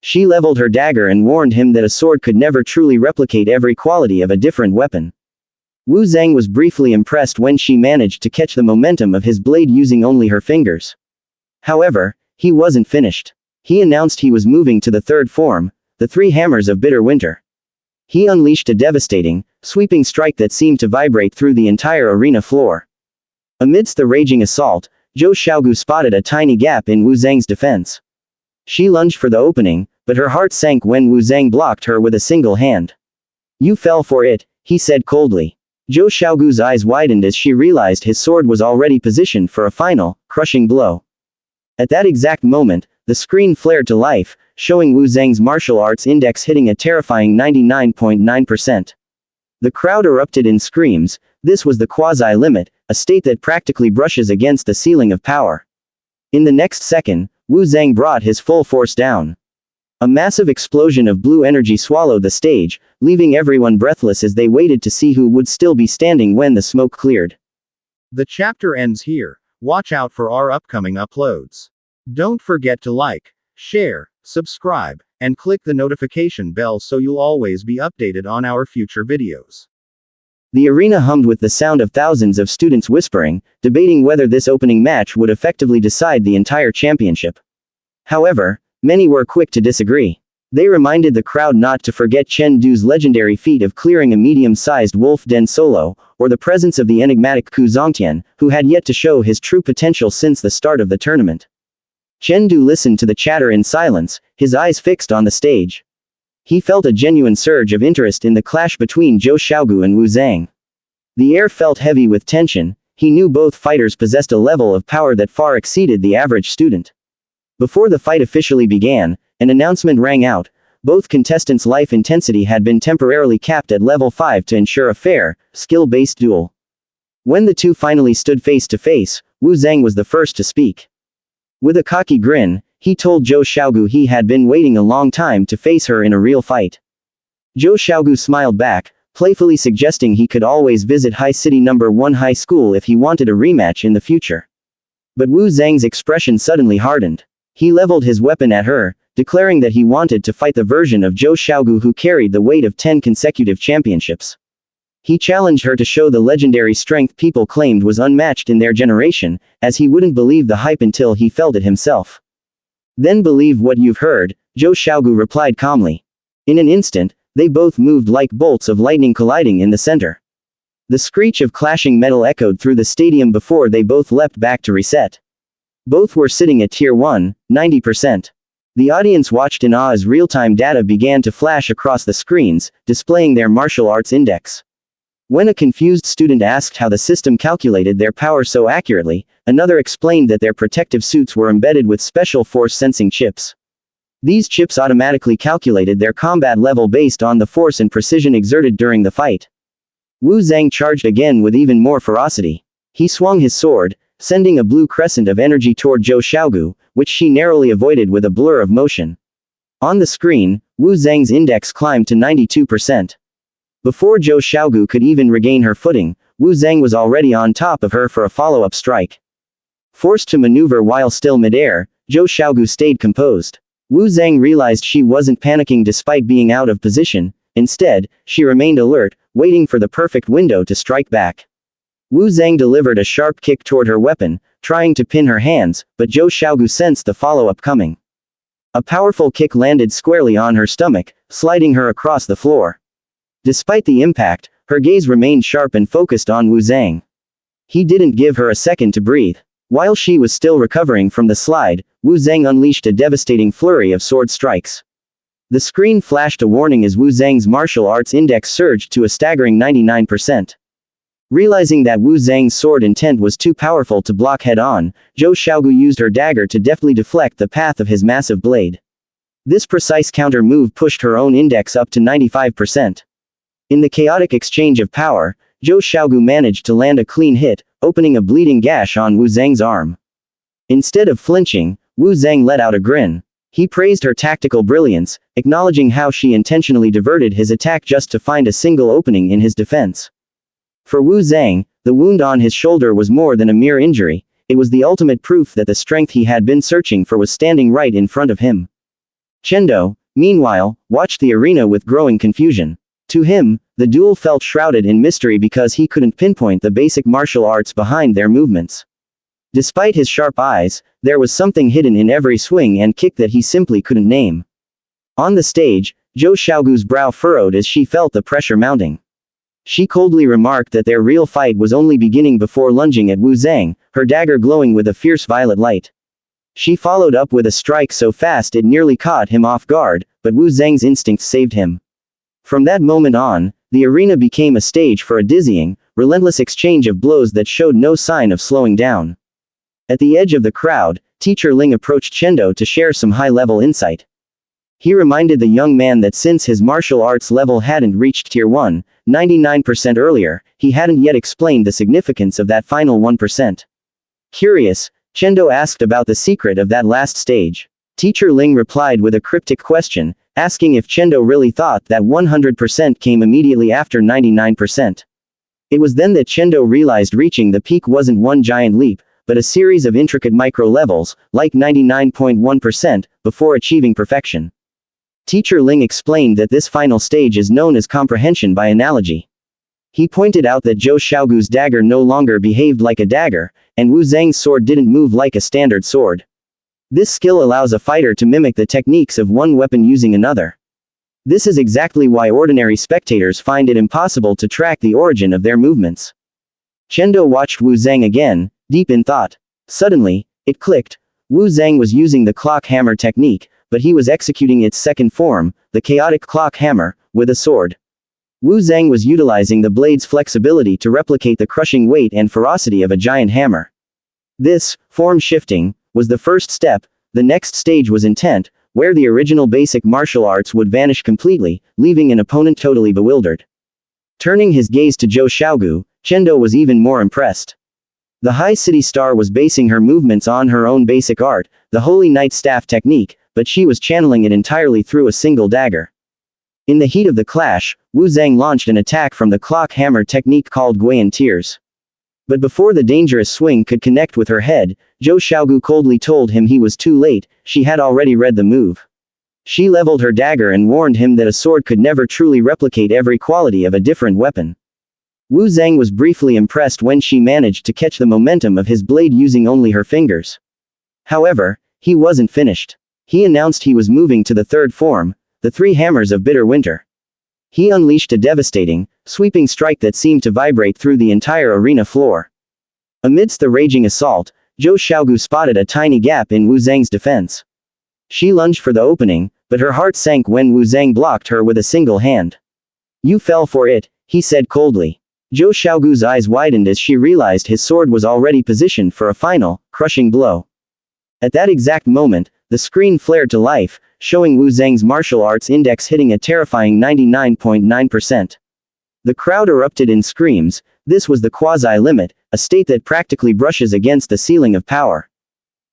She leveled her dagger and warned him that a sword could never truly replicate every quality of a different weapon. Wu Zhang was briefly impressed when she managed to catch the momentum of his blade using only her fingers. However, he wasn't finished. He announced he was moving to the third form, the three hammers of bitter winter. He unleashed a devastating, sweeping strike that seemed to vibrate through the entire arena floor. Amidst the raging assault, Zhou Xiaogu spotted a tiny gap in Wu Zhang's defense. She lunged for the opening, but her heart sank when Wu Zhang blocked her with a single hand. "You fell for it," he said coldly. Zhou Xiaogu's eyes widened as she realized his sword was already positioned for a final, crushing blow. At that exact moment, the screen flared to life, showing Wu Zhang's martial arts index hitting a terrifying 99.9%. The crowd erupted in screams. This was the quasi-limit, a state that practically brushes against the ceiling of power. In the next second, Wu Zhang brought his full force down. A massive explosion of blue energy swallowed the stage, leaving everyone breathless as they waited to see who would still be standing when the smoke cleared. The chapter ends here. Watch out for our upcoming uploads. Don't forget to like, share, subscribe, and click the notification bell so you'll always be updated on our future videos. The arena hummed with the sound of thousands of students whispering, debating whether this opening match would effectively decide the entire championship. However, many were quick to disagree. They reminded the crowd not to forget Chen Du's legendary feat of clearing a medium-sized wolf den solo, or the presence of the enigmatic Ku Zongtian, who had yet to show his true potential since the start of the tournament. Chen Du listened to the chatter in silence, his eyes fixed on the stage. He felt a genuine surge of interest in the clash between Zhou Xiaogu and Wu Zhang. The air felt heavy with tension. He knew both fighters possessed a level of power that far exceeded the average student. Before the fight officially began, an announcement rang out. Both contestants' life intensity had been temporarily capped at level 5 to ensure a fair, skill-based duel. When the two finally stood face to face, Wu Zhang was the first to speak. With a cocky grin, he told Zhou Xiaogu he had been waiting a long time to face her in a real fight. Zhou Xiaogu smiled back, playfully suggesting he could always visit High City No. 1 High School if he wanted a rematch in the future. But Wu Zhang's expression suddenly hardened. He leveled his weapon at her, declaring that he wanted to fight the version of Zhou Xiaogu who carried the weight of 10 consecutive championships. He challenged her to show the legendary strength people claimed was unmatched in their generation, as he wouldn't believe the hype until he felt it himself. "Then believe what you've heard," Zhou Xiaogu replied calmly. In an instant, they both moved like bolts of lightning colliding in the center. The screech of clashing metal echoed through the stadium before they both leapt back to reset. Both were sitting at Tier 1, 90%. The audience watched in awe as real-time data began to flash across the screens, displaying their martial arts index. When a confused student asked how the system calculated their power so accurately, another explained that their protective suits were embedded with special force sensing chips. These chips automatically calculated their combat level based on the force and precision exerted during the fight. Wu Zhang charged again with even more ferocity. He swung his sword, sending a blue crescent of energy toward Zhou Xiaogu, which she narrowly avoided with a blur of motion. On the screen, Wu Zhang's index climbed to 92%. Before Zhou Xiaogu could even regain her footing, Wu Zhang was already on top of her for a follow-up strike. Forced to maneuver while still midair, Zhou Xiaogu stayed composed. Wu Zhang realized she wasn't panicking despite being out of position. Instead, she remained alert, waiting for the perfect window to strike back. Wu Zhang delivered a sharp kick toward her weapon, trying to pin her hands, but Zhou Xiaogu sensed the follow-up coming. A powerful kick landed squarely on her stomach, sliding her across the floor. Despite the impact, her gaze remained sharp and focused on Wu Zhang. He didn't give her a second to breathe. While she was still recovering from the slide, Wu Zhang unleashed a devastating flurry of sword strikes. The screen flashed a warning as Wu Zhang's martial arts index surged to a staggering 99%. Realizing that Wu Zhang's sword intent was too powerful to block head-on, Zhou Xiaogu used her dagger to deftly deflect the path of his massive blade. This precise counter move pushed her own index up to 95%. In the chaotic exchange of power, Zhou Xiaogu managed to land a clean hit, opening a bleeding gash on Wu Zhang's arm. Instead of flinching, Wu Zhang let out a grin. He praised her tactical brilliance, acknowledging how she intentionally diverted his attack just to find a single opening in his defense. For Wu Zhang, the wound on his shoulder was more than a mere injury, it was the ultimate proof that the strength he had been searching for was standing right in front of him. Chendo, meanwhile, watched the arena with growing confusion. To him, the duel felt shrouded in mystery because he couldn't pinpoint the basic martial arts behind their movements. Despite his sharp eyes, there was something hidden in every swing and kick that he simply couldn't name. On the stage, Zhou Xiaogu's brow furrowed as she felt the pressure mounting. She coldly remarked that their real fight was only beginning before lunging at Wu Zhang, her dagger glowing with a fierce violet light. She followed up with a strike so fast it nearly caught him off guard, but Wu Zhang's instincts saved him. From that moment on, the arena became a stage for a dizzying, relentless exchange of blows that showed no sign of slowing down. At the edge of the crowd, Teacher Ling approached Chendo to share some high-level insight. He reminded the young man that since his martial arts level hadn't reached Tier 1, 99% earlier, he hadn't yet explained the significance of that final 1%. Curious, Chendo asked about the secret of that last stage. Teacher Ling replied with a cryptic question, asking if Chendo really thought that 100% came immediately after 99%. It was then that Chendo realized reaching the peak wasn't one giant leap, but a series of intricate micro-levels, like 99.1%, before achieving perfection. Teacher Ling explained that this final stage is known as comprehension by analogy. He pointed out that Zhou Xiaogu's dagger no longer behaved like a dagger, and Wu Zhang's sword didn't move like a standard sword. This skill allows a fighter to mimic the techniques of one weapon using another. This is exactly why ordinary spectators find it impossible to track the origin of their movements. Chendo watched Wu Zhang again, deep in thought. Suddenly, it clicked. Wu Zhang was using the clock hammer technique, but he was executing its second form, the chaotic clock hammer, with a sword. Wu Zhang was utilizing the blade's flexibility to replicate the crushing weight and ferocity of a giant hammer. This, form shifting, was the first step. The next stage was intent, where the original basic martial arts would vanish completely, leaving an opponent totally bewildered. Turning his gaze to Zhou Xiaogu, Chendo was even more impressed. The high city star was basing her movements on her own basic art, the Holy Knight Staff technique, but she was channeling it entirely through a single dagger. In the heat of the clash, Wu Zhang launched an attack from the clock hammer technique called Guian Tears. But before the dangerous swing could connect with her head, Zhou Xiaogu coldly told him he was too late, she had already read the move. She leveled her dagger and warned him that a sword could never truly replicate every quality of a different weapon. Wu Zhang was briefly impressed when she managed to catch the momentum of his blade using only her fingers. However, he wasn't finished. He announced he was moving to the third form, the three hammers of bitter winter. He unleashed a devastating, sweeping strike that seemed to vibrate through the entire arena floor. Amidst the raging assault, Zhou Xiaogu spotted a tiny gap in Wu Zhang's defense. She lunged for the opening, but her heart sank when Wu Zhang blocked her with a single hand. "You fell for it," he said coldly. Zhou Xiaogu's eyes widened as she realized his sword was already positioned for a final, crushing blow. At that exact moment, the screen flared to life, showing Wu Zhang's martial arts index hitting a terrifying 99.9%. The crowd erupted in screams. This was the quasi-limit, a state that practically brushes against the ceiling of power.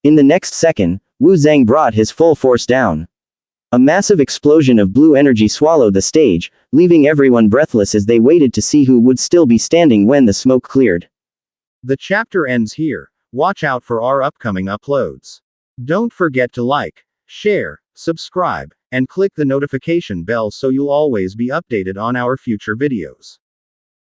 In the next second, Wu Zhang brought his full force down. A massive explosion of blue energy swallowed the stage, leaving everyone breathless as they waited to see who would still be standing when the smoke cleared. The chapter ends here. Watch out for our upcoming uploads. Don't forget to like, share, subscribe, and click the notification bell so you'll always be updated on our future videos.